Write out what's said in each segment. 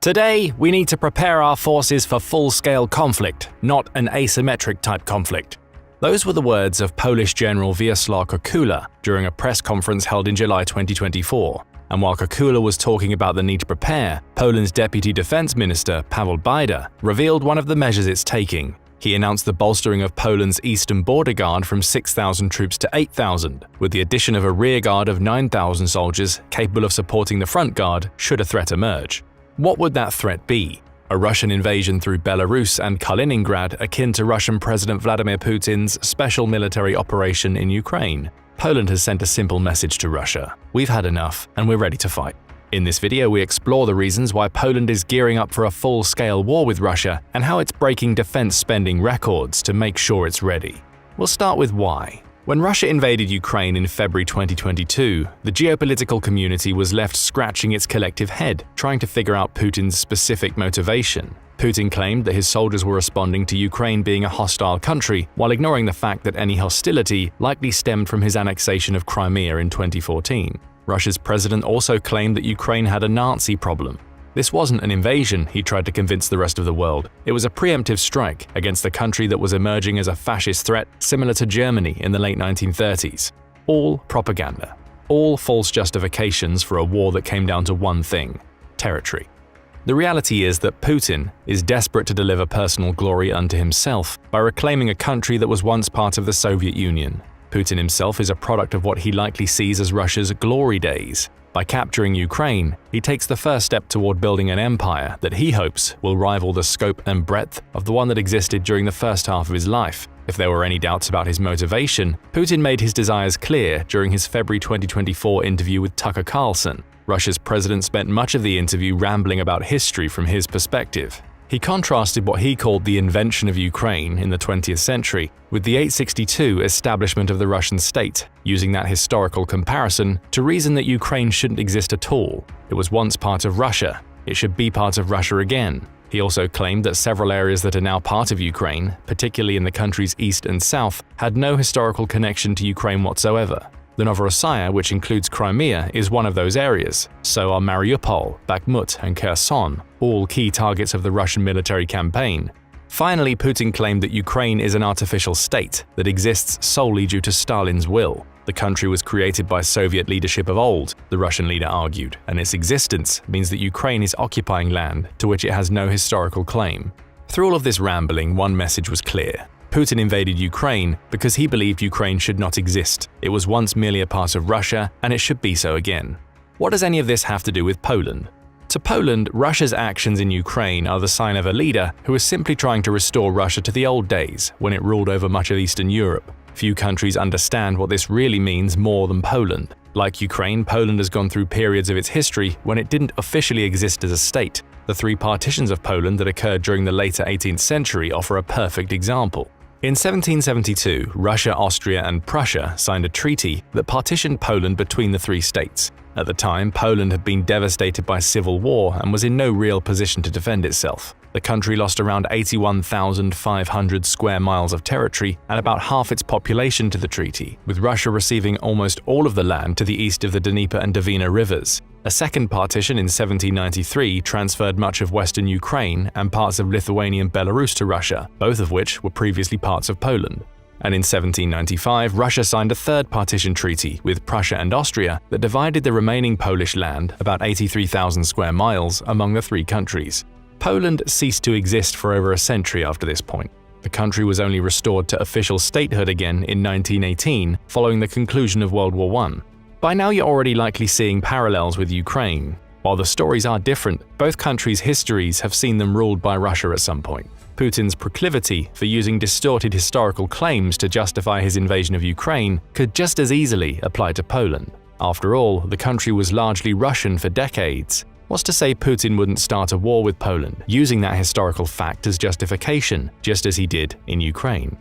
Today, we need to prepare our forces for full-scale conflict, not an asymmetric type conflict. Those were the words of Polish General Wiesław Kukula during a press conference held in July 2024. And while Kukula was talking about the need to prepare, Poland's Deputy Defense Minister Paweł Bajda revealed one of the measures it's taking. He announced the bolstering of Poland's eastern border guard from 6,000 troops to 8,000, with the addition of a rear guard of 9,000 soldiers capable of supporting the front guard should a threat emerge. What would that threat be? A Russian invasion through Belarus and Kaliningrad akin to Russian President Vladimir Putin's special military operation in Ukraine? Poland has sent a simple message to Russia: we've had enough and we're ready to fight. In this video, we explore the reasons why Poland is gearing up for a full-scale war with Russia and how it's breaking defense spending records to make sure it's ready. We'll start with why. When Russia invaded Ukraine in February 2022, the geopolitical community was left scratching its collective head, trying to figure out Putin's specific motivation. Putin claimed that his soldiers were responding to Ukraine being a hostile country, while ignoring the fact that any hostility likely stemmed from his annexation of Crimea in 2014. Russia's president also claimed that Ukraine had a Nazi problem. This wasn't an invasion, he tried to convince the rest of the world. It was a preemptive strike against the country that was emerging as a fascist threat similar to Germany in the late 1930s. All propaganda. All false justifications for a war that came down to one thing: territory. The reality is that Putin is desperate to deliver personal glory unto himself by reclaiming a country that was once part of the Soviet Union. Putin himself is a product of what he likely sees as Russia's glory days. By capturing Ukraine, he takes the first step toward building an empire that he hopes will rival the scope and breadth of the one that existed during the first half of his life. If there were any doubts about his motivation, Putin made his desires clear during his February 2024 interview with Tucker Carlson. Russia's president spent much of the interview rambling about history from his perspective. He contrasted what he called the invention of Ukraine in the 20th century with the 862 establishment of the Russian state, using that historical comparison to reason that Ukraine shouldn't exist at all. It was once part of Russia. It should be part of Russia again. He also claimed that several areas that are now part of Ukraine, particularly in the country's east and south, had no historical connection to Ukraine whatsoever. The Novorossiya, which includes Crimea, is one of those areas. So are Mariupol, Bakhmut, and Kherson, all key targets of the Russian military campaign. Finally, Putin claimed that Ukraine is an artificial state that exists solely due to Stalin's will. The country was created by Soviet leadership of old, the Russian leader argued, and its existence means that Ukraine is occupying land to which it has no historical claim. Through all of this rambling, one message was clear. Putin invaded Ukraine because he believed Ukraine should not exist. It was once merely a part of Russia, and it should be so again. What does any of this have to do with Poland? To Poland, Russia's actions in Ukraine are the sign of a leader who is simply trying to restore Russia to the old days, when it ruled over much of Eastern Europe. Few countries understand what this really means more than Poland. Like Ukraine, Poland has gone through periods of its history when it didn't officially exist as a state. The three partitions of Poland that occurred during the later 18th century offer a perfect example. In 1772, Russia, Austria, and Prussia signed a treaty that partitioned Poland between the three states. At the time, Poland had been devastated by civil war and was in no real position to defend itself. The country lost around 81,500 square miles of territory and about half its population to the treaty, with Russia receiving almost all of the land to the east of the Dnieper and Dvina rivers. A second partition in 1793 transferred much of western Ukraine and parts of Lithuania and Belarus to Russia, both of which were previously parts of Poland. And in 1795, Russia signed a third partition treaty with Prussia and Austria that divided the remaining Polish land, about 83,000 square miles, among the three countries. Poland ceased to exist for over a century after this point. The country was only restored to official statehood again in 1918, following the conclusion of World War I. By now you're already likely seeing parallels with Ukraine. While the stories are different, both countries' histories have seen them ruled by Russia at some point. Putin's proclivity for using distorted historical claims to justify his invasion of Ukraine could just as easily apply to Poland. After all, the country was largely Russian for decades. What's to say Putin wouldn't start a war with Poland, using that historical fact as justification, just as he did in Ukraine?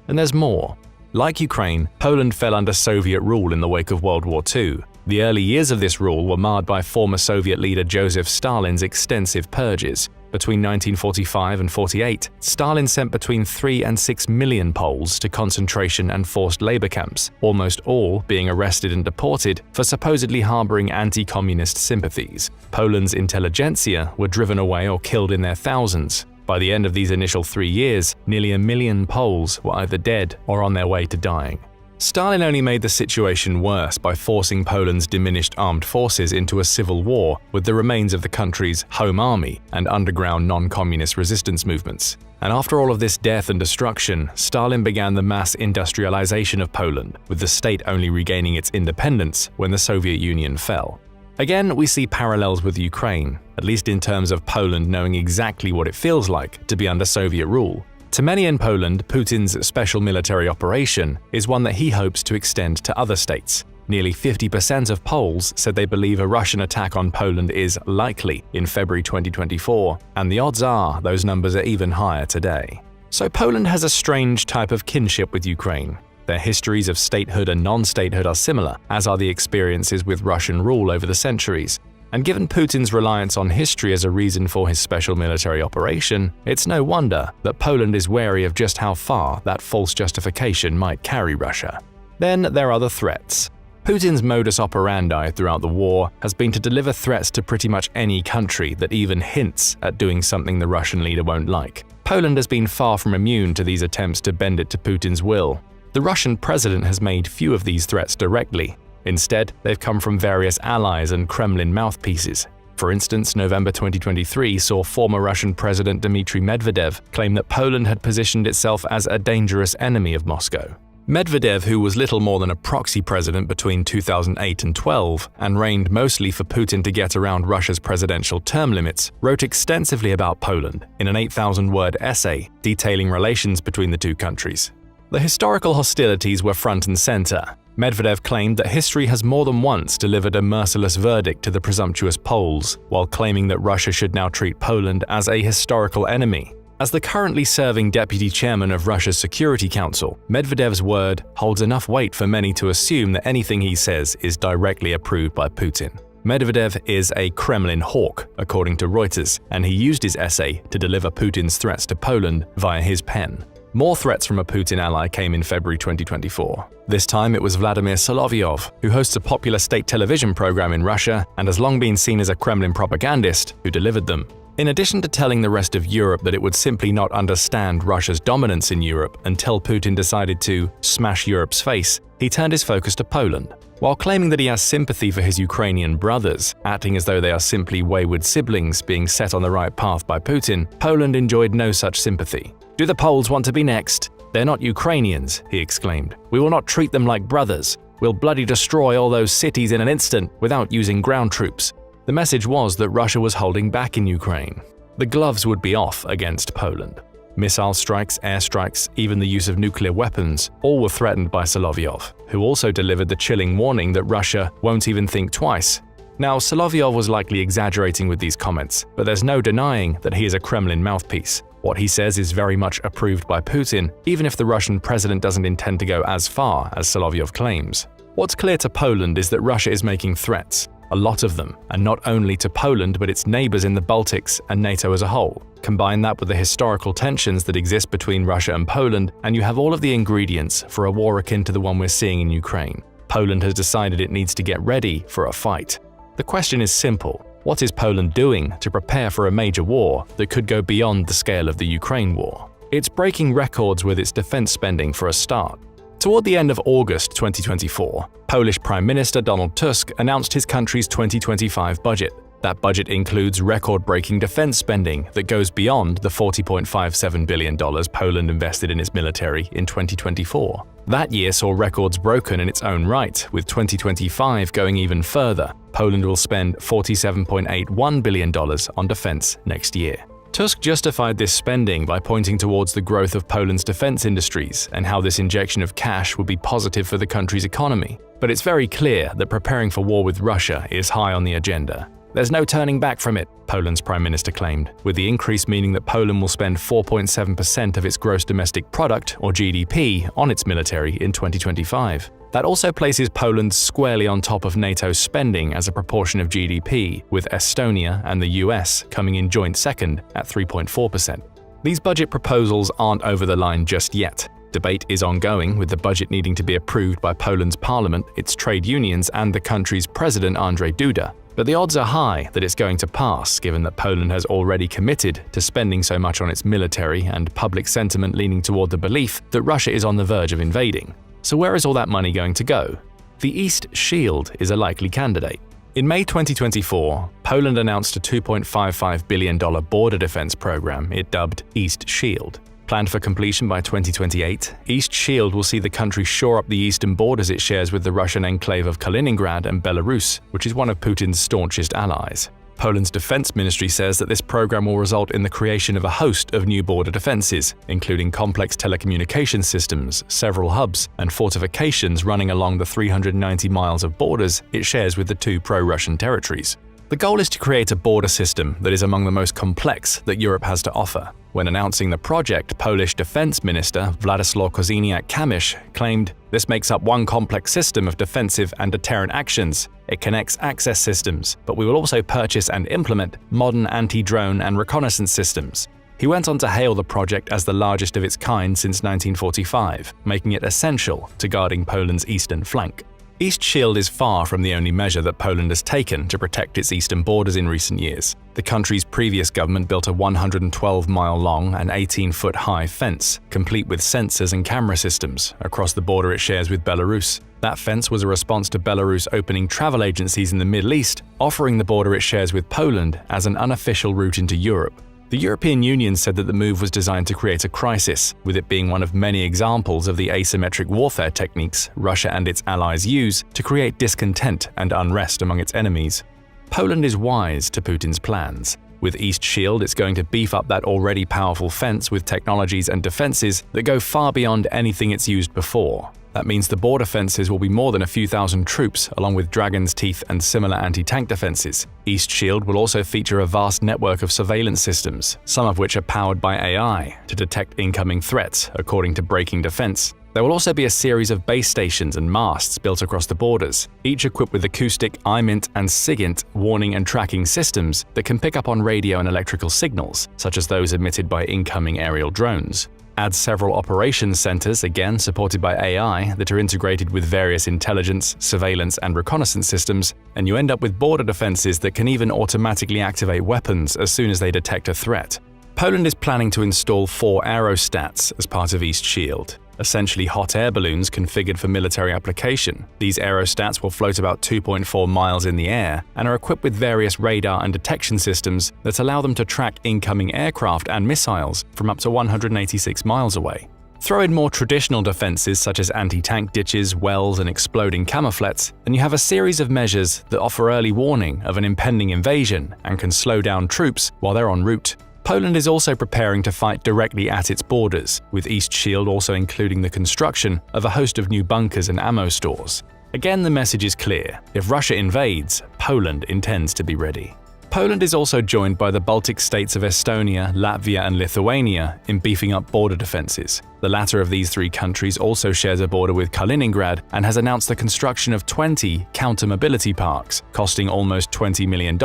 And there's more. Like Ukraine, Poland fell under Soviet rule in the wake of World War II. The early years of this rule were marred by former Soviet leader Joseph Stalin's extensive purges. Between 1945 and 48, Stalin sent between 3 and 6 million Poles to concentration and forced labor camps, almost all being arrested and deported for supposedly harboring anti-communist sympathies. Poland's intelligentsia were driven away or killed in their thousands. By the end of these initial 3 years, nearly 1 million Poles were either dead or on their way to dying. Stalin only made the situation worse by forcing Poland's diminished armed forces into a civil war with the remains of the country's home army and underground non-communist resistance movements. And after all of this death and destruction, Stalin began the mass industrialization of Poland, with the state only regaining its independence when the Soviet Union fell. Again, we see parallels with Ukraine, at least in terms of Poland knowing exactly what it feels like to be under Soviet rule. To many in Poland, Putin's special military operation is one that he hopes to extend to other states. Nearly 50% of Poles said they believe a Russian attack on Poland is likely in February 2024, and the odds are those numbers are even higher today. So Poland has a strange type of kinship with Ukraine. Their histories of statehood and non-statehood are similar, as are the experiences with Russian rule over the centuries. And given Putin's reliance on history as a reason for his special military operation, it's no wonder that Poland is wary of just how far that false justification might carry Russia. Then there are the threats. Putin's modus operandi throughout the war has been to deliver threats to pretty much any country that even hints at doing something the Russian leader won't like. Poland has been far from immune to these attempts to bend it to Putin's will. The Russian president has made few of these threats directly. Instead, they've come from various allies and Kremlin mouthpieces. For instance, November 2023 saw former Russian President Dmitry Medvedev claim that Poland had positioned itself as a dangerous enemy of Moscow. Medvedev, who was little more than a proxy president between 2008 and 12 and reigned mostly for Putin to get around Russia's presidential term limits, wrote extensively about Poland in an 8,000-word essay detailing relations between the two countries. The historical hostilities were front and center. Medvedev claimed that history has more than once delivered a merciless verdict to the presumptuous Poles, while claiming that Russia should now treat Poland as a historical enemy. As the currently serving deputy chairman of Russia's Security Council, Medvedev's word holds enough weight for many to assume that anything he says is directly approved by Putin. Medvedev is a Kremlin hawk, according to Reuters, and he used his essay to deliver Putin's threats to Poland via his pen. More threats from a Putin ally came in February 2024. This time it was Vladimir Solovyov, who hosts a popular state television program in Russia and has long been seen as a Kremlin propagandist, who delivered them. In addition to telling the rest of Europe that it would simply not understand Russia's dominance in Europe until Putin decided to smash Europe's face, he turned his focus to Poland. While claiming that he has sympathy for his Ukrainian brothers, acting as though they are simply wayward siblings being set on the right path by Putin, Poland enjoyed no such sympathy. "Do the Poles want to be next? They're not Ukrainians," he exclaimed. "We will not treat them like brothers. We'll bloody destroy all those cities in an instant without using ground troops." The message was that Russia was holding back in Ukraine. The gloves would be off against Poland. Missile strikes, airstrikes, even the use of nuclear weapons, all were threatened by Solovyov, who also delivered the chilling warning that Russia won't even think twice. Now, Solovyov was likely exaggerating with these comments, but there's no denying that he is a Kremlin mouthpiece. What he says is very much approved by Putin, even if the Russian president doesn't intend to go as far as Solovyov claims. What's clear to Poland is that Russia is making threats, a lot of them, and not only to Poland but its neighbors in the Baltics and NATO as a whole. Combine that with the historical tensions that exist between Russia and Poland, and you have all of the ingredients for a war akin to the one we're seeing in Ukraine. Poland has decided it needs to get ready for a fight. The question is simple. What is Poland doing to prepare for a major war that could go beyond the scale of the Ukraine war? It's breaking records with its defense spending for a start. Toward the end of August 2024, Polish Prime Minister Donald Tusk announced his country's 2025 budget. That budget includes record-breaking defense spending that goes beyond the $40.57 billion Poland invested in its military in 2024. That year saw records broken in its own right, with 2025 going even further. Poland will spend $47.81 billion on defense next year. Tusk justified this spending by pointing towards the growth of Poland's defense industries and how this injection of cash would be positive for the country's economy. But it's very clear that preparing for war with Russia is high on the agenda. "There's no turning back from it," Poland's prime minister claimed, with the increase meaning that Poland will spend 4.7% of its gross domestic product, or GDP, on its military in 2025. That also places Poland squarely on top of NATO's spending as a proportion of GDP, with Estonia and the US coming in joint second at 3.4%. These budget proposals aren't over the line just yet. Debate is ongoing, with the budget needing to be approved by Poland's parliament, its trade unions, and the country's president Andrzej Duda. But the odds are high that it's going to pass, given that Poland has already committed to spending so much on its military and public sentiment leaning toward the belief that Russia is on the verge of invading. So where is all that money going to go? The East Shield is a likely candidate. In May 2024, Poland announced a $2.55 billion border defense program it dubbed East Shield. Planned for completion by 2028, East Shield will see the country shore up the eastern borders it shares with the Russian enclave of Kaliningrad and Belarus, which is one of Putin's staunchest allies. Poland's defense ministry says that this program will result in the creation of a host of new border defenses, including complex telecommunication systems, several hubs, and fortifications running along the 390 miles of borders it shares with the two pro-Russian territories. The goal is to create a border system that is among the most complex that Europe has to offer. When announcing the project, Polish Defense Minister Władysław Kosiniak-Kamysz claimed, "This makes up one complex system of defensive and deterrent actions. It connects access systems, but we will also purchase and implement modern anti-drone and reconnaissance systems." He went on to hail the project as the largest of its kind since 1945, making it essential to guarding Poland's eastern flank. East Shield is far from the only measure that Poland has taken to protect its eastern borders in recent years. The country's previous government built a 112-mile-long and 18-foot-high fence, complete with sensors and camera systems, across the border it shares with Belarus. That fence was a response to Belarus opening travel agencies in the Middle East, offering the border it shares with Poland as an unofficial route into Europe. The European Union said that the move was designed to create a crisis, with it being one of many examples of the asymmetric warfare techniques Russia and its allies use to create discontent and unrest among its enemies. Poland is wise to Putin's plans. With East Shield, it's going to beef up that already powerful fence with technologies and defenses that go far beyond anything it's used before. That means the border fences will be more than a few thousand troops, along with Dragon's Teeth and similar anti-tank defenses. East Shield will also feature a vast network of surveillance systems, some of which are powered by AI, to detect incoming threats, according to Breaking Defense. There will also be a series of base stations and masts built across the borders, each equipped with acoustic, IMINT, and SIGINT warning and tracking systems that can pick up on radio and electrical signals, such as those emitted by incoming aerial drones. Add several operations centers, again supported by AI, that are integrated with various intelligence, surveillance, and reconnaissance systems, and you end up with border defenses that can even automatically activate weapons as soon as they detect a threat. Poland is planning to install 4 aerostats as part of East Shield, essentially hot air balloons configured for military application. These aerostats will float about 2.4 miles in the air and are equipped with various radar and detection systems that allow them to track incoming aircraft and missiles from up to 186 miles away. Throw in more traditional defenses such as anti-tank ditches, wells, and exploding camouflets, and you have a series of measures that offer early warning of an impending invasion and can slow down troops while they're en route. Poland is also preparing to fight directly at its borders, with East Shield also including the construction of a host of new bunkers and ammo stores. Again, the message is clear: if Russia invades, Poland intends to be ready. Poland is also joined by the Baltic states of Estonia, Latvia, and Lithuania in beefing up border defenses. The latter of these 3 countries also shares a border with Kaliningrad and has announced the construction of 20 counter-mobility parks, costing almost $20 million,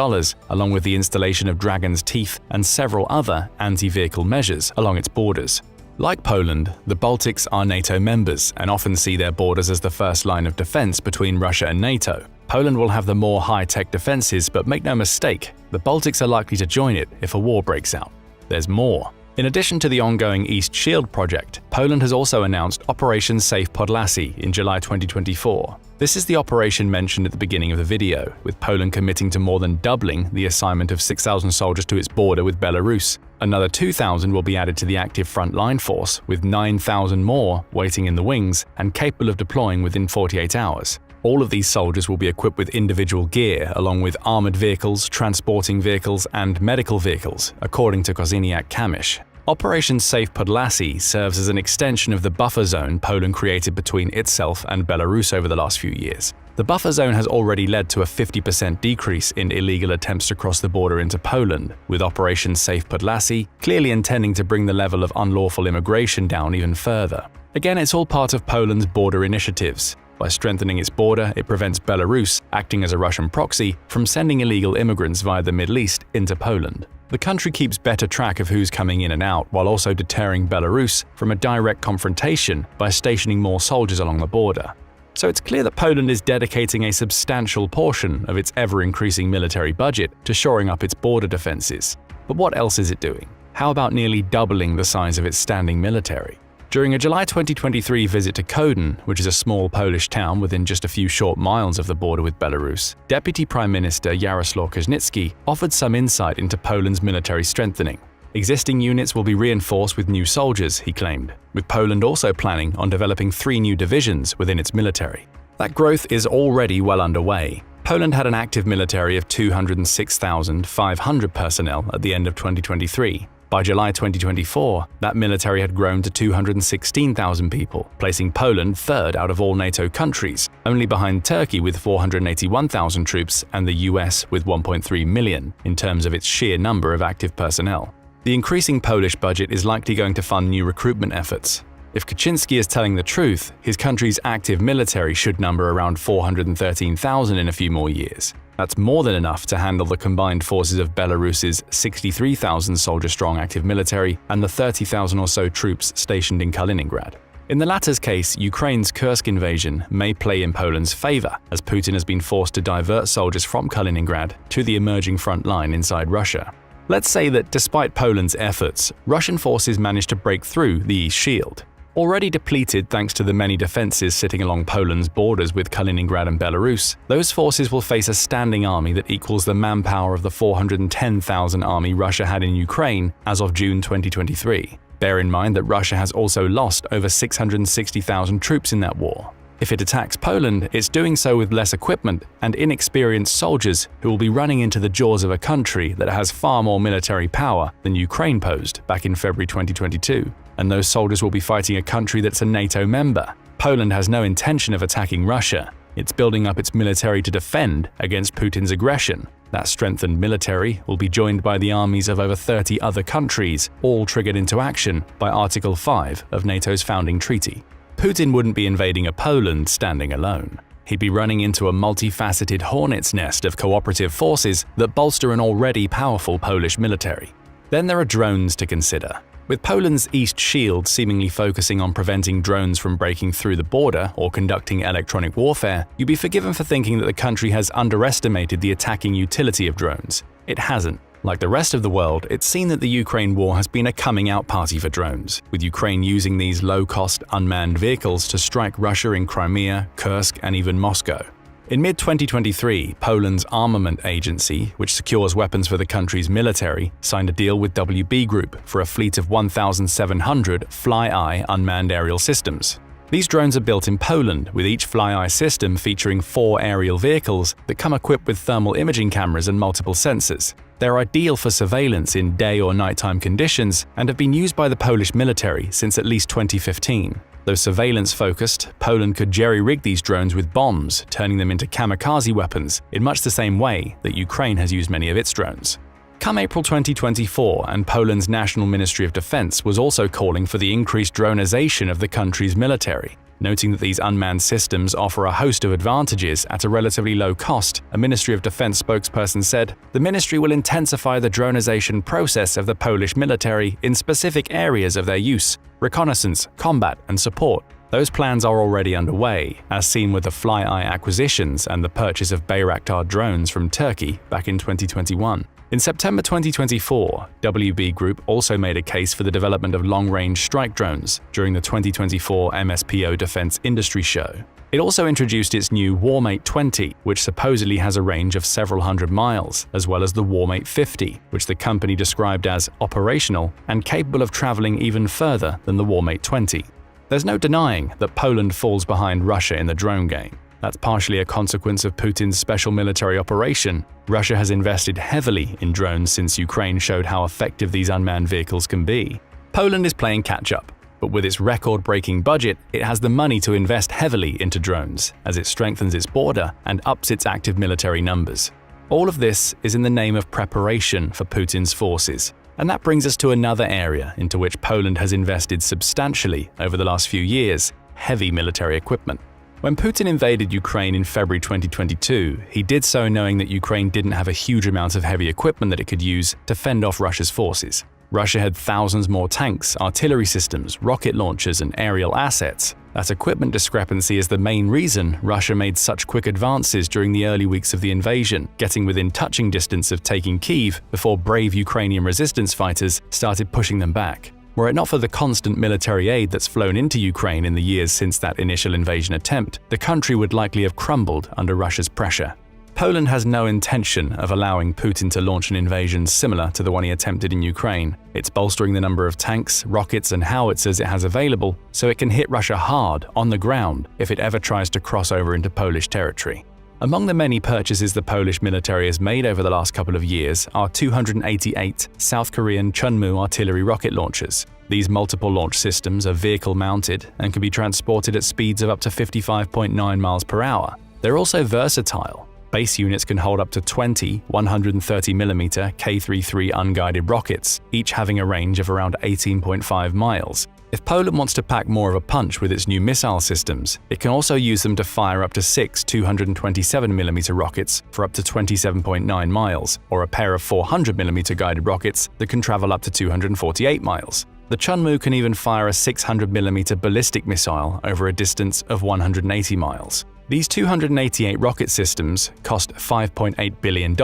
along with the installation of Dragon's Teeth and several other anti-vehicle measures along its borders. Like Poland, the Baltics are NATO members and often see their borders as the first line of defense between Russia and NATO. Poland will have the more high-tech defenses, but make no mistake, the Baltics are likely to join it if a war breaks out. There's more. In addition to the ongoing East Shield project, Poland has also announced Operation Safe Podlasie in July 2024. This is the operation mentioned at the beginning of the video, with Poland committing to more than doubling the assignment of 6,000 soldiers to its border with Belarus. Another 2,000 will be added to the active frontline force, with 9,000 more waiting in the wings and capable of deploying within 48 hours. All of these soldiers will be equipped with individual gear, along with armored vehicles, transporting vehicles, and medical vehicles, according to Kosiniak-Kamysz. Operation Safe Podlasie serves as an extension of the buffer zone Poland created between itself and Belarus over the last few years. The buffer zone has already led to a 50% decrease in illegal attempts to cross the border into Poland, with Operation Safe Podlasie clearly intending to bring the level of unlawful immigration down even further. Again, it's all part of Poland's border initiatives. By strengthening its border, it prevents Belarus, acting as a Russian proxy, from sending illegal immigrants via the Middle East into Poland. The country keeps better track of who's coming in and out while also deterring Belarus from a direct confrontation by stationing more soldiers along the border. So it's clear that Poland is dedicating a substantial portion of its ever-increasing military budget to shoring up its border defenses. But what else is it doing? How about nearly doubling the size of its standing military? During a July 2023 visit to Konin, which is a small Polish town within just a few short miles of the border with Belarus, Deputy Prime Minister Jarosław Kaczyński offered some insight into Poland's military strengthening. Existing units will be reinforced with new soldiers, he claimed, with Poland also planning on developing 3 new divisions within its military. That growth is already well underway. Poland had an active military of 206,500 personnel at the end of 2023. By July 2024, that military had grown to 216,000 people, placing Poland third out of all NATO countries, only behind Turkey with 481,000 troops and the US with 1.3 million in terms of its sheer number of active personnel. The increasing Polish budget is likely going to fund new recruitment efforts. If Kaczyński is telling the truth, his country's active military should number around 413,000 in a few more years. That's more than enough to handle the combined forces of Belarus's 63,000 soldier-strong active military and the 30,000 or so troops stationed in Kaliningrad. In the latter's case, Ukraine's Kursk invasion may play in Poland's favor, as Putin has been forced to divert soldiers from Kaliningrad to the emerging front line inside Russia. Let's say that despite Poland's efforts, Russian forces managed to break through the East Shield. Already depleted thanks to the many defenses sitting along Poland's borders with Kaliningrad and Belarus, those forces will face a standing army that equals the manpower of the 410,000 army Russia had in Ukraine as of June 2023. Bear in mind that Russia has also lost over 660,000 troops in that war. If it attacks Poland, it's doing so with less equipment and inexperienced soldiers who will be running into the jaws of a country that has far more military power than Ukraine posed back in February 2022. And those soldiers will be fighting a country that's a NATO member. Poland has no intention of attacking Russia. It's building up its military to defend against Putin's aggression. That strengthened military will be joined by the armies of over 30 other countries, all triggered into action by Article 5 of NATO's founding treaty. Putin wouldn't be invading a Poland standing alone. He'd be running into a multifaceted hornet's nest of cooperative forces that bolster an already powerful Polish military. Then there are drones to consider. With Poland's East Shield seemingly focusing on preventing drones from breaking through the border or conducting electronic warfare, you'd be forgiven for thinking that the country has underestimated the attacking utility of drones. It hasn't. Like the rest of the world, it's seen that the Ukraine war has been a coming-out party for drones, with Ukraine using these low-cost, unmanned vehicles to strike Russia in Crimea, Kursk, and even Moscow. In mid-2023, Poland's armament agency, which secures weapons for the country's military, signed a deal with WB Group for a fleet of 1,700 Fly-Eye unmanned aerial systems. These drones are built in Poland, with each Fly-Eye system featuring 4 aerial vehicles that come equipped with thermal imaging cameras and multiple sensors. They're ideal for surveillance in day or nighttime conditions and have been used by the Polish military since at least 2015. Though surveillance-focused, Poland could jerry-rig these drones with bombs, turning them into kamikaze weapons in much the same way that Ukraine has used many of its drones. Come April 2024, and Poland's National Ministry of Defense was also calling for the increased dronization of the country's military. Noting that these unmanned systems offer a host of advantages at a relatively low cost, a Ministry of Defense spokesperson said, "The ministry will intensify the dronization process of the Polish military in specific areas of their use: reconnaissance, combat, and support." Those plans are already underway, as seen with the Fly-Eye acquisitions and the purchase of Bayraktar drones from Turkey back in 2021. In September 2024, WB Group also made a case for the development of long-range strike drones during the 2024 MSPO Defense Industry Show. It also introduced its new Warmate 20, which supposedly has a range of several hundred miles, as well as the Warmate 50, which the company described as operational and capable of traveling even further than the Warmate 20. There's no denying that Poland falls behind Russia in the drone game. That's partially a consequence of Putin's special military operation. Russia has invested heavily in drones since Ukraine showed how effective these unmanned vehicles can be. Poland is playing catch-up, but with its record-breaking budget, it has the money to invest heavily into drones as it strengthens its border and ups its active military numbers. All of this is in the name of preparation for Putin's forces. And that brings us to another area into which Poland has invested substantially over the last few years: heavy military equipment. When Putin invaded Ukraine in February 2022, he did so knowing that Ukraine didn't have a huge amount of heavy equipment that it could use to fend off Russia's forces. Russia had thousands more tanks, artillery systems, rocket launchers, and aerial assets. That equipment discrepancy is the main reason Russia made such quick advances during the early weeks of the invasion, getting within touching distance of taking Kyiv before brave Ukrainian resistance fighters started pushing them back. Were it not for the constant military aid that's flown into Ukraine in the years since that initial invasion attempt, the country would likely have crumbled under Russia's pressure. Poland has no intention of allowing Putin to launch an invasion similar to the one he attempted in Ukraine. It's bolstering the number of tanks, rockets, and howitzers it has available so it can hit Russia hard on the ground if it ever tries to cross over into Polish territory. Among the many purchases the Polish military has made over the last couple of years are 288 South Korean Chunmoo artillery rocket launchers. These multiple launch systems are vehicle-mounted and can be transported at speeds of up to 55.9 miles per hour. They're also versatile. Base units can hold up to 20 130mm K-33 unguided rockets, each having a range of around 18.5 miles. If Poland wants to pack more of a punch with its new missile systems, it can also use them to fire up to 6 227mm rockets for up to 27.9 miles, or a pair of 400mm guided rockets that can travel up to 248 miles. The Chunmoo can even fire a 600mm ballistic missile over a distance of 180 miles. These 288 rocket systems cost $5.8 billion,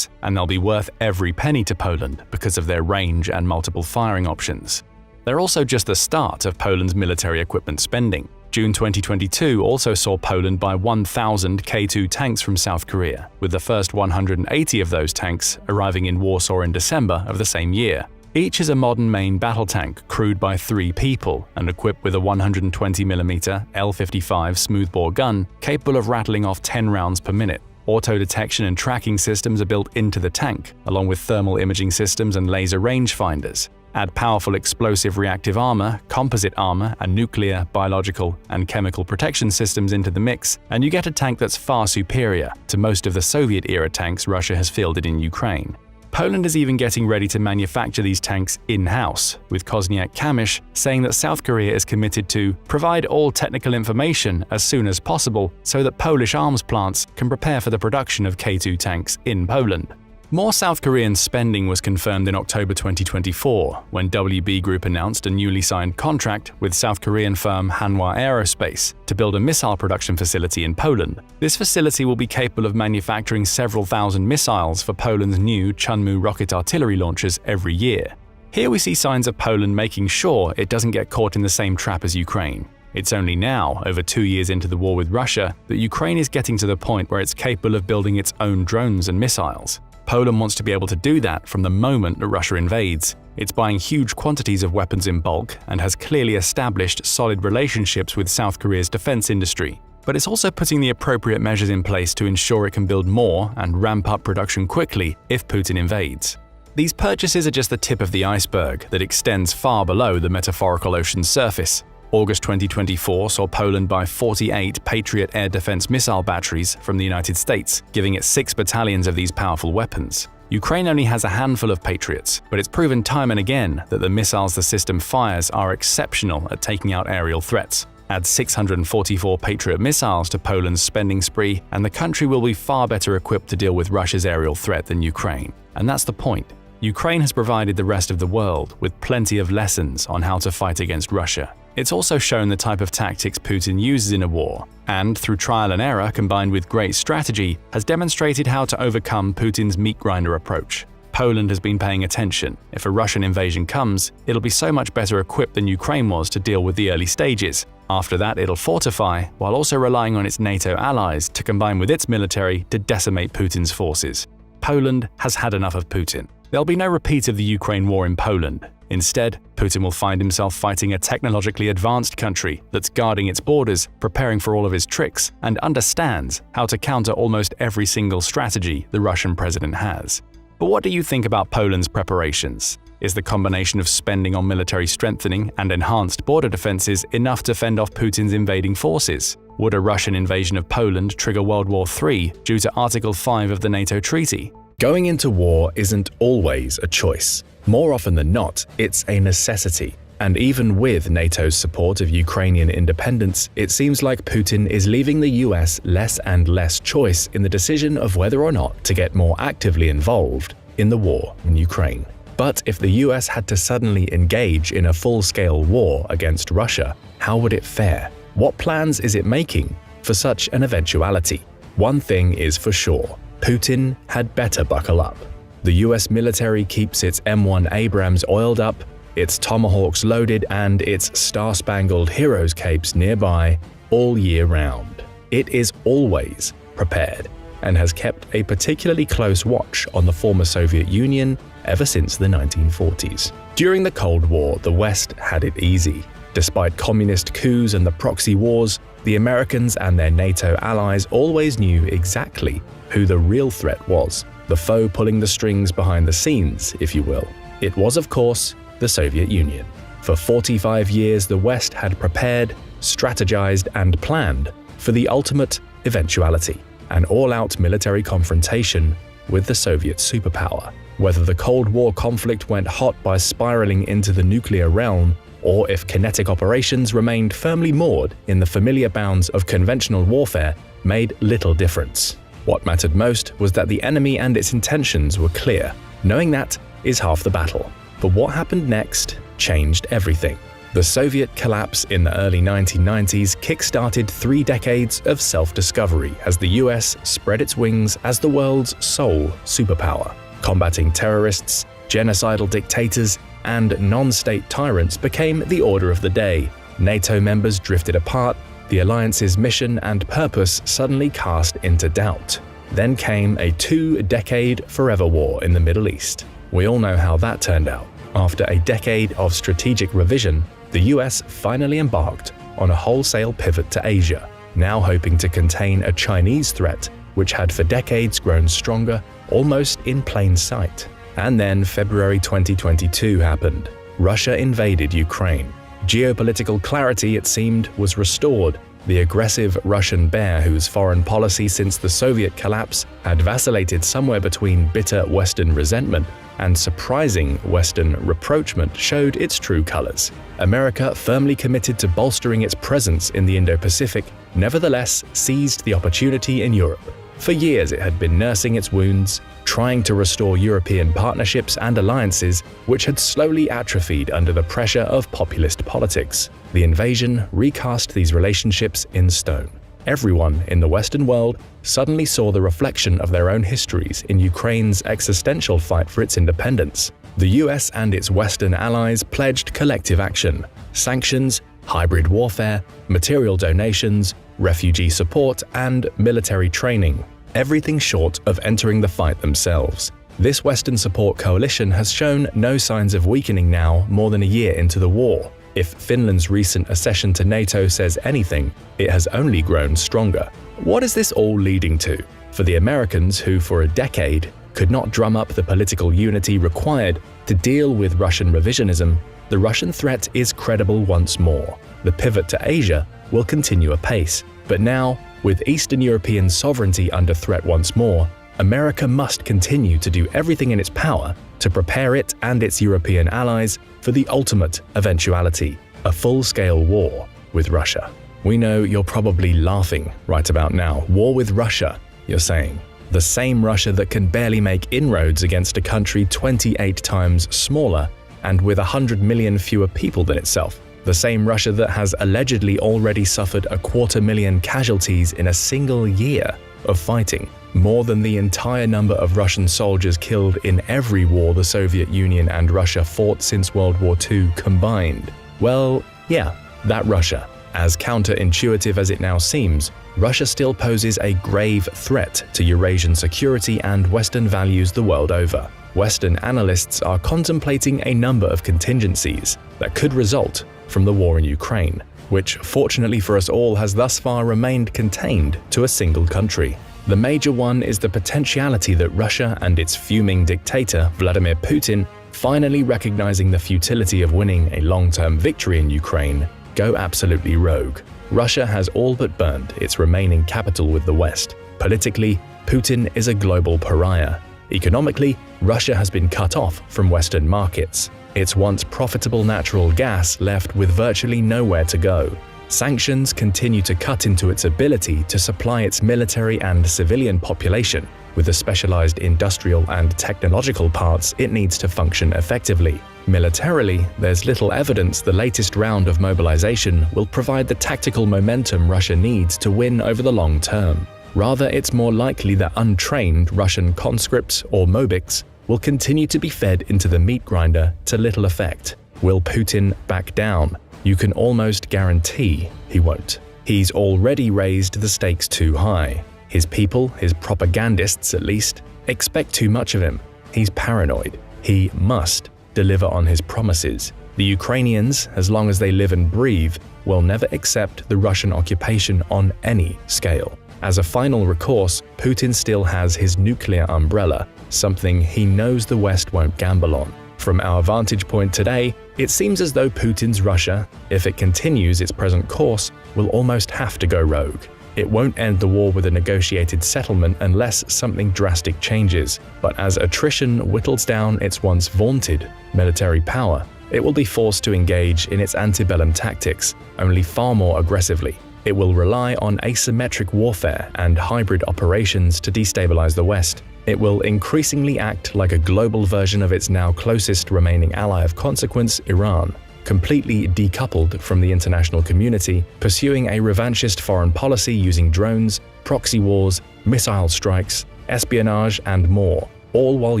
and they'll be worth every penny to Poland because of their range and multiple firing options. They're also just the start of Poland's military equipment spending. June 2022 also saw Poland buy 1,000 K2 tanks from South Korea, with the first 180 of those tanks arriving in Warsaw in December of the same year. Each is a modern main battle tank crewed by 3 people and equipped with a 120mm L-55 smoothbore gun capable of rattling off 10 rounds per minute. Auto detection and tracking systems are built into the tank, along with thermal imaging systems and laser rangefinders. Add powerful explosive reactive armor, composite armor, and nuclear, biological, and chemical protection systems into the mix, and you get a tank that's far superior to most of the Soviet-era tanks Russia has fielded in Ukraine. Poland is even getting ready to manufacture these tanks in-house, with Kosniak Kamysz saying that South Korea is committed to provide all technical information as soon as possible so that Polish arms plants can prepare for the production of K2 tanks in Poland. More South Korean spending was confirmed in October 2024 when WB Group announced a newly signed contract with South Korean firm Hanwha Aerospace to build a missile production facility in Poland. This facility will be capable of manufacturing several thousand missiles for Poland's new Chunmoo rocket artillery launchers every year. Here we see signs of Poland making sure it doesn't get caught in the same trap as Ukraine. It's only now, over 2 years into the war with Russia, that Ukraine is getting to the point where it's capable of building its own drones and missiles. Poland wants to be able to do that from the moment that Russia invades. It's buying huge quantities of weapons in bulk and has clearly established solid relationships with South Korea's defense industry. But it's also putting the appropriate measures in place to ensure it can build more and ramp up production quickly if Putin invades. These purchases are just the tip of the iceberg that extends far below the metaphorical ocean's surface. August 2024 saw Poland buy 48 Patriot air defense missile batteries from the United States, giving it 6 battalions of these powerful weapons. Ukraine only has a handful of Patriots, but it's proven time and again that the missiles the system fires are exceptional at taking out aerial threats. Add 644 Patriot missiles to Poland's spending spree, and the country will be far better equipped to deal with Russia's aerial threat than Ukraine. And that's the point. Ukraine has provided the rest of the world with plenty of lessons on how to fight against Russia. It's also shown the type of tactics Putin uses in a war, and through trial and error combined with great strategy, has demonstrated how to overcome Putin's meat grinder approach. Poland has been paying attention. If a Russian invasion comes, it'll be so much better equipped than Ukraine was to deal with the early stages. After that, it'll fortify, while also relying on its NATO allies to combine with its military to decimate Putin's forces. Poland has had enough of Putin. There'll be no repeat of the Ukraine war in Poland. Instead, Putin will find himself fighting a technologically advanced country that's guarding its borders, preparing for all of his tricks, and understands how to counter almost every single strategy the Russian president has. But what do you think about Poland's preparations? Is the combination of spending on military strengthening and enhanced border defenses enough to fend off Putin's invading forces? Would a Russian invasion of Poland trigger World War III due to Article 5 of the NATO treaty? Going into war isn't always a choice. More often than not, it's a necessity. And even with NATO's support of Ukrainian independence, it seems like Putin is leaving the US less and less choice in the decision of whether or not to get more actively involved in the war in Ukraine. But if the US had to suddenly engage in a full-scale war against Russia, how would it fare? What plans is it making for such an eventuality? One thing is for sure, Putin had better buckle up. The US military keeps its M1 Abrams oiled up, its Tomahawks loaded, and its star-spangled heroes capes nearby all year round. It is always prepared and has kept a particularly close watch on the former Soviet Union ever since the 1940s. During the Cold War, the West had it easy. Despite communist coups and the proxy wars, the Americans and their NATO allies always knew exactly who the real threat was, the foe pulling the strings behind the scenes, if you will. It was, of course, the Soviet Union. For 45 years, the West had prepared, strategized, and planned for the ultimate eventuality, an all-out military confrontation with the Soviet superpower. Whether the Cold War conflict went hot by spiraling into the nuclear realm, or if kinetic operations remained firmly moored in the familiar bounds of conventional warfare, made little difference. What mattered most was that the enemy and its intentions were clear. Knowing that is half the battle. But what happened next changed everything. The Soviet collapse in the early 1990s kick-started 3 decades of self-discovery as the US spread its wings as the world's sole superpower. Combating terrorists, genocidal dictators, and non-state tyrants became the order of the day. NATO members drifted apart, the alliance's mission and purpose suddenly cast into doubt. Then came a 2-decade forever war in the Middle East. We all know how that turned out. After a decade of strategic revision, the US finally embarked on a wholesale pivot to Asia, now hoping to contain a Chinese threat which had for decades grown stronger almost in plain sight. And then February 2022 happened. Russia invaded Ukraine. Geopolitical clarity, it seemed, was restored. The aggressive Russian bear, whose foreign policy since the Soviet collapse had vacillated somewhere between bitter Western resentment and surprising Western rapprochement, showed its true colors. America, firmly committed to bolstering its presence in the Indo-Pacific, nevertheless seized the opportunity in Europe. For years it had been nursing its wounds, trying to restore European partnerships and alliances which had slowly atrophied under the pressure of populist politics. The invasion recast these relationships in stone. Everyone in the Western world suddenly saw the reflection of their own histories in Ukraine's existential fight for its independence. The US and its Western allies pledged collective action: sanctions, hybrid warfare, material donations, refugee support, and military training. Everything short of entering the fight themselves. This Western support coalition has shown no signs of weakening now, more than a year into the war. If Finland's recent accession to NATO says anything, it has only grown stronger. What is this all leading to? For the Americans, who for a decade could not drum up the political unity required to deal with Russian revisionism, the Russian threat is credible once more. The pivot to Asia will continue apace. But now, with Eastern European sovereignty under threat once more, America must continue to do everything in its power to prepare it and its European allies for the ultimate eventuality, a full-scale war with Russia. We know you're probably laughing right about now. War with Russia, you're saying. The same Russia that can barely make inroads against a country 28 times smaller and with 100 million fewer people than itself. The same Russia that has allegedly already suffered 250,000 casualties in a single year of fighting, more than the entire number of Russian soldiers killed in every war the Soviet Union and Russia fought since World War II combined. Well, yeah, that Russia. As counterintuitive as it now seems, Russia still poses a grave threat to Eurasian security and Western values the world over. Western analysts are contemplating a number of contingencies that could result from the war in Ukraine, which fortunately for us all has thus far remained contained to a single country. The major one is the potentiality that Russia and its fuming dictator, Vladimir Putin, finally recognizing the futility of winning a long-term victory in Ukraine, go absolutely rogue. Russia has all but burned its remaining capital with the West. Politically, Putin is a global pariah. Economically, Russia has been cut off from Western markets. Its once profitable natural gas left with virtually nowhere to go. Sanctions continue to cut into its ability to supply its military and civilian population with the specialized industrial and technological parts it needs to function effectively. Militarily, there's little evidence the latest round of mobilization will provide the tactical momentum Russia needs to win over the long term. Rather, it's more likely that untrained Russian conscripts or mobiks will continue to be fed into the meat grinder to little effect. Will Putin back down? You can almost guarantee he won't. He's already raised the stakes too high. His people, his propagandists at least, expect too much of him. He's paranoid. He must deliver on his promises. The Ukrainians, as long as they live and breathe, will never accept the Russian occupation on any scale. As a final recourse, Putin still has his nuclear umbrella, something he knows the West won't gamble on. From our vantage point today, it seems as though Putin's Russia, if it continues its present course, will almost have to go rogue. It won't end the war with a negotiated settlement unless something drastic changes, but as attrition whittles down its once vaunted military power, it will be forced to engage in its antebellum tactics, only far more aggressively. It will rely on asymmetric warfare and hybrid operations to destabilize the West. It will increasingly act like a global version of its now closest remaining ally of consequence, Iran, completely decoupled from the international community, pursuing a revanchist foreign policy using drones, proxy wars, missile strikes, espionage, and more, all while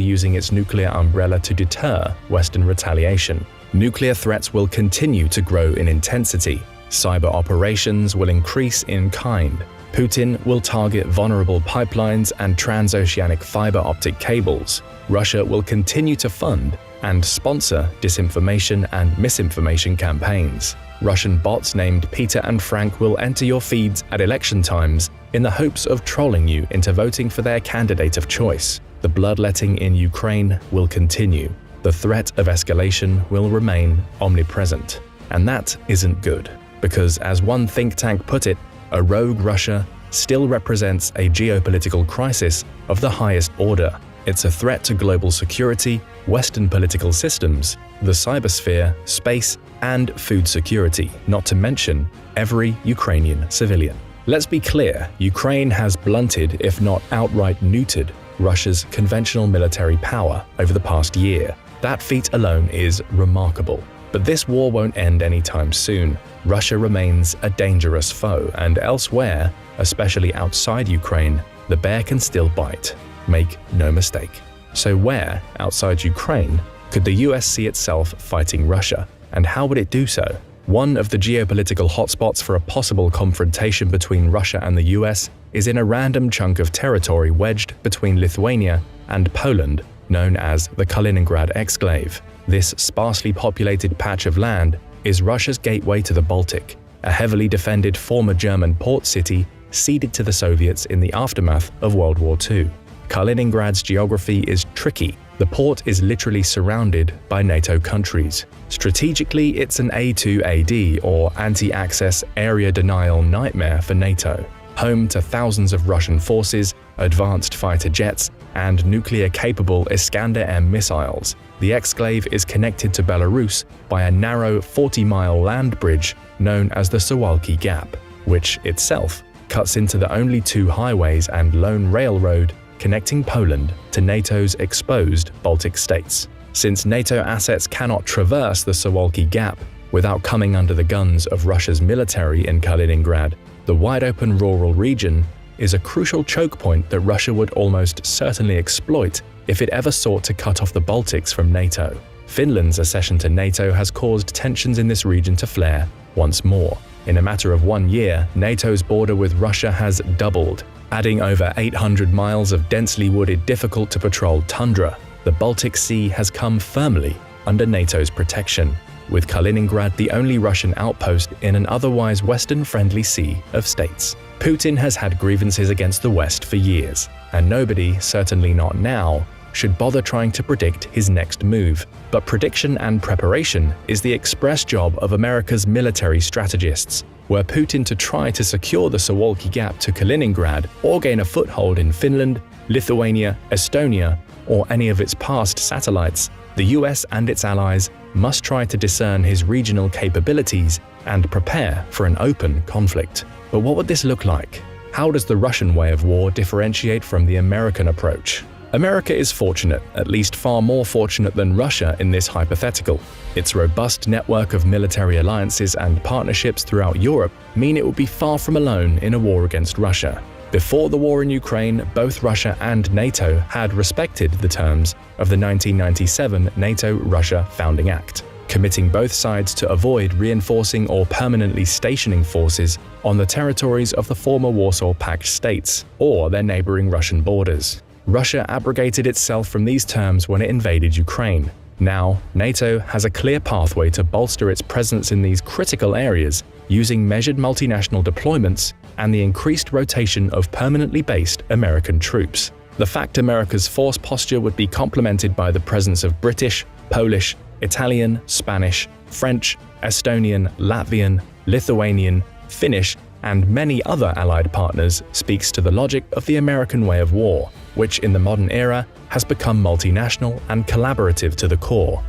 using its nuclear umbrella to deter Western retaliation. Nuclear threats will continue to grow in intensity. Cyber operations will increase in kind. Putin will target vulnerable pipelines and transoceanic fiber optic cables. Russia will continue to fund and sponsor disinformation and misinformation campaigns. Russian bots named Peter and Frank will enter your feeds at election times in the hopes of trolling you into voting for their candidate of choice. The bloodletting in Ukraine will continue. The threat of escalation will remain omnipresent. And that isn't good, because as one think tank put it, a rogue Russia still represents a geopolitical crisis of the highest order. It's a threat to global security, Western political systems, the cybersphere, space, and food security, not to mention every Ukrainian civilian. Let's be clear, Ukraine has blunted, if not outright neutered, Russia's conventional military power over the past year. That feat alone is remarkable. But this war won't end anytime soon. Russia remains a dangerous foe, and elsewhere, especially outside Ukraine, the bear can still bite. Make no mistake. So where, outside Ukraine, could the US see itself fighting Russia, and how would it do so? One of the geopolitical hotspots for a possible confrontation between Russia and the US is in a random chunk of territory wedged between Lithuania and Poland, known as the Kaliningrad exclave. This sparsely populated patch of land is Russia's gateway to the Baltic, a heavily defended former German port city ceded to the Soviets in the aftermath of World War II. Kaliningrad's geography is tricky. The port is literally surrounded by NATO countries. Strategically, it's an A2AD, or anti-access area denial nightmare for NATO. Home to thousands of Russian forces, advanced fighter jets, and nuclear-capable Iskander-M missiles, the exclave is connected to Belarus by a narrow 40-mile land bridge known as the Suwalki Gap, which itself cuts into the only two highways and lone railroad connecting Poland to NATO's exposed Baltic states. Since NATO assets cannot traverse the Suwalki Gap without coming under the guns of Russia's military in Kaliningrad, the wide-open rural region is a crucial choke point that Russia would almost certainly exploit if it ever sought to cut off the Baltics from NATO. Finland's accession to NATO has caused tensions in this region to flare once more. In a matter of 1 year, NATO's border with Russia has doubled, adding over 800 miles of densely wooded, difficult-to-patrol tundra. The Baltic Sea has come firmly under NATO's protection, with Kaliningrad the only Russian outpost in an otherwise Western-friendly sea of states. Putin has had grievances against the West for years, and nobody, certainly not now, should bother trying to predict his next move. But prediction and preparation is the express job of America's military strategists. Were Putin to try to secure the Suwalki Gap to Kaliningrad or gain a foothold in Finland, Lithuania, Estonia, or any of its past satellites, the US and its allies must try to discern his regional capabilities and prepare for an open conflict. But what would this look like? How does the Russian way of war differentiate from the American approach? America is fortunate, at least far more fortunate than Russia in this hypothetical. Its robust network of military alliances and partnerships throughout Europe mean it would be far from alone in a war against Russia. Before the war in Ukraine, both Russia and NATO had respected the terms of the 1997 NATO-Russia Founding Act, committing both sides to avoid reinforcing or permanently stationing forces on the territories of the former Warsaw Pact states or their neighboring Russian borders. Russia abrogated itself from these terms when it invaded Ukraine. Now, NATO has a clear pathway to bolster its presence in these critical areas using measured multinational deployments and the increased rotation of permanently based American troops. The fact America's force posture would be complemented by the presence of British, Polish, Italian, Spanish, French, Estonian, Latvian, Lithuanian, Finnish, and many other allied partners speaks to the logic of the American way of war, which in the modern era has become multinational and collaborative to the core.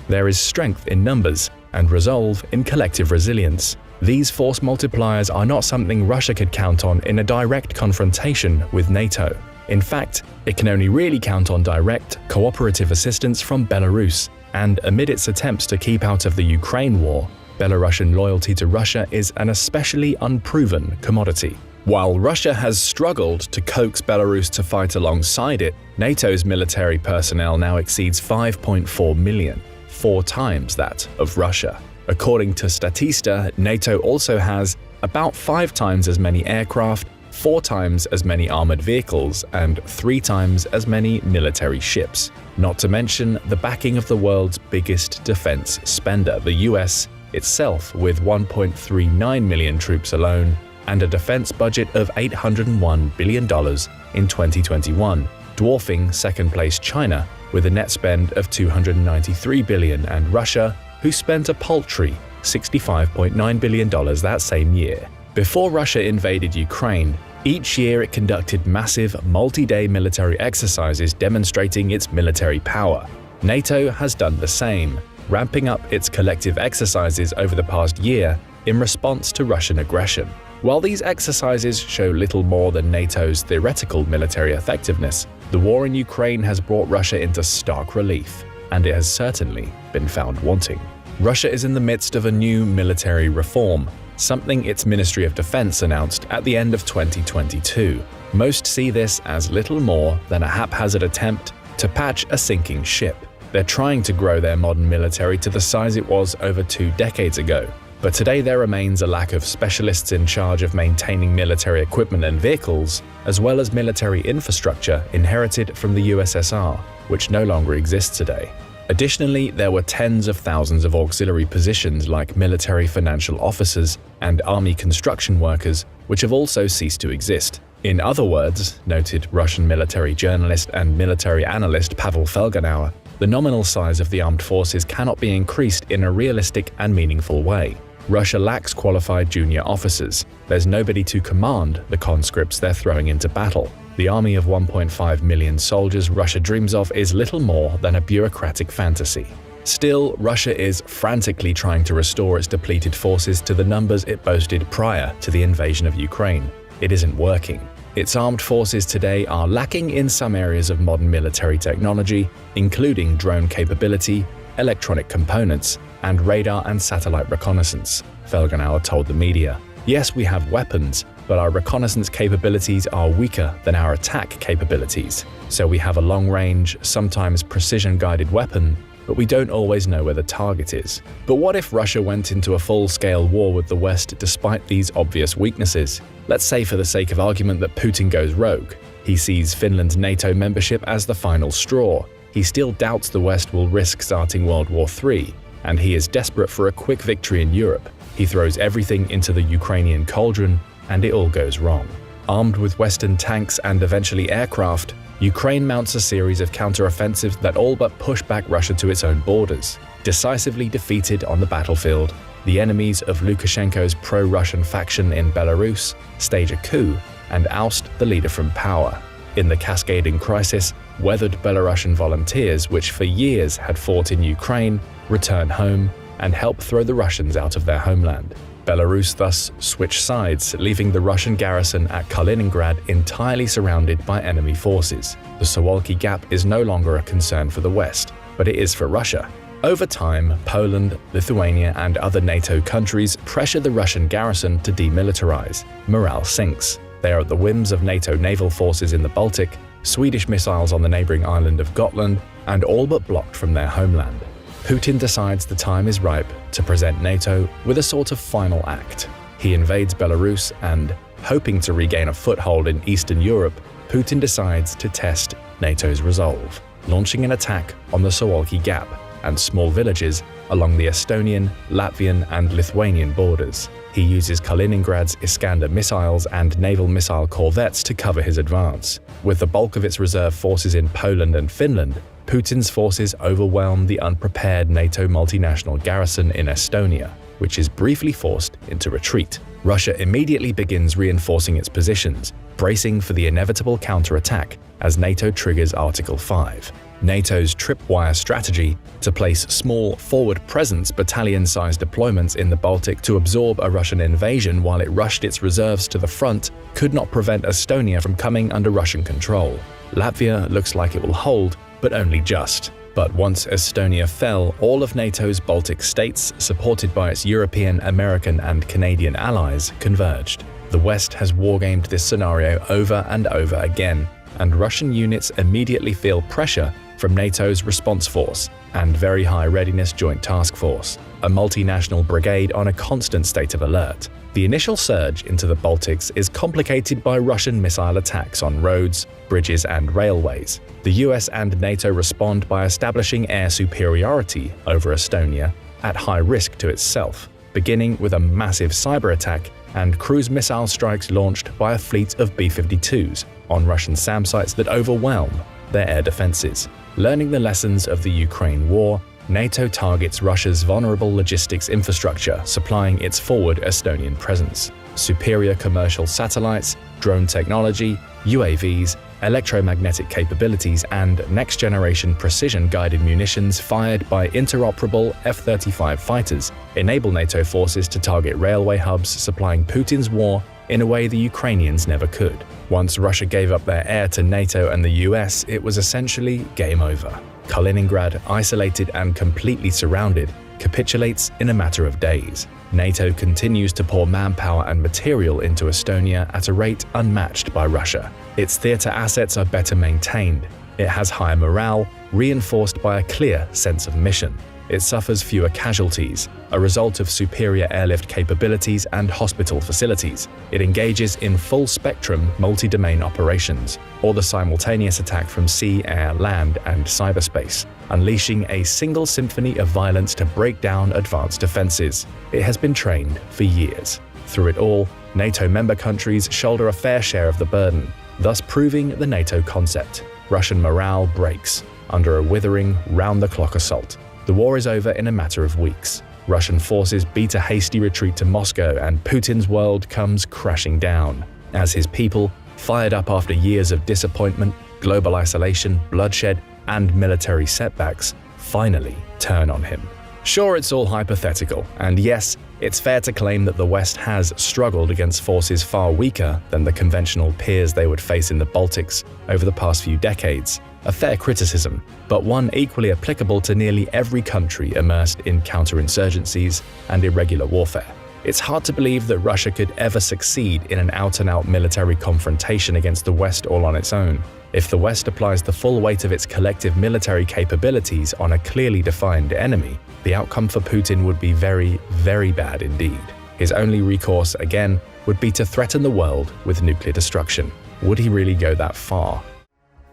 There is strength in numbers and resolve in collective resilience. These force multipliers are not something Russia could count on in a direct confrontation with NATO. In fact, it can only really count on direct, cooperative assistance from Belarus, and amid its attempts to keep out of the Ukraine war, Belarusian loyalty to Russia is an especially unproven commodity. While Russia has struggled to coax Belarus to fight alongside it, NATO's military personnel now exceeds 5.4 million, 4 times that of Russia. According to Statista, NATO also has about 5 times as many aircraft, 4 times as many armored vehicles, and 3 times as many military ships. Not to mention the backing of the world's biggest defense spender, the US itself, with 1.39 million troops alone, and a defense budget of $801 billion in 2021, dwarfing second-place China with a net spend of $293 billion, and Russia, who spent a paltry $65.9 billion that same year. Before Russia invaded Ukraine, each year it conducted massive multi-day military exercises demonstrating its military power. NATO has done the same, ramping up its collective exercises over the past year in response to Russian aggression. While these exercises show little more than NATO's theoretical military effectiveness, the war in Ukraine has brought Russia into stark relief, and it has certainly been found wanting. Russia is in the midst of a new military reform, something its Ministry of Defense announced at the end of 2022. Most see this as little more than a haphazard attempt to patch a sinking ship. They're trying to grow their modern military to the size it was over 2 decades ago. But today there remains a lack of specialists in charge of maintaining military equipment and vehicles, as well as military infrastructure inherited from the USSR, which no longer exists today. Additionally, there were tens of thousands of auxiliary positions like military financial officers and army construction workers, which have also ceased to exist. In other words, noted Russian military journalist and military analyst Pavel Felgenauer, the nominal size of the armed forces cannot be increased in a realistic and meaningful way. Russia lacks qualified junior officers. There's nobody to command the conscripts they're throwing into battle. The army of 1.5 million soldiers Russia dreams of is little more than a bureaucratic fantasy. Still, Russia is frantically trying to restore its depleted forces to the numbers it boasted prior to the invasion of Ukraine. It isn't working. Its armed forces today are lacking in some areas of modern military technology, including drone capability, electronic components, and radar and satellite reconnaissance, Felgenauer told the media. Yes, we have weapons, but our reconnaissance capabilities are weaker than our attack capabilities. So we have a long-range, sometimes precision-guided weapon, but we don't always know where the target is. But what if Russia went into a full-scale war with the West despite these obvious weaknesses? Let's say for the sake of argument that Putin goes rogue. He sees Finland's NATO membership as the final straw. He still doubts the West will risk starting World War III, and he is desperate for a quick victory in Europe. He throws everything into the Ukrainian cauldron, and it all goes wrong. Armed with Western tanks and eventually aircraft, Ukraine mounts a series of counteroffensives that all but push back Russia to its own borders. Decisively defeated on the battlefield, the enemies of Lukashenko's pro-Russian faction in Belarus stage a coup and oust the leader from power. In the cascading crisis, weathered Belarusian volunteers, which for years had fought in Ukraine, return home and help throw the Russians out of their homeland. Belarus thus switched sides, leaving the Russian garrison at Kaliningrad entirely surrounded by enemy forces. The Suwalki Gap is no longer a concern for the West, but it is for Russia. Over time, Poland, Lithuania, and other NATO countries pressure the Russian garrison to demilitarize. Morale sinks. They are at the whims of NATO naval forces in the Baltic, Swedish missiles on the neighboring island of Gotland, and all but blocked from their homeland. Putin decides the time is ripe to present NATO with a sort of final act. He invades Belarus and, hoping to regain a foothold in Eastern Europe, Putin decides to test NATO's resolve, launching an attack on the Suwalki Gap and small villages along the Estonian, Latvian, and Lithuanian borders. He uses Kaliningrad's Iskander missiles and naval missile corvettes to cover his advance. With the bulk of its reserve forces in Poland and Finland, Putin's forces overwhelm the unprepared NATO multinational garrison in Estonia, which is briefly forced into retreat. Russia immediately begins reinforcing its positions, bracing for the inevitable counterattack as NATO triggers Article 5. NATO's tripwire strategy to place small forward presence battalion-sized deployments in the Baltic to absorb a Russian invasion while it rushed its reserves to the front could not prevent Estonia from coming under Russian control. Latvia looks like it will hold, but only just. But once Estonia fell, all of NATO's Baltic states, supported by its European, American, and Canadian allies, converged. The West has wargamed this scenario over and over again, and Russian units immediately feel pressure from NATO's Response Force and Very High Readiness Joint Task Force, a multinational brigade on a constant state of alert. The initial surge into the Baltics is complicated by Russian missile attacks on roads, bridges, and railways. The US and NATO respond by establishing air superiority over Estonia at high risk to itself, beginning with a massive cyber attack and cruise missile strikes launched by a fleet of B-52s on Russian SAM sites that overwhelm their air defenses. Learning the lessons of the Ukraine war, NATO targets Russia's vulnerable logistics infrastructure, supplying its forward Estonian presence. Superior commercial satellites, drone technology, UAVs, electromagnetic capabilities, and next-generation precision-guided munitions fired by interoperable F-35 fighters enable NATO forces to target railway hubs supplying Putin's war in a way the Ukrainians never could. Once Russia gave up their air to NATO and the US, it was essentially game over. Kaliningrad, isolated and completely surrounded, capitulates in a matter of days. NATO continues to pour manpower and material into Estonia at a rate unmatched by Russia. Its theater assets are better maintained. It has higher morale, reinforced by a clear sense of mission. It suffers fewer casualties, a result of superior airlift capabilities and hospital facilities. It engages in full-spectrum multi-domain operations, or the simultaneous attack from sea, air, land, and cyberspace, unleashing a single symphony of violence to break down advanced defenses. It has been trained for years. Through it all, NATO member countries shoulder a fair share of the burden, thus proving the NATO concept. Russian morale breaks under a withering, round-the-clock assault. The war is over in a matter of weeks. Russian forces beat a hasty retreat to Moscow, and Putin's world comes crashing down as his people, fired up after years of disappointment, global isolation, bloodshed, and military setbacks, finally turn on him. Sure, it's all hypothetical, and yes, it's fair to claim that the West has struggled against forces far weaker than the conventional peers they would face in the Baltics over the past few decades. A fair criticism, but one equally applicable to nearly every country immersed in counterinsurgencies and irregular warfare. It's hard to believe that Russia could ever succeed in an out-and-out military confrontation against the West all on its own. If the West applies the full weight of its collective military capabilities on a clearly defined enemy, the outcome for Putin would be very, very bad indeed. His only recourse, again, would be to threaten the world with nuclear destruction. Would he really go that far?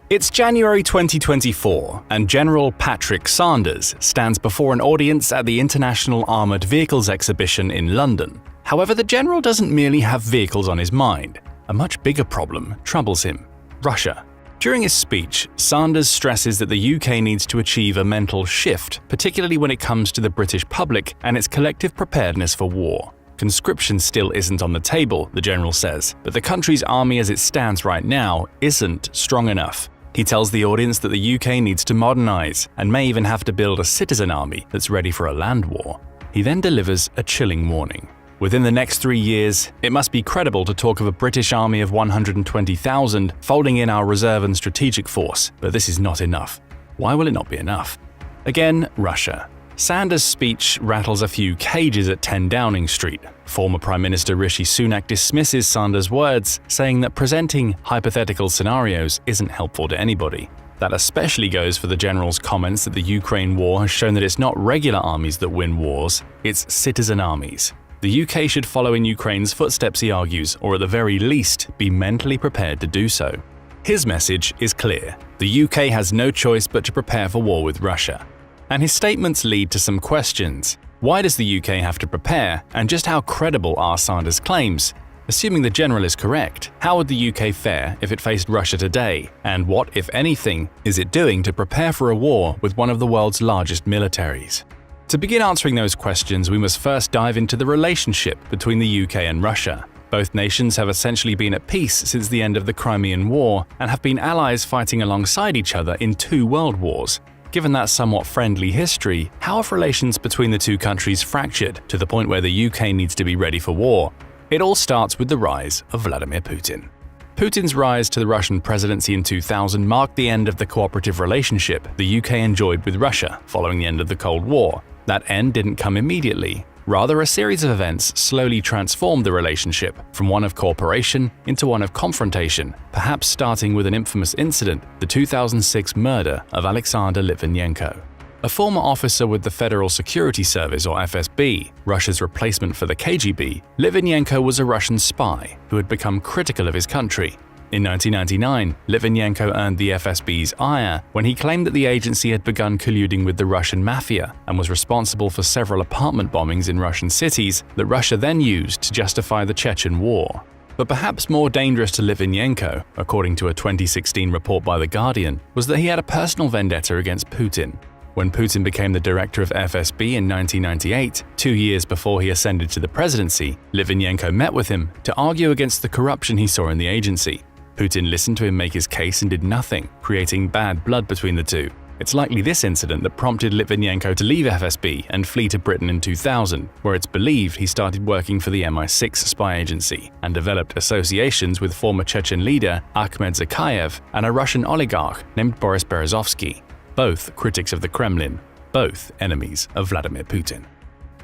It's January 2024, and General Patrick Sanders stands before an audience at the International Armoured Vehicles Exhibition in London. However, the general doesn't merely have vehicles on his mind. A much bigger problem troubles him: Russia. During his speech, Sanders stresses that the UK needs to achieve a mental shift, particularly when it comes to the British public and its collective preparedness for war. Conscription still isn't on the table, the general says, but the country's army as it stands right now isn't strong enough. He tells the audience that the UK needs to modernize and may even have to build a citizen army that's ready for a land war. He then delivers a chilling warning. Within the next 3 years, it must be credible to talk of a British army of 120,000 folding in our reserve and strategic force, but this is not enough. Why will it not be enough? Again, Russia. Sanders' speech rattles a few cages at 10 Downing Street. Former Prime Minister Rishi Sunak dismisses Sanders' words, saying that presenting hypothetical scenarios isn't helpful to anybody. That especially goes for the general's comments that the Ukraine war has shown that it's not regular armies that win wars, it's citizen armies. The UK should follow in Ukraine's footsteps, he argues, or at the very least, be mentally prepared to do so. His message is clear. The UK has no choice but to prepare for war with Russia. And his statements lead to some questions. Why does the UK have to prepare, and just how credible are Sanders' claims? Assuming the general is correct, how would the UK fare if it faced Russia today? And what, if anything, is it doing to prepare for a war with one of the world's largest militaries? To begin answering those questions, we must first dive into the relationship between the UK and Russia. Both nations have essentially been at peace since the end of the Crimean War and have been allies fighting alongside each other in 2 world wars. Given that somewhat friendly history, how have relations between the two countries fractured to the point where the UK needs to be ready for war? It all starts with the rise of Vladimir Putin. Putin's rise to the Russian presidency in 2000 marked the end of the cooperative relationship the UK enjoyed with Russia following the end of the Cold War. That end didn't come immediately. Rather, a series of events slowly transformed the relationship from one of cooperation into one of confrontation, perhaps starting with an infamous incident, the 2006 murder of Alexander Litvinenko. A former officer with the Federal Security Service, or FSB, Russia's replacement for the KGB, Litvinenko was a Russian spy who had become critical of his country. In 1999, Litvinenko earned the FSB's ire when he claimed that the agency had begun colluding with the Russian mafia and was responsible for several apartment bombings in Russian cities that Russia then used to justify the Chechen War. But perhaps more dangerous to Litvinenko, according to a 2016 report by The Guardian, was that he had a personal vendetta against Putin. When Putin became the director of FSB in 1998, 2 years before he ascended to the presidency, Litvinenko met with him to argue against the corruption he saw in the agency. Putin listened to him make his case and did nothing, creating bad blood between the two. It's likely this incident that prompted Litvinenko to leave FSB and flee to Britain in 2000, where it's believed he started working for the MI6 spy agency and developed associations with former Chechen leader Akhmed Zakayev and a Russian oligarch named Boris Berezovsky, both critics of the Kremlin, both enemies of Vladimir Putin.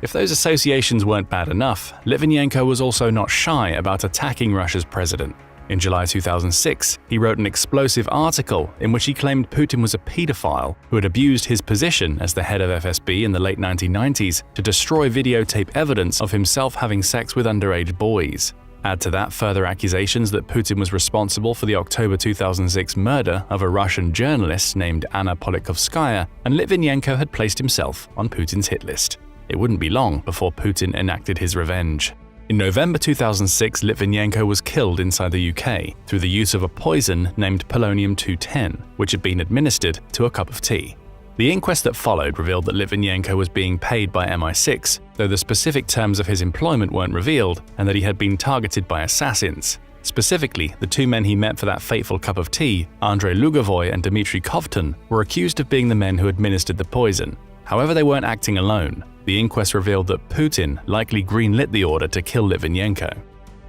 If those associations weren't bad enough, Litvinenko was also not shy about attacking Russia's president. In July 2006, he wrote an explosive article in which he claimed Putin was a pedophile who had abused his position as the head of FSB in the late 1990s to destroy videotape evidence of himself having sex with underage boys. Add to that further accusations that Putin was responsible for the October 2006 murder of a Russian journalist named Anna Politkovskaya, and Litvinenko had placed himself on Putin's hit list. It wouldn't be long before Putin enacted his revenge. In November 2006, Litvinenko was killed inside the UK through the use of a poison named polonium-210, which had been administered to a cup of tea. The inquest that followed revealed that Litvinenko was being paid by MI6, though the specific terms of his employment weren't revealed, and that he had been targeted by assassins. Specifically, the 2 men he met for that fateful cup of tea, Andrei Lugovoy and Dmitry Kovtun, were accused of being the men who administered the poison. However, they weren't acting alone. The inquest revealed that Putin likely greenlit the order to kill Litvinenko.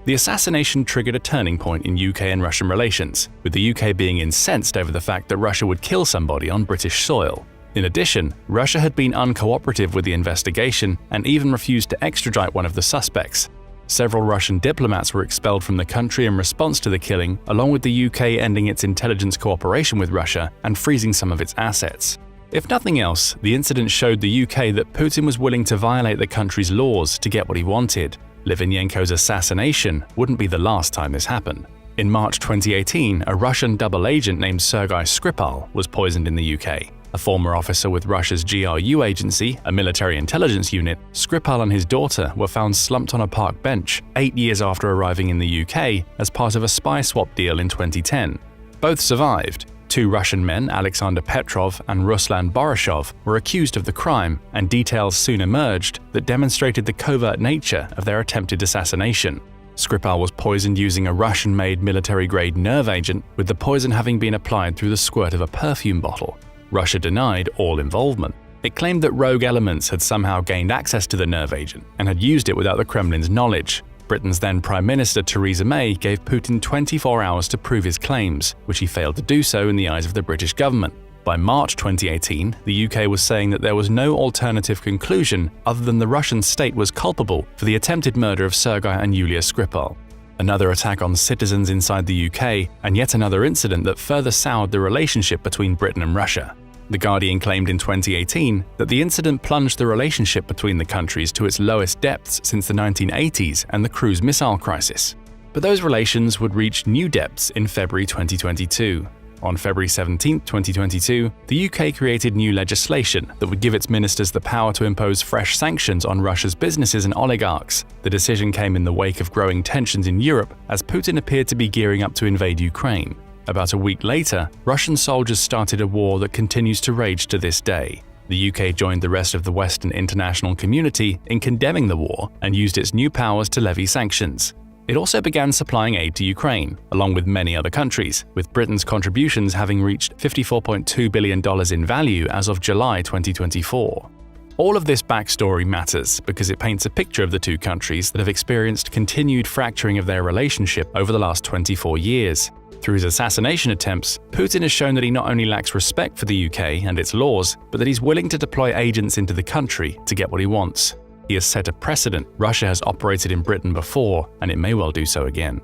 The assassination triggered a turning point in UK and Russian relations, with the UK being incensed over the fact that Russia would kill somebody on British soil. In addition, Russia had been uncooperative with the investigation and even refused to extradite one of the suspects. Several Russian diplomats were expelled from the country in response to the killing, along with the UK ending its intelligence cooperation with Russia and freezing some of its assets. If nothing else, the incident showed the UK that Putin was willing to violate the country's laws to get what he wanted. Litvinenko's assassination wouldn't be the last time this happened. In March 2018, a Russian double agent named Sergei Skripal was poisoned in the UK. A former officer with Russia's GRU agency, a military intelligence unit, Skripal and his daughter were found slumped on a park bench 8 years after arriving in the UK as part of a spy swap deal in 2010. Both survived. 2 Russian men, Alexander Petrov and Ruslan Boryshov, were accused of the crime, and details soon emerged that demonstrated the covert nature of their attempted assassination. Skripal was poisoned using a Russian-made military-grade nerve agent, with the poison having been applied through the squirt of a perfume bottle. Russia denied all involvement. It claimed that rogue elements had somehow gained access to the nerve agent and had used it without the Kremlin's knowledge. Britain's then Prime Minister Theresa May gave Putin 24 hours to prove his claims, which he failed to do so in the eyes of the British government. By March 2018, the UK was saying that there was no alternative conclusion other than the Russian state was culpable for the attempted murder of Sergei and Yulia Skripal. Another attack on citizens inside the UK, and yet another incident that further soured the relationship between Britain and Russia. The Guardian claimed in 2018 that the incident plunged the relationship between the countries to its lowest depths since the 1980s and the cruise missile crisis. But those relations would reach new depths in February 2022. On February 17, 2022, the UK created new legislation that would give its ministers the power to impose fresh sanctions on Russia's businesses and oligarchs. The decision came in the wake of growing tensions in Europe as Putin appeared to be gearing up to invade Ukraine. About a week later, Russian soldiers started a war that continues to rage to this day. The UK joined the rest of the Western international community in condemning the war and used its new powers to levy sanctions. It also began supplying aid to Ukraine, along with many other countries, with Britain's contributions having reached $54.2 billion in value as of July 2024. All of this backstory matters because it paints a picture of the two countries that have experienced continued fracturing of their relationship over the last 24 years. Through his assassination attempts, Putin has shown that he not only lacks respect for the UK and its laws, but that he's willing to deploy agents into the country to get what he wants. He has set a precedent. Russia has operated in Britain before, and it may well do so again.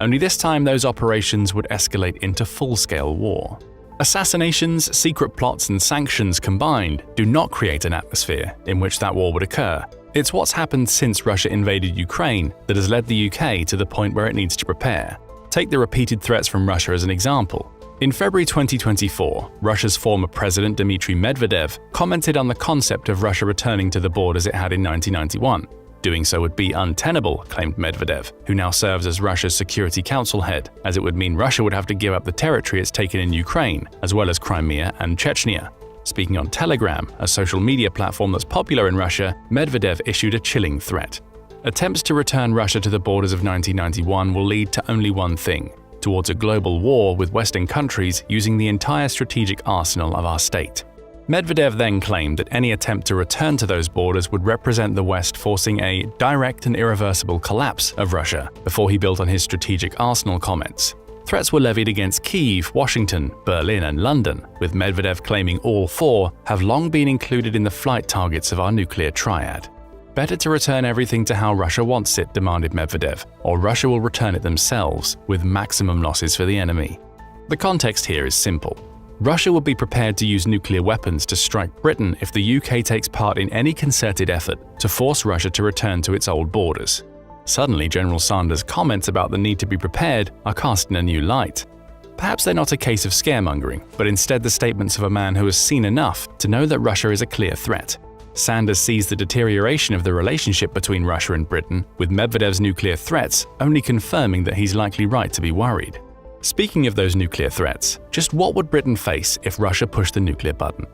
Only this time those operations would escalate into full-scale war. Assassinations, secret plots, and sanctions combined do not create an atmosphere in which that war would occur. It's what's happened since Russia invaded Ukraine that has led the UK to the point where it needs to prepare. Take the repeated threats from Russia as an example. In February 2024, Russia's former president Dmitry Medvedev commented on the concept of Russia returning to the borders it had in 1991. Doing so would be untenable, claimed Medvedev, who now serves as Russia's Security Council head, as it would mean Russia would have to give up the territory it's taken in Ukraine, as well as Crimea and Chechnya. Speaking on Telegram, a social media platform that's popular in Russia, Medvedev issued a chilling threat. Attempts to return Russia to the borders of 1991 will lead to only one thing: towards a global war with Western countries using the entire strategic arsenal of our state. Medvedev then claimed that any attempt to return to those borders would represent the West forcing a direct and irreversible collapse of Russia, before he built on his strategic arsenal comments. Threats were levied against Kyiv, Washington, Berlin, and London, with Medvedev claiming all four have long been included in the flight targets of our nuclear triad. Better to return everything to how Russia wants it, demanded Medvedev, or Russia will return it themselves, with maximum losses for the enemy. The context here is simple. Russia would be prepared to use nuclear weapons to strike Britain if the UK takes part in any concerted effort to force Russia to return to its old borders. Suddenly, General Sanders' comments about the need to be prepared are cast in a new light. Perhaps they're not a case of scaremongering, but instead the statements of a man who has seen enough to know that Russia is a clear threat. Sanders sees the deterioration of the relationship between Russia and Britain, with Medvedev's nuclear threats only confirming that he's likely right to be worried. Speaking of those nuclear threats, just what would Britain face if Russia pushed the nuclear button?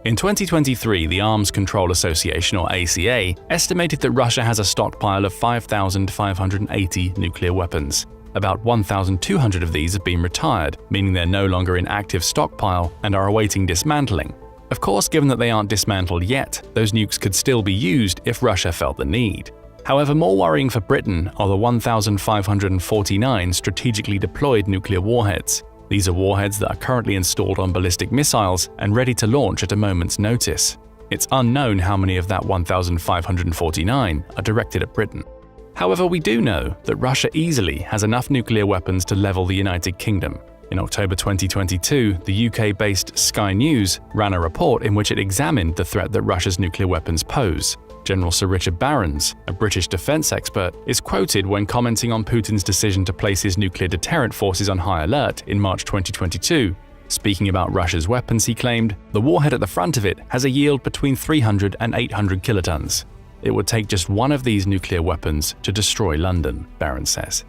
In 2023, the Arms Control Association, or ACA, estimated that Russia has a stockpile of 5,580 nuclear weapons. About 1,200 of these have been retired, meaning they're no longer in active stockpile and are awaiting dismantling. Of course, given that they aren't dismantled yet, those nukes could still be used if Russia felt the need. However, more worrying for Britain are the 1,549 strategically deployed nuclear warheads. These are warheads that are currently installed on ballistic missiles and ready to launch at a moment's notice. It's unknown how many of that 1,549 are directed at Britain. However, we do know that Russia easily has enough nuclear weapons to level the United Kingdom. In October 2022, the UK-based Sky News ran a report in which it examined the threat that Russia's nuclear weapons pose. General Sir Richard Barrons, a British defense expert, is quoted when commenting on Putin's decision to place his nuclear deterrent forces on high alert in March 2022. Speaking about Russia's weapons, he claimed, "The warhead at the front of it has a yield between 300 and 800 kilotons. It would take just one of these nuclear weapons to destroy London," Barrons says.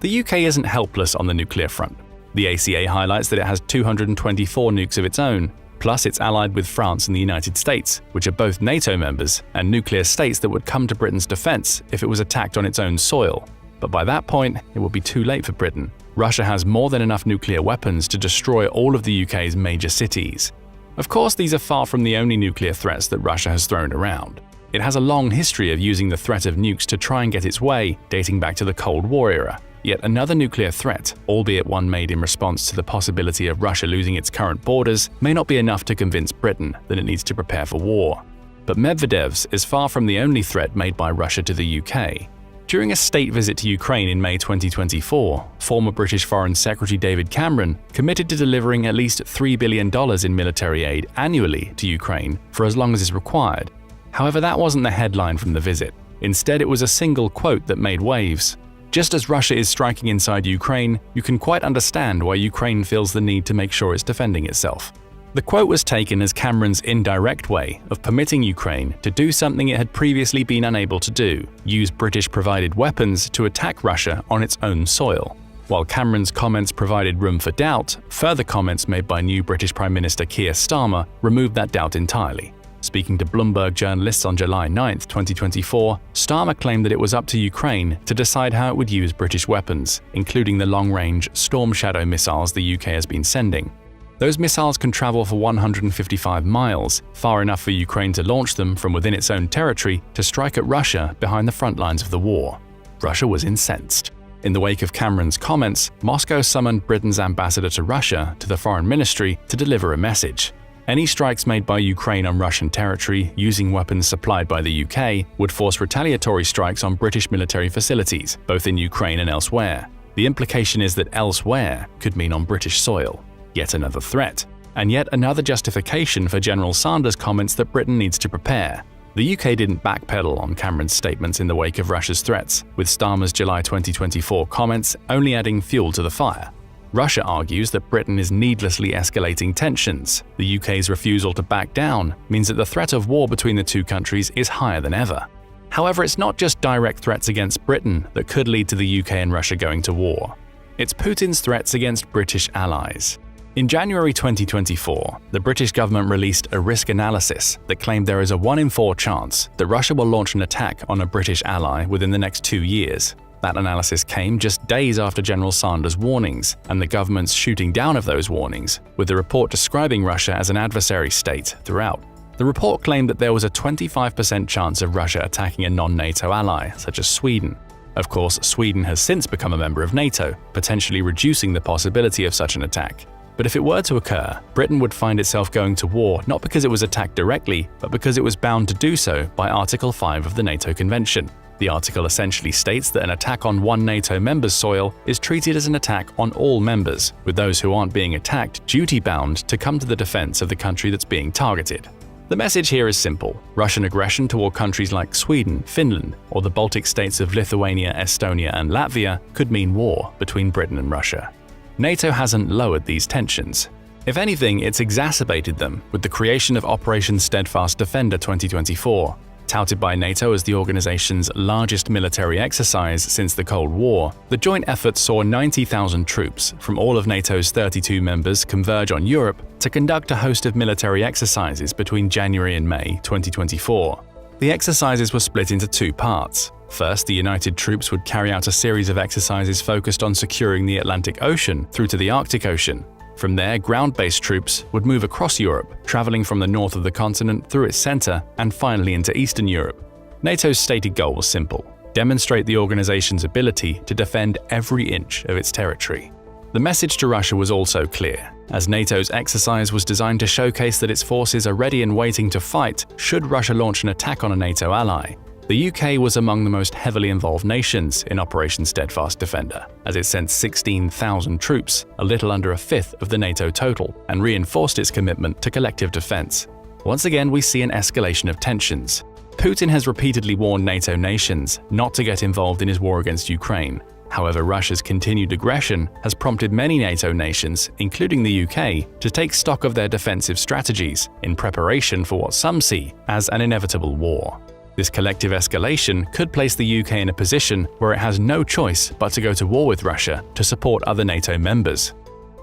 The UK isn't helpless on the nuclear front. The ACA highlights that it has 224 nukes of its own, plus it's allied with France and the United States, which are both NATO members and nuclear states that would come to Britain's defense if it was attacked on its own soil. But by that point, it would be too late for Britain. Russia has more than enough nuclear weapons to destroy all of the UK's major cities. Of course, these are far from the only nuclear threats that Russia has thrown around. It has a long history of using the threat of nukes to try and get its way, dating back to the Cold War era. Yet another nuclear threat, albeit one made in response to the possibility of Russia losing its current borders, may not be enough to convince Britain that it needs to prepare for war. But Medvedev's is far from the only threat made by Russia to the UK. During a state visit to Ukraine in May 2024, former British Foreign Secretary David Cameron committed to delivering at least $3 billion in military aid annually to Ukraine for as long as is required. However, that wasn't the headline from the visit. Instead, it was a single quote that made waves. Just as Russia is striking inside Ukraine, you can quite understand why Ukraine feels the need to make sure it's defending itself. The quote was taken as Cameron's indirect way of permitting Ukraine to do something it had previously been unable to do, use British-provided weapons to attack Russia on its own soil. While Cameron's comments provided room for doubt, further comments made by new British Prime Minister Keir Starmer removed that doubt entirely. Speaking to Bloomberg journalists on July 9, 2024, Starmer claimed that it was up to Ukraine to decide how it would use British weapons, including the long-range Storm Shadow missiles the UK has been sending. Those missiles can travel for 155 miles, far enough for Ukraine to launch them from within its own territory to strike at Russia behind the front lines of the war. Russia was incensed. In the wake of Cameron's comments, Moscow summoned Britain's ambassador to Russia to the Foreign Ministry to deliver a message. Any strikes made by Ukraine on Russian territory using weapons supplied by the UK would force retaliatory strikes on British military facilities, both in Ukraine and elsewhere. The implication is that elsewhere could mean on British soil. Yet another threat, and yet another justification for General Sanders' comments that Britain needs to prepare. The UK didn't backpedal on Cameron's statements in the wake of Russia's threats, with Starmer's July 2024 comments only adding fuel to the fire. Russia argues that Britain is needlessly escalating tensions. The UK's refusal to back down means that the threat of war between the two countries is higher than ever. However, it's not just direct threats against Britain that could lead to the UK and Russia going to war. It's Putin's threats against British allies. In January 2024, the British government released a risk analysis that claimed there is a 1 in 4 chance that Russia will launch an attack on a British ally within the next 2 years. That analysis came just days after General Sanders' warnings and the government's shooting down of those warnings, with the report describing Russia as an adversary state throughout. The report claimed that there was a 25% chance of Russia attacking a non-NATO ally, such as Sweden. Of course, Sweden has since become a member of NATO, potentially reducing the possibility of such an attack. But if it were to occur, Britain would find itself going to war not because it was attacked directly, but because it was bound to do so by Article 5 of the NATO Convention. The article essentially states that an attack on one NATO member's soil is treated as an attack on all members, with those who aren't being attacked duty-bound to come to the defense of the country that's being targeted. The message here is simple. Russian aggression toward countries like Sweden, Finland, or the Baltic states of Lithuania, Estonia, and Latvia could mean war between Britain and Russia. NATO hasn't lowered these tensions. If anything, it's exacerbated them with the creation of Operation Steadfast Defender 2024. Touted by NATO as the organization's largest military exercise since the Cold War, the joint effort saw 90,000 troops from all of NATO's 32 members converge on Europe to conduct a host of military exercises between January and May 2024. The exercises were split into 2 parts. First, the United troops would carry out a series of exercises focused on securing the Atlantic Ocean through to the Arctic Ocean. From there, ground-based troops would move across Europe, traveling from the north of the continent through its center and finally into Eastern Europe. NATO's stated goal was simple: demonstrate the organization's ability to defend every inch of its territory. The message to Russia was also clear, as NATO's exercise was designed to showcase that its forces are ready and waiting to fight should Russia launch an attack on a NATO ally. The UK was among the most heavily involved nations in Operation Steadfast Defender, as it sent 16,000 troops, a little under a fifth of the NATO total, and reinforced its commitment to collective defense. Once again, we see an escalation of tensions. Putin has repeatedly warned NATO nations not to get involved in his war against Ukraine. However, Russia's continued aggression has prompted many NATO nations, including the UK, to take stock of their defensive strategies in preparation for what some see as an inevitable war. This collective escalation could place the UK in a position where it has no choice but to go to war with Russia to support other NATO members.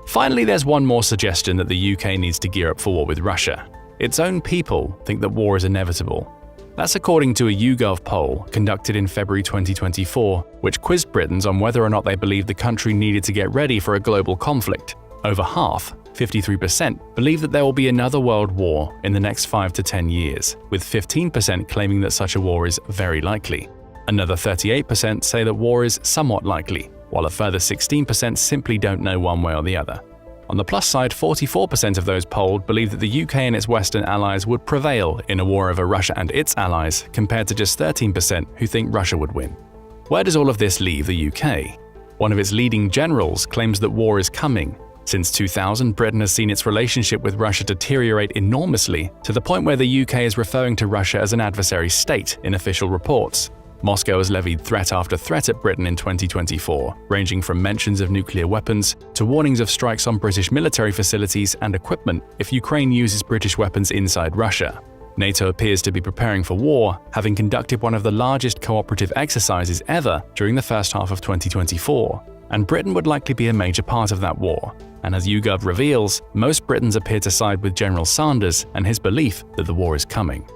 Finally, there's one more suggestion that the UK needs to gear up for war with Russia. Its own people think that war is inevitable. That's according to a YouGov poll conducted in February 2024, which quizzed Britons on whether or not they believed the country needed to get ready for a global conflict. Over half, 53%, believe that there will be another world war in the next 5 to 10 years, with 15% claiming that such a war is very likely. Another 38% say that war is somewhat likely, while a further 16% simply don't know one way or the other. On the plus side, 44% of those polled believe that the UK and its Western allies would prevail in a war over Russia and its allies, compared to just 13% who think Russia would win. Where does all of this leave the UK? One of its leading generals claims that war is coming. Since 2000, Britain has seen its relationship with Russia deteriorate enormously, to the point where the UK is referring to Russia as an adversary state in official reports. Moscow has levied threat after threat at Britain in 2024, ranging from mentions of nuclear weapons to warnings of strikes on British military facilities and equipment if Ukraine uses British weapons inside Russia. NATO appears to be preparing for war, having conducted one of the largest cooperative exercises ever during the first half of 2024, and Britain would likely be a major part of that war. And as YouGov reveals, most Britons appear to side with General Sanders and his belief that the war is coming.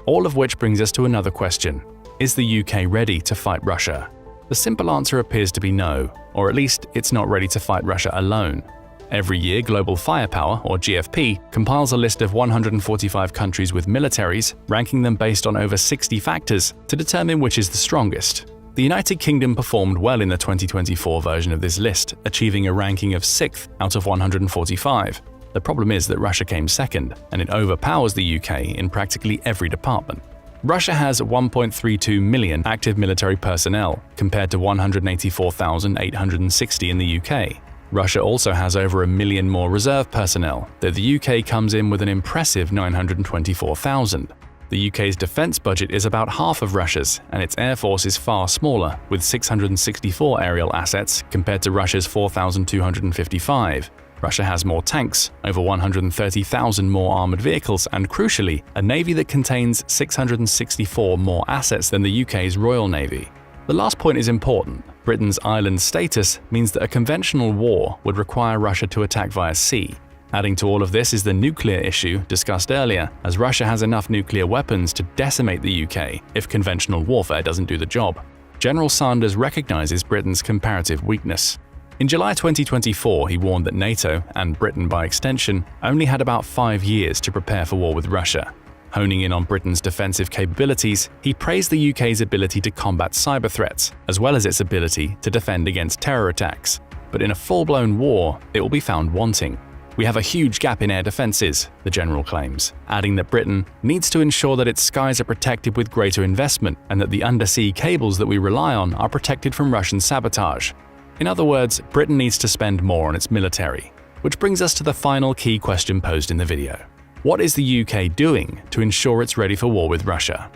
All of which brings us to another question. Is the UK ready to fight Russia? The simple answer appears to be no, or at least it's not ready to fight Russia alone. Every year, Global Firepower, or GFP, compiles a list of 145 countries with militaries, ranking them based on over 60 factors to determine which is the strongest. The United Kingdom performed well in the 2024 version of this list, achieving a ranking of 6th out of 145. The problem is that Russia came second, and it overpowers the UK in practically every department. Russia has 1.32 million active military personnel, compared to 184,860 in the UK. Russia also has over 1 million more reserve personnel, though the UK comes in with an impressive 924,000. The UK's defence budget is about half of Russia's, and its air force is far smaller, with 664 aerial assets compared to Russia's 4,255. Russia has more tanks, over 130,000 more armoured vehicles, and crucially, a navy that contains 664 more assets than the UK's Royal Navy. The last point is important. Britain's island status means that a conventional war would require Russia to attack via sea. Adding to all of this is the nuclear issue discussed earlier, as Russia has enough nuclear weapons to decimate the UK if conventional warfare doesn't do the job. General Sanders recognises Britain's comparative weakness. In July 2024, he warned that NATO, and Britain by extension, only had about 5 years to prepare for war with Russia. Honing in on Britain's defensive capabilities, he praised the UK's ability to combat cyber threats, as well as its ability to defend against terror attacks. But in a full-blown war, it will be found wanting. We have a huge gap in air defences, the general claims, adding that Britain needs to ensure that its skies are protected with greater investment and that the undersea cables that we rely on are protected from Russian sabotage. In other words, Britain needs to spend more on its military. Which brings us to the final key question posed in the video. What is the UK doing to ensure it's ready for war with Russia?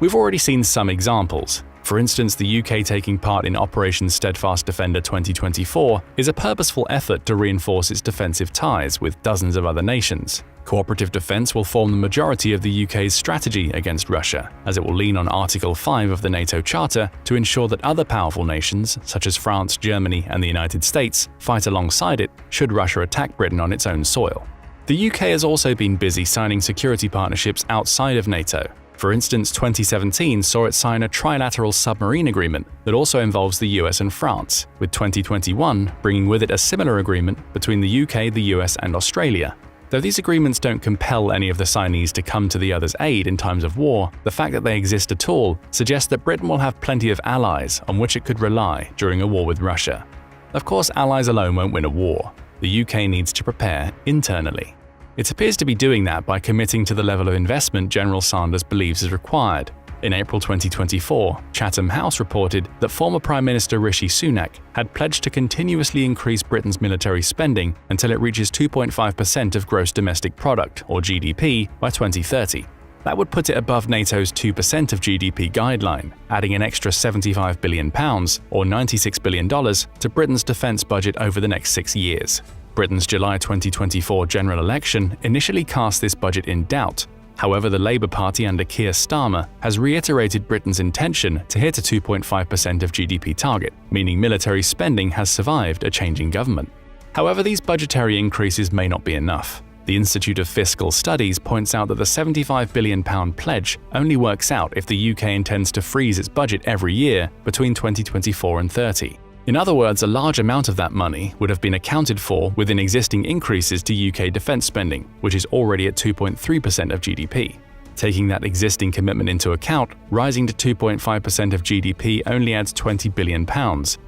We've already seen some examples. For instance, the UK taking part in Operation Steadfast Defender 2024 is a purposeful effort to reinforce its defensive ties with dozens of other nations. Cooperative defense will form the majority of the UK's strategy against Russia, as it will lean on Article 5 of the NATO Charter to ensure that other powerful nations, such as France, Germany, and the United States, fight alongside it should Russia attack Britain on its own soil. The UK has also been busy signing security partnerships outside of NATO. For instance, 2017 saw it sign a trilateral submarine agreement that also involves the US and France, with 2021 bringing with it a similar agreement between the UK, the US, and Australia. Though these agreements don't compel any of the signees to come to the other's aid in times of war, the fact that they exist at all suggests that Britain will have plenty of allies on which it could rely during a war with Russia. Of course, allies alone won't win a war. The UK needs to prepare internally. It appears to be doing that by committing to the level of investment General Sanders believes is required. In April 2024, Chatham House reported that former Prime Minister Rishi Sunak had pledged to continuously increase Britain's military spending until it reaches 2.5% of gross domestic product, or GDP, by 2030. That would put it above NATO's 2% of GDP guideline, adding an extra £75 billion, or $96 billion, to Britain's defence budget over the next 6 years. Britain's July 2024 general election initially cast this budget in doubt. However, the Labour Party under Keir Starmer has reiterated Britain's intention to hit a 2.5% of GDP target, meaning military spending has survived a changing government. However, these budgetary increases may not be enough. The Institute of Fiscal Studies points out that the £75 billion pledge only works out if the UK intends to freeze its budget every year between 2024 and 30. In other words, a large amount of that money would have been accounted for within existing increases to UK defence spending, which is already at 2.3% of GDP. Taking that existing commitment into account, rising to 2.5% of GDP only adds £20 billion,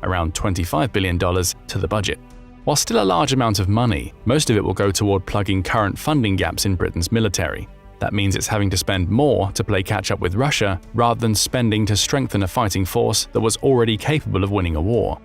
around $25 billion, to the budget. While still a large amount of money, most of it will go toward plugging current funding gaps in Britain's military. That means it's having to spend more to play catch-up with Russia rather than spending to strengthen a fighting force that was already capable of winning a war.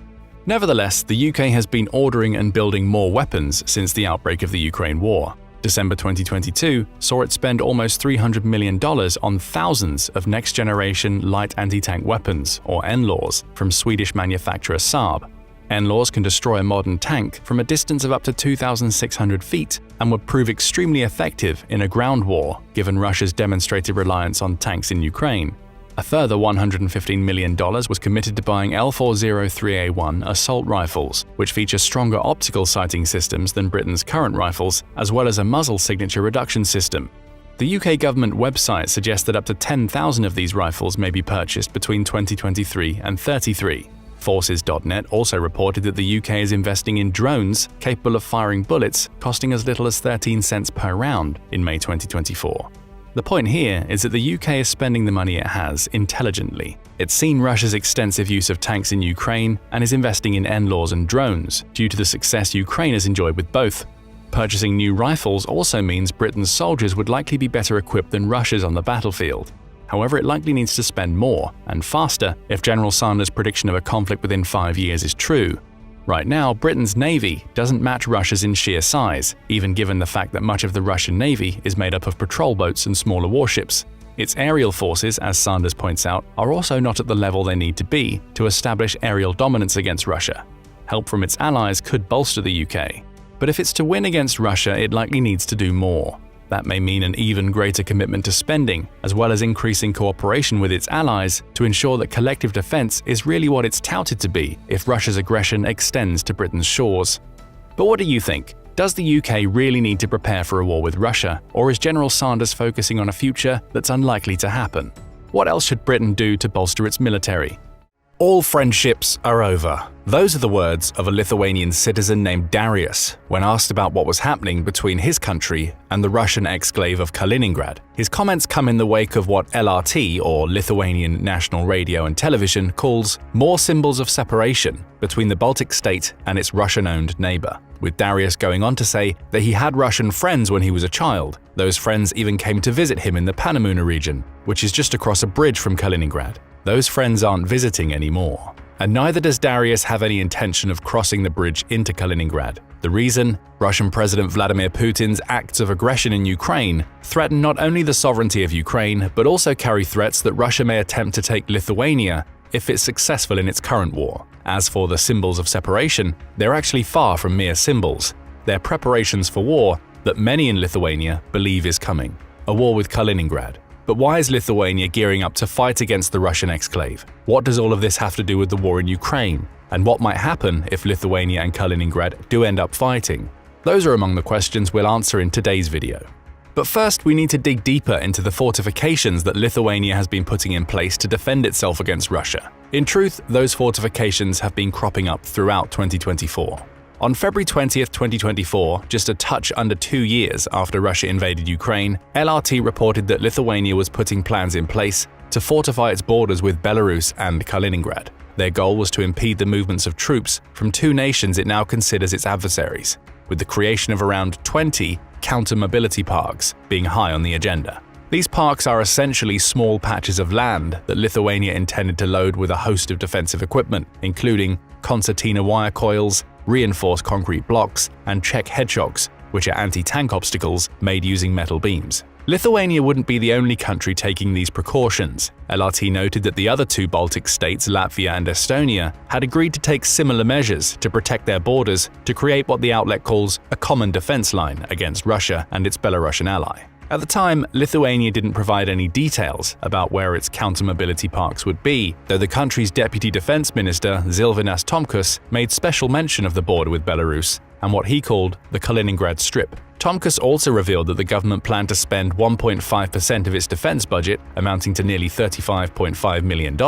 Nevertheless, the UK has been ordering and building more weapons since the outbreak of the Ukraine war. December 2022 saw it spend almost $300 million on thousands of next-generation light anti-tank weapons, or NLAWs, from Swedish manufacturer Saab. NLAWs can destroy a modern tank from a distance of up to 2,600 feet and would prove extremely effective in a ground war, given Russia's demonstrated reliance on tanks in Ukraine. A further $115 million was committed to buying L403A1 assault rifles, which feature stronger optical sighting systems than Britain's current rifles, as well as a muzzle signature reduction system. The UK government website suggests that up to 10,000 of these rifles may be purchased between 2023 and 33. Forces.net also reported that the UK is investing in drones capable of firing bullets costing as little as 13 cents per round in May 2024. The point here is that the UK is spending the money it has intelligently. It's seen Russia's extensive use of tanks in Ukraine and is investing in NLAWs and drones due to the success Ukraine has enjoyed with both. Purchasing new rifles also means Britain's soldiers would likely be better equipped than Russia's on the battlefield. However, it likely needs to spend more, and faster, if General Sanders' prediction of a conflict within 5 years is true. Right now, Britain's navy doesn't match Russia's in sheer size, even given the fact that much of the Russian navy is made up of patrol boats and smaller warships. Its aerial forces, as Sanders points out, are also not at the level they need to be to establish aerial dominance against Russia. Help from its allies could bolster the UK. But if it's to win against Russia, it likely needs to do more. That may mean an even greater commitment to spending, as well as increasing cooperation with its allies to ensure that collective defense is really what it's touted to be if Russia's aggression extends to Britain's shores. But what do you think? Does the UK really need to prepare for a war with Russia, or is General Sanders focusing on a future that's unlikely to happen? What else should Britain do to bolster its military? All friendships are over. Those are the words of a Lithuanian citizen named Darius when asked about what was happening between his country and the Russian exclave of Kaliningrad. His comments come in the wake of what LRT, or Lithuanian National Radio and Television, calls more symbols of separation between the Baltic state and its Russian-owned neighbor, with Darius going on to say that he had Russian friends when he was a child. Those friends even came to visit him in the Panamuna region, which is just across a bridge from Kaliningrad. Those friends aren't visiting anymore. And neither does Darius have any intention of crossing the bridge into Kaliningrad. The reason? Russian President Vladimir Putin's acts of aggression in Ukraine threaten not only the sovereignty of Ukraine, but also carry threats that Russia may attempt to take Lithuania if it's successful in its current war. As for the symbols of separation, they're actually far from mere symbols. They're preparations for war that many in Lithuania believe is coming. A war with Kaliningrad. But why is Lithuania gearing up to fight against the Russian exclave? What does all of this have to do with the war in Ukraine? And what might happen if Lithuania and Kaliningrad do end up fighting? Those are among the questions we'll answer in today's video. But first, we need to dig deeper into the fortifications that Lithuania has been putting in place to defend itself against Russia. In truth, those fortifications have been cropping up throughout 2024. On February 20th, 2024, just a touch under 2 years after Russia invaded Ukraine, LRT reported that Lithuania was putting plans in place to fortify its borders with Belarus and Kaliningrad. Their goal was to impede the movements of troops from two nations it now considers its adversaries, with the creation of around 20 counter-mobility parks being high on the agenda. These parks are essentially small patches of land that Lithuania intended to load with a host of defensive equipment, including concertina wire coils, reinforced concrete blocks, and Czech hedgehogs, which are anti-tank obstacles made using metal beams. Lithuania wouldn't be the only country taking these precautions. LRT noted that the other two Baltic states, Latvia and Estonia, had agreed to take similar measures to protect their borders to create what the outlet calls a common defense line against Russia and its Belarusian ally. At the time, Lithuania didn't provide any details about where its counter-mobility parks would be, though the country's deputy defense minister, Zilvinas Tomkus, made special mention of the border with Belarus and what he called the Kaliningrad Strip. Tomkus also revealed that the government planned to spend 1.5% of its defense budget, amounting to nearly $35.5 million,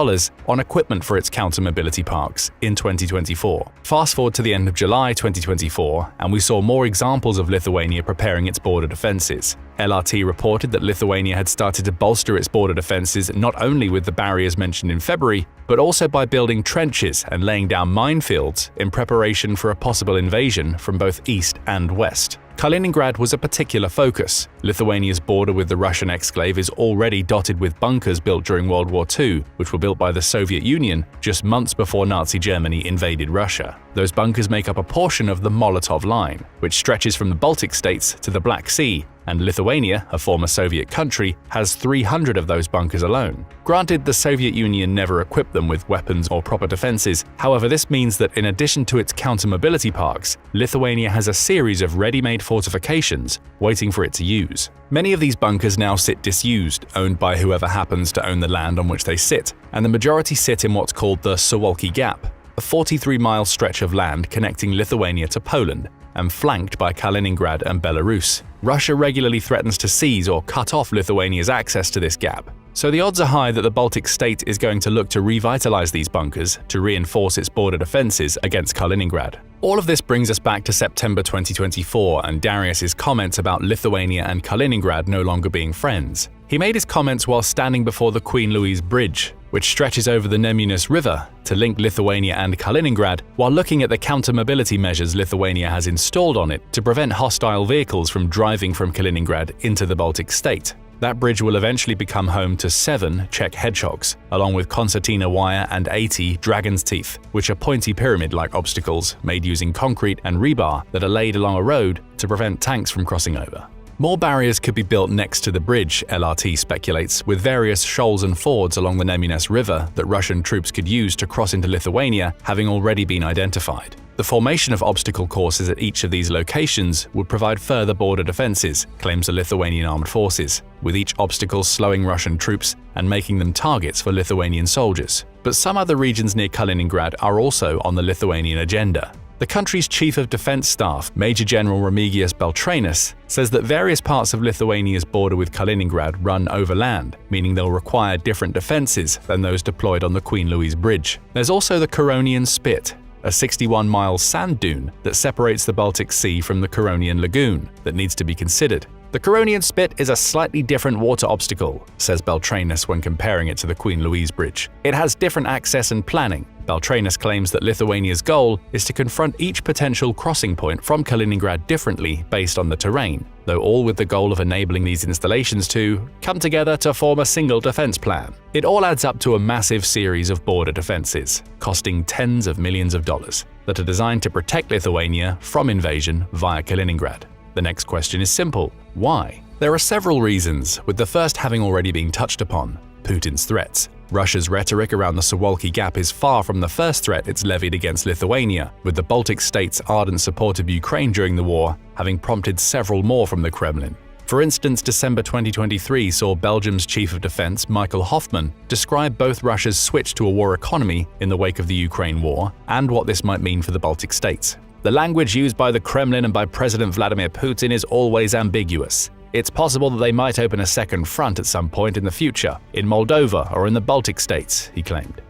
on equipment for its counter-mobility parks in 2024. Fast forward to the end of July 2024, and we saw more examples of Lithuania preparing its border defenses. LRT reported that Lithuania had started to bolster its border defenses not only with the barriers mentioned in February, but also by building trenches and laying down minefields in preparation for a possible invasion from both east and west. Kaliningrad was a particular focus. Lithuania's border with the Russian exclave is already dotted with bunkers built during World War II, which were built by the Soviet Union just months before Nazi Germany invaded Russia. Those bunkers make up a portion of the Molotov Line, which stretches from the Baltic states to the Black Sea, and Lithuania, a former Soviet country, has 300 of those bunkers alone. Granted, the Soviet Union never equipped them with weapons or proper defenses. However, this means that in addition to its counter-mobility parks, Lithuania has a series of ready-made fortifications waiting for it to use. Many of these bunkers now sit disused, owned by whoever happens to own the land on which they sit, and the majority sit in what's called the Suwalki Gap, a 43-mile stretch of land connecting Lithuania to Poland and flanked by Kaliningrad and Belarus. Russia regularly threatens to seize or cut off Lithuania's access to this gap. So the odds are high that the Baltic state is going to look to revitalize these bunkers to reinforce its border defenses against Kaliningrad. All of this brings us back to September 2024 and Darius's comments about Lithuania and Kaliningrad no longer being friends. He made his comments while standing before the Queen Louise Bridge, which stretches over the Nemunas River to link Lithuania and Kaliningrad, while looking at the counter-mobility measures Lithuania has installed on it to prevent hostile vehicles from driving from Kaliningrad into the Baltic state. That bridge will eventually become home to 7 Czech hedgehogs, along with concertina wire and 80 dragon's teeth, which are pointy pyramid-like obstacles made using concrete and rebar that are laid along a road to prevent tanks from crossing over. More barriers could be built next to the bridge, LRT speculates, with various shoals and fords along the Nemunas River that Russian troops could use to cross into Lithuania having already been identified. The formation of obstacle courses at each of these locations would provide further border defenses, claims the Lithuanian armed forces, with each obstacle slowing Russian troops and making them targets for Lithuanian soldiers. But some other regions near Kaliningrad are also on the Lithuanian agenda. The country's Chief of Defense Staff, Major General Remigius Beltranas, says that various parts of Lithuania's border with Kaliningrad run overland, meaning they'll require different defenses than those deployed on the Queen Louise Bridge. There's also the Curonian Spit, a 61-mile sand dune that separates the Baltic Sea from the Curonian Lagoon that needs to be considered. The Curonian Spit is a slightly different water obstacle, says Beltranas when comparing it to the Queen Louise Bridge. It has different access and planning. Beltranas claims that Lithuania's goal is to confront each potential crossing point from Kaliningrad differently based on the terrain, though all with the goal of enabling these installations to come together to form a single defense plan. It all adds up to a massive series of border defenses, costing tens of millions of dollars, that are designed to protect Lithuania from invasion via Kaliningrad. The next question is simple: why? There are several reasons, with the first having already been touched upon: Putin's threats. Russia's rhetoric around the Suwalki Gap is far from the first threat it's levied against Lithuania, with the Baltic states' ardent support of Ukraine during the war having prompted several more from the Kremlin. For instance, December 2023 saw Belgium's Chief of Defense, Michael Hofman, describe both Russia's switch to a war economy in the wake of the Ukraine war and what this might mean for the Baltic states. The language used by the Kremlin and by President Vladimir Putin is always ambiguous. It's possible that they might open a second front at some point in the future, in Moldova or in the Baltic states, he claimed.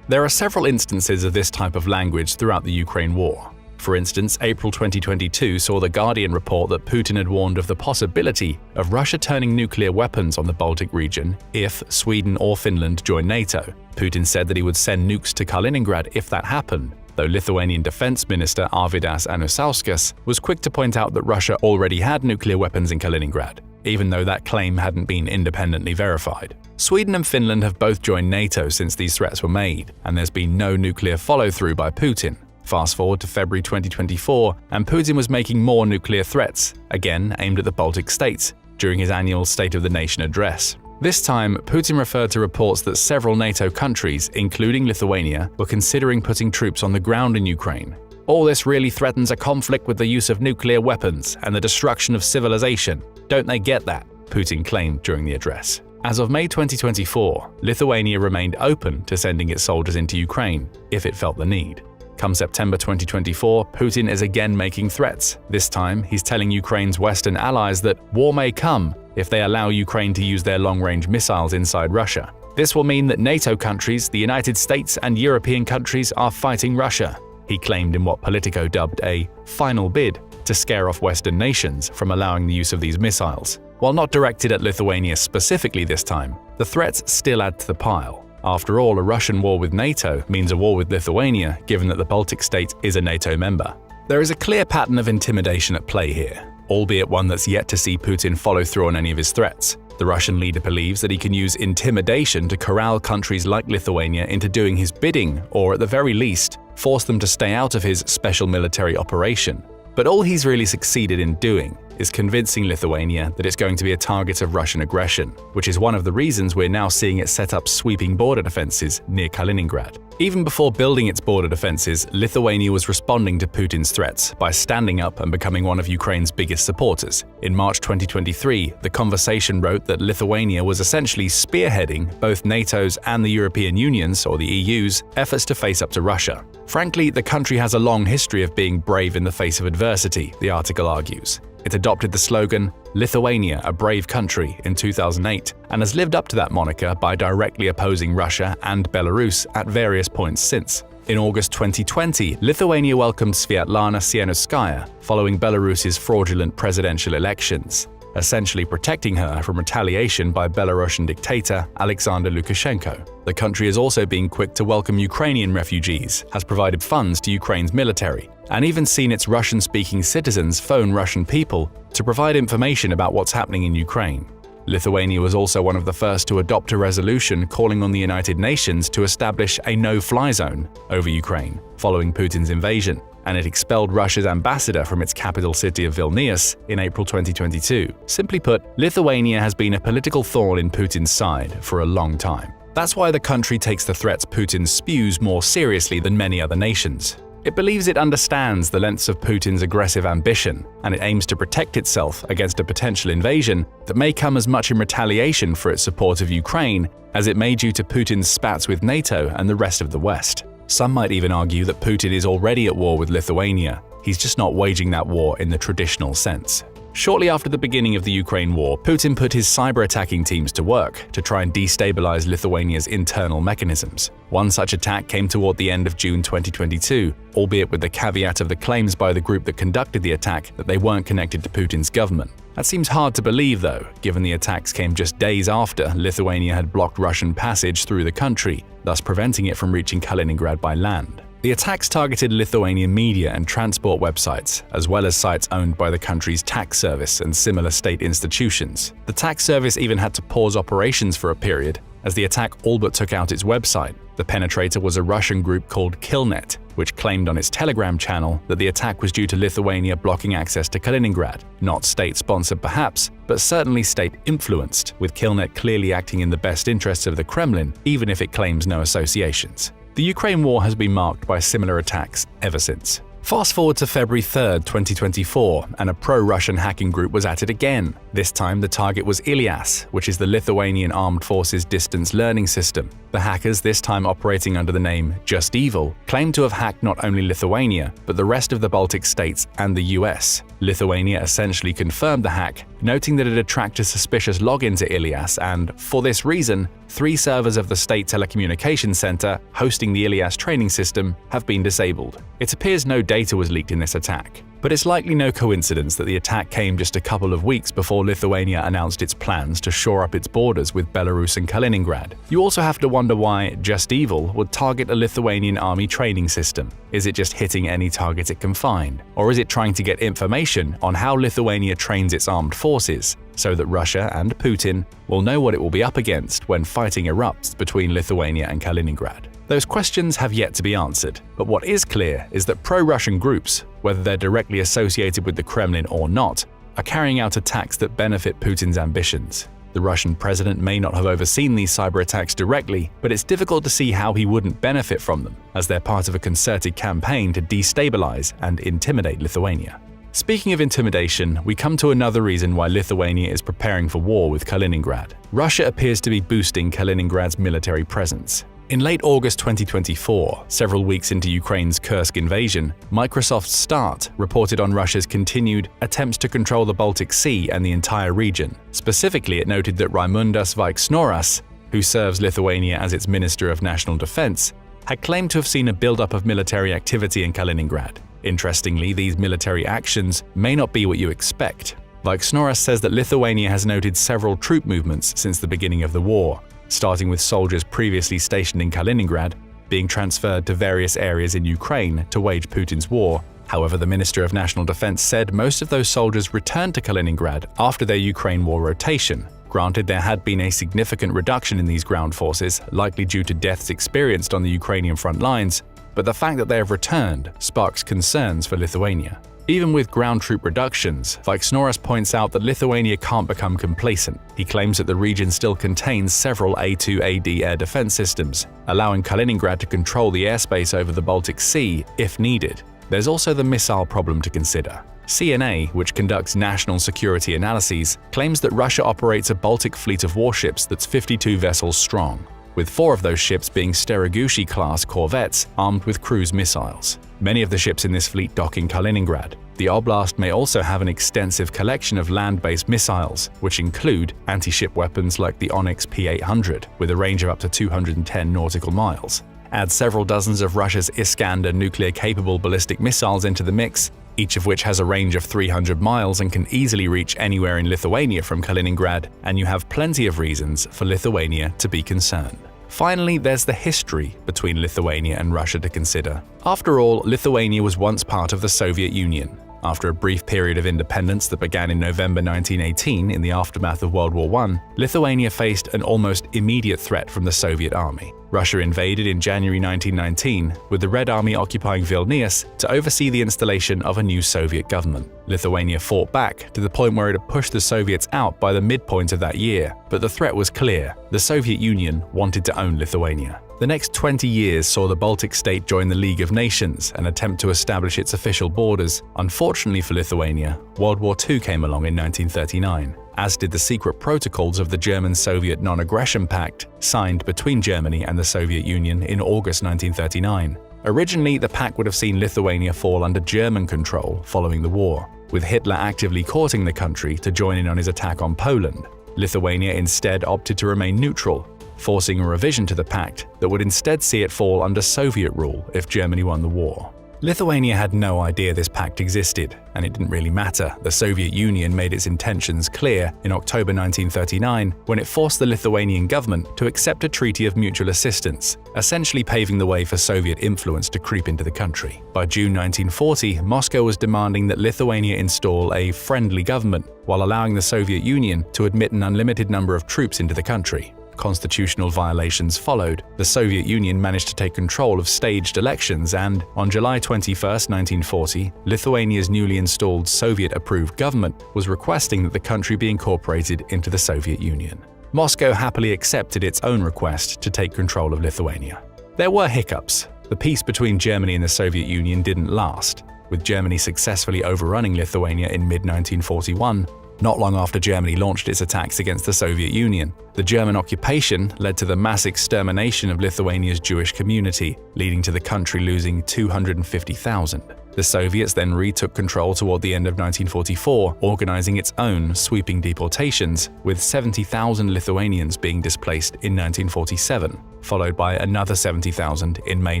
There are several instances of this type of language throughout the Ukraine war. For instance, April 2022 saw The Guardian report that Putin had warned of the possibility of Russia turning nuclear weapons on the Baltic region if Sweden or Finland join NATO. Putin said that he would send nukes to Kaliningrad if that happened, though Lithuanian Defense Minister Arvydas Anušauskas was quick to point out that Russia already had nuclear weapons in Kaliningrad, even though that claim hadn't been independently verified. Sweden and Finland have both joined NATO since these threats were made, and there's been no nuclear follow-through by Putin. Fast forward to February 2024, and Putin was making more nuclear threats, again aimed at the Baltic states, during his annual State of the Nation address. This time, Putin referred to reports that several NATO countries, including Lithuania, were considering putting troops on the ground in Ukraine. All this really threatens a conflict with the use of nuclear weapons and the destruction of civilization. Don't they get that? Putin claimed during the address. As of May 2024, Lithuania remained open to sending its soldiers into Ukraine if it felt the need. Come September 2024, Putin is again making threats. This time, he's telling Ukraine's Western allies that war may come if they allow Ukraine to use their long-range missiles inside Russia. This will mean that NATO countries, the United States, and European countries are fighting Russia, he claimed in what Politico dubbed a final bid to scare off Western nations from allowing the use of these missiles. While not directed at Lithuania specifically this time, the threats still add to the pile. After all, a Russian war with NATO means a war with Lithuania, given that the Baltic state is a NATO member. There is a clear pattern of intimidation at play here, albeit one that's yet to see Putin follow through on any of his threats. The Russian leader believes that he can use intimidation to corral countries like Lithuania into doing his bidding, or at the very least, force them to stay out of his special military operation. But all he's really succeeded in doing is convincing Lithuania that it's going to be a target of Russian aggression, which is one of the reasons we're now seeing it set up sweeping border defenses near Kaliningrad. Even before building its border defenses, Lithuania was responding to Putin's threats by standing up and becoming one of Ukraine's biggest supporters. In March 2023, The Conversation wrote that Lithuania was essentially spearheading both NATO's and the European Union's, or the EU's, efforts to face up to Russia. Frankly, the country has a long history of being brave in the face of adversity, the article argues. It adopted the slogan, "Lithuania, a brave country," in 2008, and has lived up to that moniker by directly opposing Russia and Belarus at various points since. In August 2020, Lithuania welcomed Sviatlana Tsikhanouskaya following Belarus's fraudulent presidential elections, essentially protecting her from retaliation by Belarusian dictator Alexander Lukashenko. The country has also been quick to welcome Ukrainian refugees, has provided funds to Ukraine's military, and even seen its Russian-speaking citizens phone Russian people to provide information about what's happening in Ukraine. Lithuania was also one of the first to adopt a resolution calling on the United Nations to establish a no-fly zone over Ukraine following Putin's invasion, and it expelled Russia's ambassador from its capital city of Vilnius in April 2022. Simply put, Lithuania has been a political thorn in Putin's side for a long time. That's why the country takes the threats Putin spews more seriously than many other nations. It believes it understands the lengths of Putin's aggressive ambition, and it aims to protect itself against a potential invasion that may come as much in retaliation for its support of Ukraine as it may due to Putin's spats with NATO and the rest of the West. Some might even argue that Putin is already at war with Lithuania. He's just not waging that war in the traditional sense. Shortly after the beginning of the Ukraine war, Putin put his cyber-attacking teams to work to try and destabilize Lithuania's internal mechanisms. One such attack came toward the end of June 2022, albeit with the caveat of the claims by the group that conducted the attack that they weren't connected to Putin's government. That seems hard to believe though, given the attacks came just days after Lithuania had blocked Russian passage through the country, thus preventing it from reaching Kaliningrad by land. The attacks targeted Lithuanian media and transport websites, as well as sites owned by the country's tax service and similar state institutions. The tax service even had to pause operations for a period, as the attack all but took out its website. The penetrator was a Russian group called Killnet, which claimed on its Telegram channel that the attack was due to Lithuania blocking access to Kaliningrad. Not state-sponsored perhaps, but certainly state-influenced, with Killnet clearly acting in the best interests of the Kremlin, even if it claims no associations. The Ukraine war has been marked by similar attacks ever since. Fast forward to February 3, 2024, and a pro-Russian hacking group was at it again. This time the target was Ilias, which is the Lithuanian Armed Forces distance learning system. The hackers, this time operating under the name Just Evil, claimed to have hacked not only Lithuania, but the rest of the Baltic states and the US. Lithuania essentially confirmed the hack, noting that it had tracked a suspicious login to Ilias and, for this reason, 3 servers of the state telecommunications center hosting the Ilias training system have been disabled. It appears no data was leaked in this attack, but it's likely no coincidence that the attack came just a couple of weeks before Lithuania announced its plans to shore up its borders with Belarus and Kaliningrad. You also have to wonder why Just Evil would target a Lithuanian army training system. Is it just hitting any target it can find? Or is it trying to get information on how Lithuania trains its armed forces, so that Russia and Putin will know what it will be up against when fighting erupts between Lithuania and Kaliningrad? Those questions have yet to be answered, but what is clear is that pro-Russian groups, whether they're directly associated with the Kremlin or not, are carrying out attacks that benefit Putin's ambitions. The Russian president may not have overseen these cyber attacks directly, but it's difficult to see how he wouldn't benefit from them, as they're part of a concerted campaign to destabilize and intimidate Lithuania. Speaking of intimidation, we come to another reason why Lithuania is preparing for war with Kaliningrad. Russia appears to be boosting Kaliningrad's military presence. In late August 2024, several weeks into Ukraine's Kursk invasion, Microsoft's Start reported on Russia's continued attempts to control the Baltic Sea and the entire region. Specifically, it noted that Raimundas Vaiksnoras, who serves Lithuania as its Minister of National Defense, had claimed to have seen a buildup of military activity in Kaliningrad. Interestingly, these military actions may not be what you expect. Vaiksnoras says that Lithuania has noted several troop movements since the beginning of the war, starting with soldiers previously stationed in Kaliningrad being transferred to various areas in Ukraine to wage Putin's war. However, the Minister of National Defense said most of those soldiers returned to Kaliningrad after their Ukraine war rotation. Granted, there had been a significant reduction in these ground forces, likely due to deaths experienced on the Ukrainian front lines, but the fact that they have returned sparks concerns for Lithuania. Even with ground troop reductions, Vaiksnoras points out that Lithuania can't become complacent. He claims that the region still contains several A2AD air defense systems, allowing Kaliningrad to control the airspace over the Baltic Sea if needed. There's also the missile problem to consider. CNA, which conducts national security analyses, claims that Russia operates a Baltic fleet of warships that's 52 vessels strong, with 4 of those ships being Steregushi-class corvettes armed with cruise missiles. Many of the ships in this fleet dock in Kaliningrad. The oblast may also have an extensive collection of land-based missiles, which include anti-ship weapons like the Onyx P-800, with a range of up to 210 nautical miles. Add several dozens of Russia's Iskander nuclear-capable ballistic missiles into the mix, each of which has a range of 300 miles and can easily reach anywhere in Lithuania from Kaliningrad, and you have plenty of reasons for Lithuania to be concerned. Finally, there's the history between Lithuania and Russia to consider. After all, Lithuania was once part of the Soviet Union. After a brief period of independence that began in November 1918 in the aftermath of World War I, Lithuania faced an almost immediate threat from the Soviet army. Russia invaded in January 1919, with the Red Army occupying Vilnius to oversee the installation of a new Soviet government. Lithuania fought back to the point where it had pushed the Soviets out by the midpoint of that year, but the threat was clear. The Soviet Union wanted to own Lithuania. The next 20 years saw the Baltic state join the League of Nations and attempt to establish its official borders. Unfortunately for Lithuania, World War II came along in 1939, as did the secret protocols of the German-Soviet Non-Aggression Pact signed between Germany and the Soviet Union in August 1939. Originally, the pact would have seen Lithuania fall under German control following the war, with Hitler actively courting the country to join in on his attack on Poland. Lithuania instead opted to remain neutral, forcing a revision to the pact that would instead see it fall under Soviet rule if Germany won the war. Lithuania had no idea this pact existed, and it didn't really matter. The Soviet Union made its intentions clear in October 1939 when it forced the Lithuanian government to accept a treaty of mutual assistance, essentially paving the way for Soviet influence to creep into the country. By June 1940, Moscow was demanding that Lithuania install a friendly government, while allowing the Soviet Union to admit an unlimited number of troops into the country. Constitutional violations followed. The Soviet Union managed to take control of staged elections, and on July 21, 1940, Lithuania's newly installed Soviet-approved government was requesting that the country be incorporated into the Soviet Union. Moscow happily accepted its own request to take control of Lithuania. There were hiccups. The peace between Germany and the Soviet Union didn't last, with Germany successfully overrunning Lithuania in mid-1941. Not long after Germany launched its attacks against the Soviet Union, the German occupation led to the mass extermination of Lithuania's Jewish community, leading to the country losing 250,000. The Soviets then retook control toward the end of 1944, organizing its own sweeping deportations, with 70,000 Lithuanians being displaced in 1947, followed by another 70,000 in May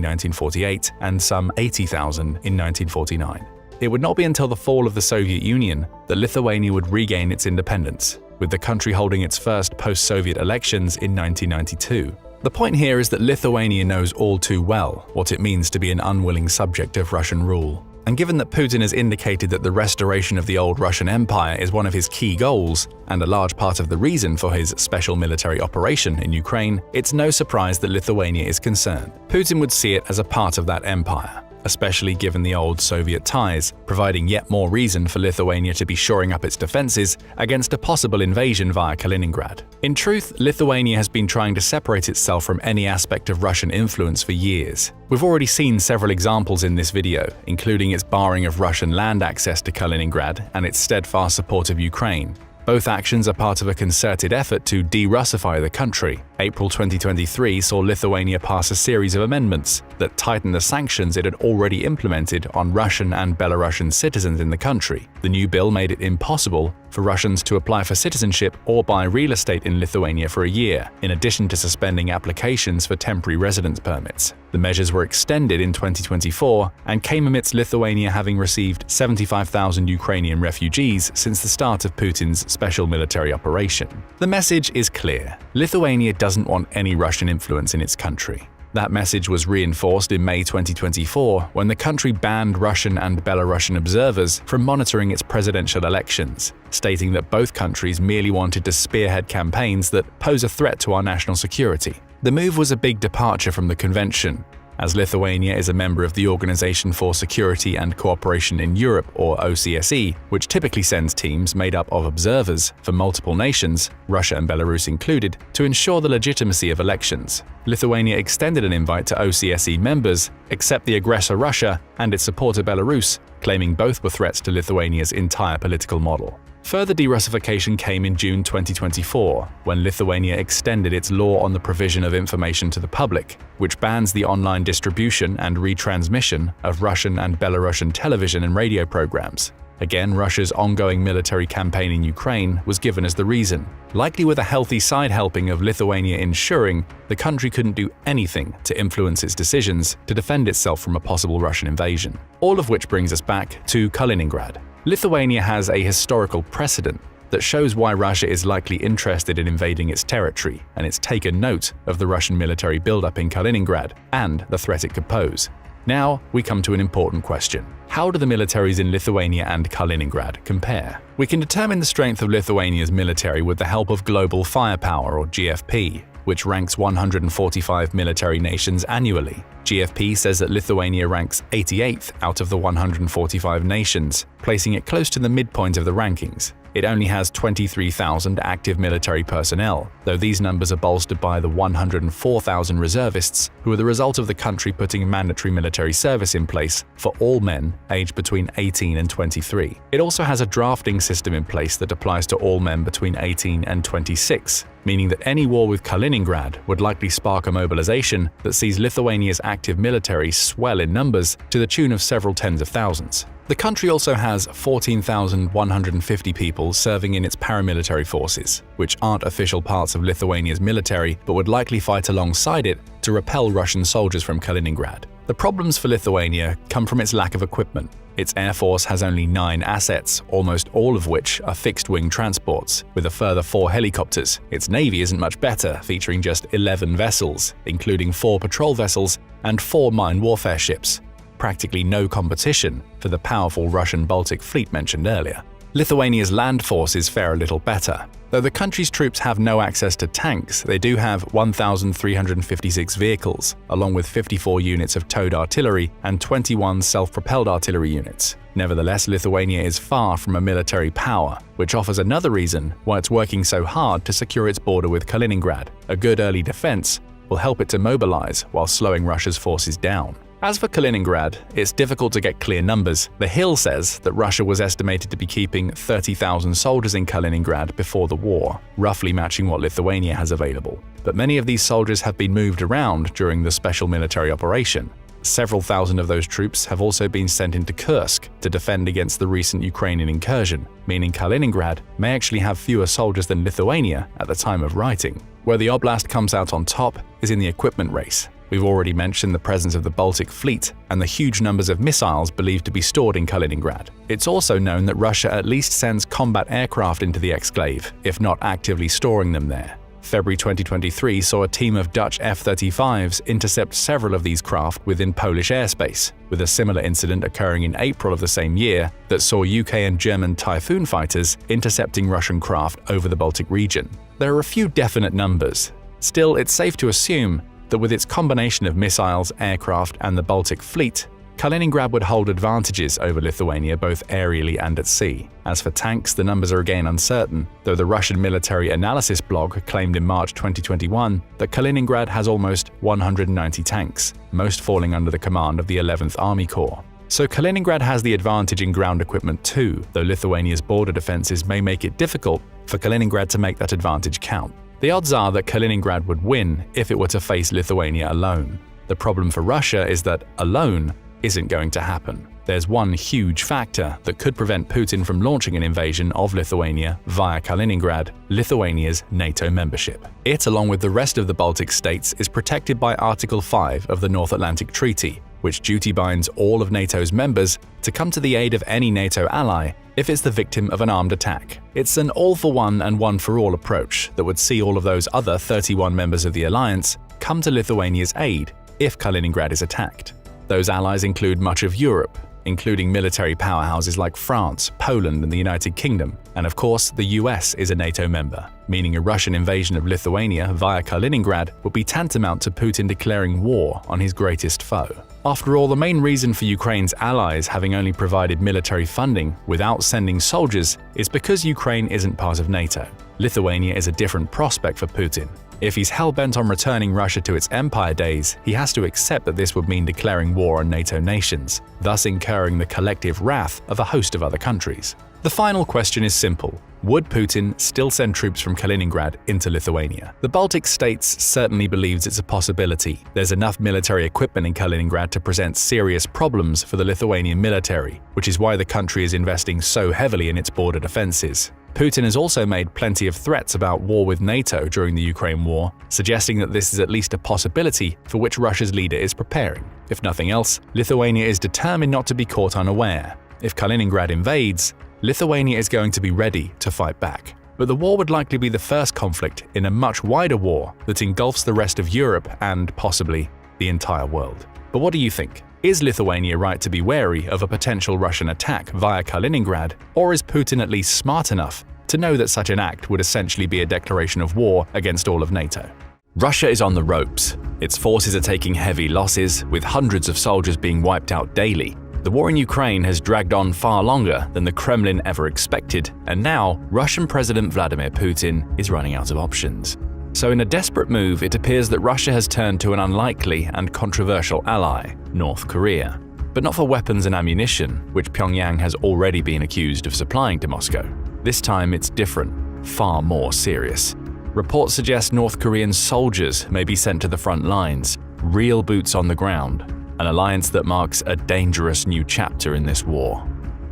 1948 and some 80,000 in 1949. It would not be until the fall of the Soviet Union that Lithuania would regain its independence, with the country holding its first post-Soviet elections in 1992. The point here is that Lithuania knows all too well what it means to be an unwilling subject of Russian rule. And given that Putin has indicated that the restoration of the old Russian Empire is one of his key goals, and a large part of the reason for his special military operation in Ukraine, it's no surprise that Lithuania is concerned. Putin would see it as a part of that empire, especially given the old Soviet ties, providing yet more reason for Lithuania to be shoring up its defenses against a possible invasion via Kaliningrad. In truth, Lithuania has been trying to separate itself from any aspect of Russian influence for years. We've already seen several examples in this video, including its barring of Russian land access to Kaliningrad and its steadfast support of Ukraine. Both actions are part of a concerted effort to de-Russify the country. April 2023 saw Lithuania pass a series of amendments that tightened the sanctions it had already implemented on Russian and Belarusian citizens in the country. The new bill made it impossible for Russians to apply for citizenship or buy real estate in Lithuania for a year, in addition to suspending applications for temporary residence permits. The measures were extended in 2024 and came amidst Lithuania having received 75,000 Ukrainian refugees since the start of Putin's special military operation. The message is clear: Lithuania doesn't want any Russian influence in its country. That message was reinforced in May 2024 when the country banned Russian and Belarusian observers from monitoring its presidential elections, stating that both countries merely wanted to spearhead campaigns that pose a threat to our national security. The move was a big departure from the convention, as Lithuania is a member of the Organization for Security and Cooperation in Europe, or OSCE, which typically sends teams made up of observers from multiple nations, Russia and Belarus included, to ensure the legitimacy of elections. Lithuania extended an invite to OSCE members, except the aggressor Russia and its supporter Belarus, claiming both were threats to Lithuania's entire political model. Further de-Russification came in June 2024, when Lithuania extended its law on the provision of information to the public, which bans the online distribution and retransmission of Russian and Belarusian television and radio programs. Again, Russia's ongoing military campaign in Ukraine was given as the reason, likely with a healthy side helping of Lithuania ensuring the country couldn't do anything to influence its decisions to defend itself from a possible Russian invasion. All of which brings us back to Kaliningrad. Lithuania has a historical precedent that shows why Russia is likely interested in invading its territory, and it's taken note of the Russian military buildup in Kaliningrad and the threat it could pose. Now we come to an important question. How do the militaries in Lithuania and Kaliningrad compare? We can determine the strength of Lithuania's military with the help of Global Firepower, or GFP, which ranks 145 military nations annually. GFP says that Lithuania ranks 88th out of the 145 nations, placing it close to the midpoint of the rankings. It only has 23,000 active military personnel, though these numbers are bolstered by the 104,000 reservists who are the result of the country putting mandatory military service in place for all men aged between 18 and 23. It also has a drafting system in place that applies to all men between 18 and 26, meaning that any war with Kaliningrad would likely spark a mobilization that sees Lithuania's active military swell in numbers to the tune of several tens of thousands. The country also has 14,150 people serving in its paramilitary forces, which aren't official parts of Lithuania's military but would likely fight alongside it to repel Russian soldiers from Kaliningrad. The problems for Lithuania come from its lack of equipment. Its air force has only 9 assets, almost all of which are fixed-wing transports, with a further 4 helicopters. Its navy isn't much better, featuring just 11 vessels, including 4 patrol vessels and 4 mine warfare ships. Practically no competition for the powerful Russian Baltic fleet mentioned earlier. Lithuania's land forces fare a little better. Though the country's troops have no access to tanks, they do have 1,356 vehicles, along with 54 units of towed artillery and 21 self-propelled artillery units. Nevertheless, Lithuania is far from a military power, which offers another reason why it's working so hard to secure its border with Kaliningrad. A good early defense will help it to mobilize while slowing Russia's forces down. As for Kaliningrad, it's difficult to get clear numbers. The Hill says that Russia was estimated to be keeping 30,000 soldiers in Kaliningrad before the war, roughly matching what Lithuania has available. But many of these soldiers have been moved around during the special military operation. Several thousand of those troops have also been sent into Kursk to defend against the recent Ukrainian incursion, meaning Kaliningrad may actually have fewer soldiers than Lithuania at the time of writing. Where the oblast comes out on top is in the equipment race. We've already mentioned the presence of the Baltic fleet and the huge numbers of missiles believed to be stored in Kaliningrad. It's also known that Russia at least sends combat aircraft into the exclave, if not actively storing them there. February 2023 saw a team of Dutch F-35s intercept several of these craft within Polish airspace, with a similar incident occurring in April of the same year that saw UK and German Typhoon fighters intercepting Russian craft over the Baltic region. There are a few definite numbers. Still, it's safe to assume that with its combination of missiles, aircraft, and the Baltic fleet, Kaliningrad would hold advantages over Lithuania both aerially and at sea. As for tanks, the numbers are again uncertain, though the Russian military analysis blog claimed in March 2021 that Kaliningrad has almost 190 tanks, most falling under the command of the 11th Army Corps. So Kaliningrad has the advantage in ground equipment too, though Lithuania's border defenses may make it difficult for Kaliningrad to make that advantage count. The odds are that Kaliningrad would win if it were to face Lithuania alone. The problem for Russia is that alone isn't going to happen. There's one huge factor that could prevent Putin from launching an invasion of Lithuania via Kaliningrad: Lithuania's NATO membership. It, along with the rest of the Baltic states, is protected by Article 5 of the North Atlantic Treaty, which duty binds all of NATO's members to come to the aid of any NATO ally if it's the victim of an armed attack. It's an all-for-one and one-for-all approach that would see all of those other 31 members of the alliance come to Lithuania's aid if Kaliningrad is attacked. Those allies include much of Europe, including military powerhouses like France, Poland, and the United Kingdom. And of course, the US is a NATO member, meaning a Russian invasion of Lithuania via Kaliningrad would be tantamount to Putin declaring war on his greatest foe. After all, the main reason for Ukraine's allies having only provided military funding without sending soldiers is because Ukraine isn't part of NATO. Lithuania is a different prospect for Putin. If he's hell-bent on returning Russia to its empire days, he has to accept that this would mean declaring war on NATO nations, thus incurring the collective wrath of a host of other countries. The final question is simple. Would Putin still send troops from Kaliningrad into Lithuania? The Baltic states certainly believes it's a possibility. There's enough military equipment in Kaliningrad to present serious problems for the Lithuanian military, which is why the country is investing so heavily in its border defenses. Putin has also made plenty of threats about war with NATO during the Ukraine war, suggesting that this is at least a possibility for which Russia's leader is preparing. If nothing else, Lithuania is determined not to be caught unaware. If Kaliningrad invades, Lithuania is going to be ready to fight back. But the war would likely be the first conflict in a much wider war that engulfs the rest of Europe and, possibly, the entire world. But what do you think? Is Lithuania right to be wary of a potential Russian attack via Kaliningrad, or is Putin at least smart enough to know that such an act would essentially be a declaration of war against all of NATO? Russia is on the ropes. Its forces are taking heavy losses, with hundreds of soldiers being wiped out daily. The war in Ukraine has dragged on far longer than the Kremlin ever expected, and now Russian President Vladimir Putin is running out of options. So in a desperate move, it appears that Russia has turned to an unlikely and controversial ally, North Korea. But not for weapons and ammunition, which Pyongyang has already been accused of supplying to Moscow. This time it's different, far more serious. Reports suggest North Korean soldiers may be sent to the front lines, real boots on the ground, an alliance that marks a dangerous new chapter in this war.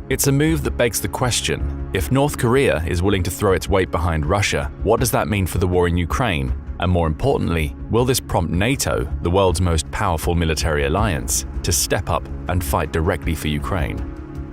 It's a move that begs the question, if North Korea is willing to throw its weight behind Russia, what does that mean for the war in Ukraine? And more importantly, will this prompt NATO, the world's most powerful military alliance, to step up and fight directly for Ukraine?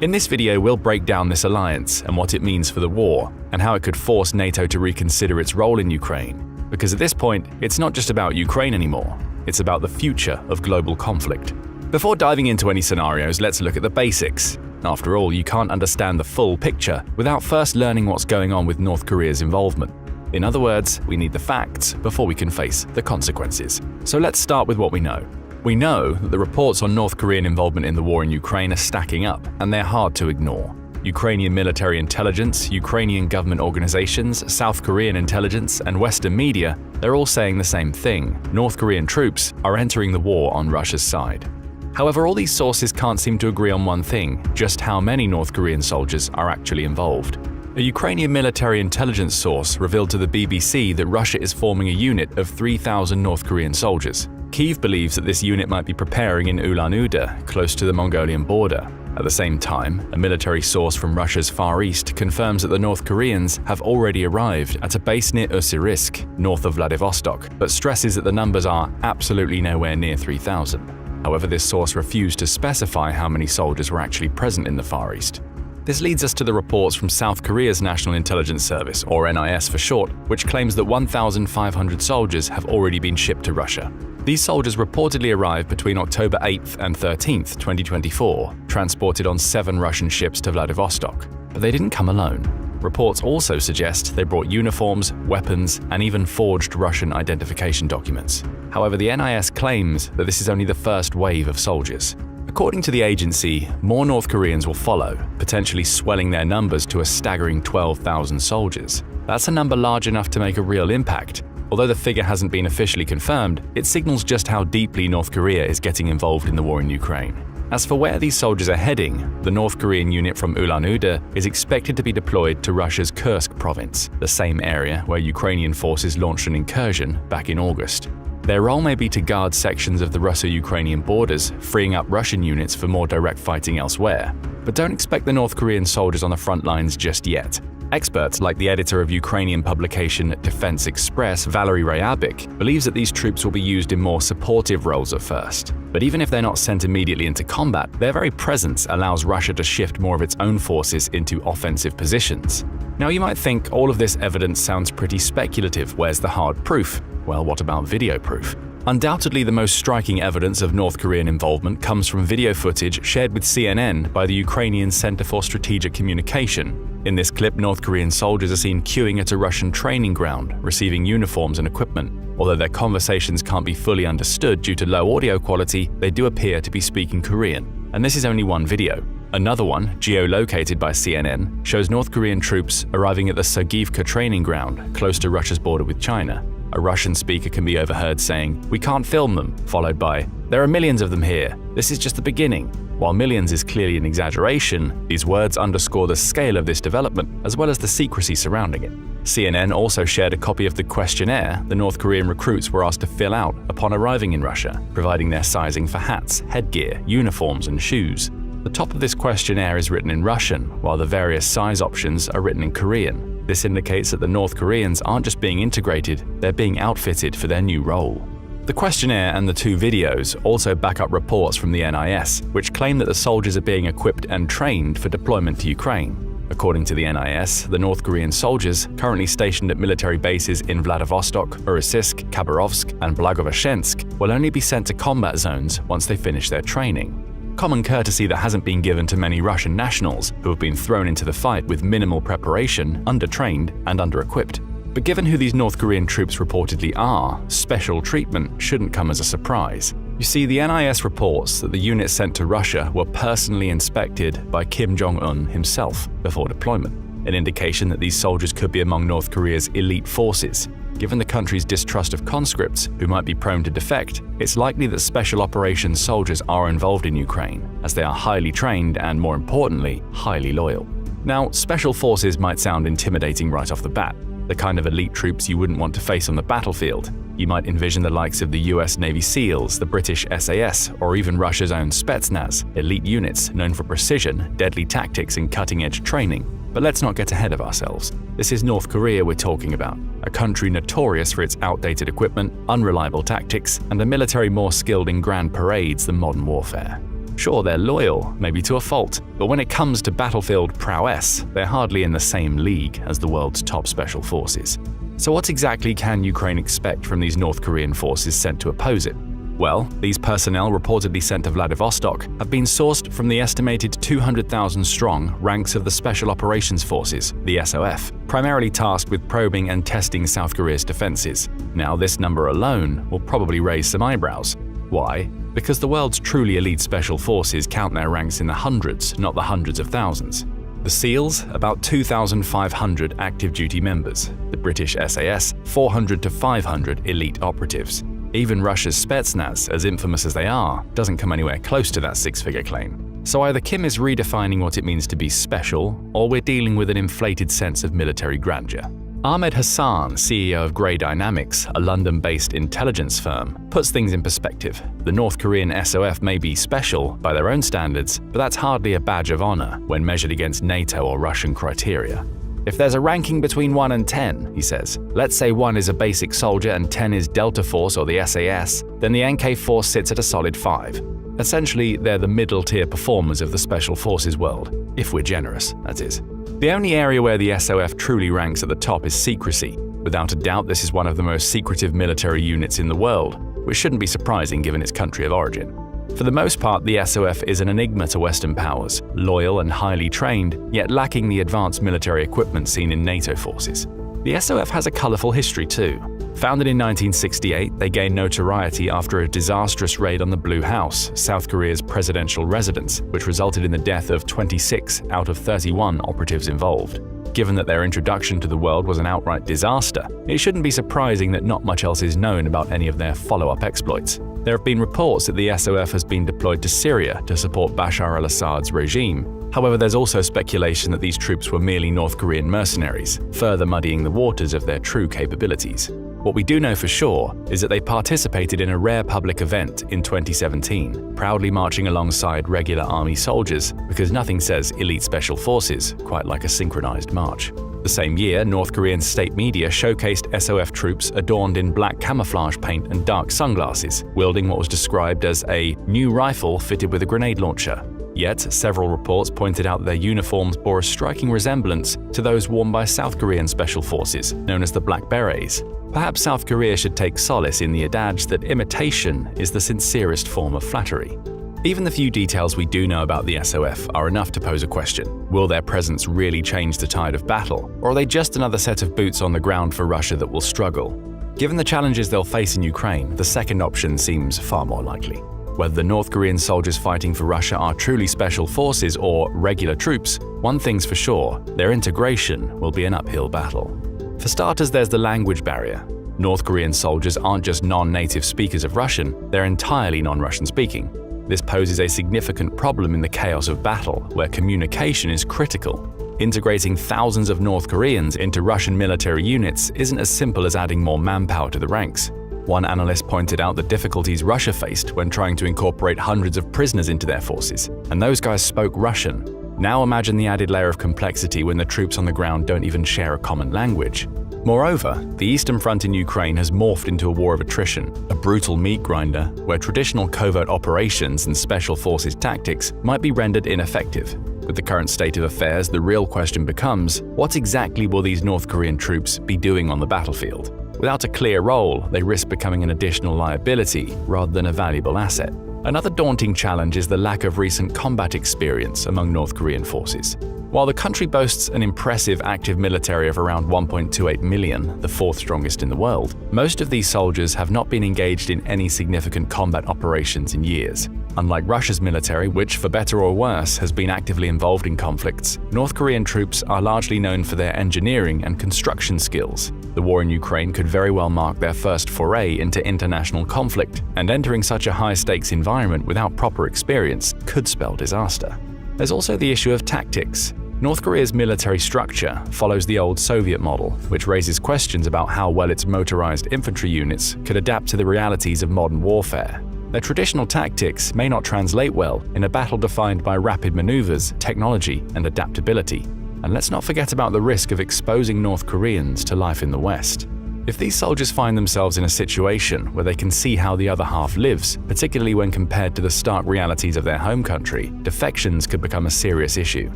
In this video, we'll break down this alliance and what it means for the war, and how it could force NATO to reconsider its role in Ukraine. Because at this point, it's not just about Ukraine anymore, it's about the future of global conflict. Before diving into any scenarios, let's look at the basics. After all, you can't understand the full picture without first learning what's going on with North Korea's involvement. In other words, we need the facts before we can face the consequences. So let's start with what we know. We know that the reports on North Korean involvement in the war in Ukraine are stacking up, and they're hard to ignore. Ukrainian military intelligence, Ukrainian government organizations, South Korean intelligence, and Western media, they're all saying the same thing. North Korean troops are entering the war on Russia's side. However, all these sources can't seem to agree on one thing: just how many North Korean soldiers are actually involved. A Ukrainian military intelligence source revealed to the BBC that Russia is forming a unit of 3,000 North Korean soldiers. Kyiv believes that this unit might be preparing in Ulan-Ude, close to the Mongolian border. At the same time, a military source from Russia's Far East confirms that the North Koreans have already arrived at a base near Ussyrysk, north of Vladivostok, but stresses that the numbers are absolutely nowhere near 3,000. However, this source refused to specify how many soldiers were actually present in the Far East. This leads us to the reports from South Korea's National Intelligence Service, or NIS for short, which claims that 1,500 soldiers have already been shipped to Russia. These soldiers reportedly arrived between October 8th and 13th, 2024, transported on 7 Russian ships to Vladivostok. But they didn't come alone. Reports also suggest they brought uniforms, weapons, and even forged Russian identification documents. However, the NIS claims that this is only the first wave of soldiers. According to the agency, more North Koreans will follow, potentially swelling their numbers to a staggering 12,000 soldiers. That's a number large enough to make a real impact. Although the figure hasn't been officially confirmed, it signals just how deeply North Korea is getting involved in the war in Ukraine. As for where these soldiers are heading, the North Korean unit from Ulan-Ude is expected to be deployed to Russia's Kursk province, the same area where Ukrainian forces launched an incursion back in August. Their role may be to guard sections of the Russo-Ukrainian borders, freeing up Russian units for more direct fighting elsewhere. But don't expect the North Korean soldiers on the front lines just yet. Experts like the editor of Ukrainian publication Defense Express, Valery Ryabik, believes that these troops will be used in more supportive roles at first. But even if they're not sent immediately into combat, their very presence allows Russia to shift more of its own forces into offensive positions. Now you might think all of this evidence sounds pretty speculative. Where's the hard proof? Well, what about video proof? Undoubtedly, the most striking evidence of North Korean involvement comes from video footage shared with CNN by the Ukrainian Center for Strategic Communication. In this clip, North Korean soldiers are seen queuing at a Russian training ground, receiving uniforms and equipment. Although their conversations can't be fully understood due to low audio quality, they do appear to be speaking Korean. And this is only one video. Another one, geolocated by CNN, shows North Korean troops arriving at the Sergivka training ground, close to Russia's border with China. A Russian speaker can be overheard saying, "We can't film them," followed by, "There are millions of them here. This is just the beginning." While millions is clearly an exaggeration, these words underscore the scale of this development, as well as the secrecy surrounding it. CNN also shared a copy of the questionnaire the North Korean recruits were asked to fill out upon arriving in Russia, providing their sizing for hats, headgear, uniforms, and shoes. The top of this questionnaire is written in Russian, while the various size options are written in Korean. This indicates that the North Koreans aren't just being integrated, they're being outfitted for their new role. The questionnaire and the two videos also back up reports from the NIS, which claim that the soldiers are being equipped and trained for deployment to Ukraine. According to the NIS, the North Korean soldiers, currently stationed at military bases in Vladivostok, Urasisk, Khabarovsk, and Blagoveshchensk, will only be sent to combat zones once they finish their training. Common courtesy that hasn't been given to many Russian nationals who have been thrown into the fight with minimal preparation, under-trained, and under-equipped. But given who these North Korean troops reportedly are, special treatment shouldn't come as a surprise. You see, the NIS reports that the units sent to Russia were personally inspected by Kim Jong-un himself before deployment, an indication that these soldiers could be among North Korea's elite forces. Given the country's distrust of conscripts who might be prone to defect, it's likely that special operations soldiers are involved in Ukraine, as they are highly trained and, more importantly, highly loyal. Now, special forces might sound intimidating right off the bat, the kind of elite troops you wouldn't want to face on the battlefield. You might envision the likes of the US Navy SEALs, the British SAS, or even Russia's own Spetsnaz, elite units known for precision, deadly tactics, and cutting-edge training. But let's not get ahead of ourselves. This is North Korea we're talking about, a country notorious for its outdated equipment, unreliable tactics, and a military more skilled in grand parades than modern warfare. Sure, they're loyal, maybe to a fault, but when it comes to battlefield prowess, they're hardly in the same league as the world's top special forces. So what exactly can Ukraine expect from these North Korean forces sent to oppose it? Well, these personnel reportedly sent to Vladivostok have been sourced from the estimated 200,000-strong ranks of the Special Operations Forces, the SOF, primarily tasked with probing and testing South Korea's defenses. Now, this number alone will probably raise some eyebrows. Why? Because the world's truly elite special forces count their ranks in the hundreds, not the hundreds of thousands. The SEALs, about 2,500 active duty members. The British SAS, 400 to 500 elite operatives. Even Russia's Spetsnaz, as infamous as they are, doesn't come anywhere close to that six-figure claim. So either Kim is redefining what it means to be special, or we're dealing with an inflated sense of military grandeur. Ahmed Hassan, CEO of Grey Dynamics, a London-based intelligence firm, puts things in perspective. The North Korean SOF may be special by their own standards, but that's hardly a badge of honor when measured against NATO or Russian criteria. If there's a ranking between 1 and 10, he says, let's say 1 is a basic soldier and 10 is Delta Force or the SAS, then the NK Force sits at a solid 5. Essentially, they're the middle-tier performers of the Special Forces world, if we're generous, that is. The only area where the SOF truly ranks at the top is secrecy. Without a doubt, this is one of the most secretive military units in the world, which shouldn't be surprising given its country of origin. For the most part, the SOF is an enigma to Western powers, loyal and highly trained, yet lacking the advanced military equipment seen in NATO forces. The SOF has a colourful history too. Founded in 1968, they gained notoriety after a disastrous raid on the Blue House, South Korea's presidential residence, which resulted in the death of 26 out of 31 operatives involved. Given that their introduction to the world was an outright disaster, it shouldn't be surprising that not much else is known about any of their follow-up exploits. There have been reports that the SOF has been deployed to Syria to support Bashar al-Assad's regime. However, there's also speculation that these troops were merely North Korean mercenaries, further muddying the waters of their true capabilities. What we do know for sure is that they participated in a rare public event in 2017, proudly marching alongside regular army soldiers, because nothing says elite special forces quite like a synchronized march. The same year, North Korean state media showcased SOF troops adorned in black camouflage paint and dark sunglasses, wielding what was described as a new rifle fitted with a grenade launcher. Yet, several reports pointed out that their uniforms bore a striking resemblance to those worn by South Korean special forces, known as the Black Berets. Perhaps South Korea should take solace in the adage that imitation is the sincerest form of flattery. Even the few details we do know about the SOF are enough to pose a question. Will their presence really change the tide of battle, or are they just another set of boots on the ground for Russia that will struggle? Given the challenges they'll face in Ukraine, the second option seems far more likely. Whether the North Korean soldiers fighting for Russia are truly special forces or regular troops, one thing's for sure, their integration will be an uphill battle. For starters, there's the language barrier. North Korean soldiers aren't just non-native speakers of Russian, they're entirely non-Russian speaking. This poses a significant problem in the chaos of battle, where communication is critical. Integrating thousands of North Koreans into Russian military units isn't as simple as adding more manpower to the ranks. One analyst pointed out the difficulties Russia faced when trying to incorporate hundreds of prisoners into their forces, and those guys spoke Russian. Now imagine the added layer of complexity when the troops on the ground don't even share a common language. Moreover, the Eastern Front in Ukraine has morphed into a war of attrition, a brutal meat grinder where traditional covert operations and special forces tactics might be rendered ineffective. With the current state of affairs, the real question becomes, what exactly will these North Korean troops be doing on the battlefield? Without a clear role, they risk becoming an additional liability rather than a valuable asset. Another daunting challenge is the lack of recent combat experience among North Korean forces. While the country boasts an impressive active military of around 1.28 million, the fourth strongest in the world, most of these soldiers have not been engaged in any significant combat operations in years. Unlike Russia's military, which, for better or worse, has been actively involved in conflicts, North Korean troops are largely known for their engineering and construction skills. The war in Ukraine could very well mark their first foray into international conflict, and entering such a high-stakes environment without proper experience could spell disaster. There's also the issue of tactics. North Korea's military structure follows the old Soviet model, which raises questions about how well its motorized infantry units could adapt to the realities of modern warfare. Their traditional tactics may not translate well in a battle defined by rapid maneuvers, technology, and adaptability. And let's not forget about the risk of exposing North Koreans to life in the West. If these soldiers find themselves in a situation where they can see how the other half lives, particularly when compared to the stark realities of their home country, defections could become a serious issue,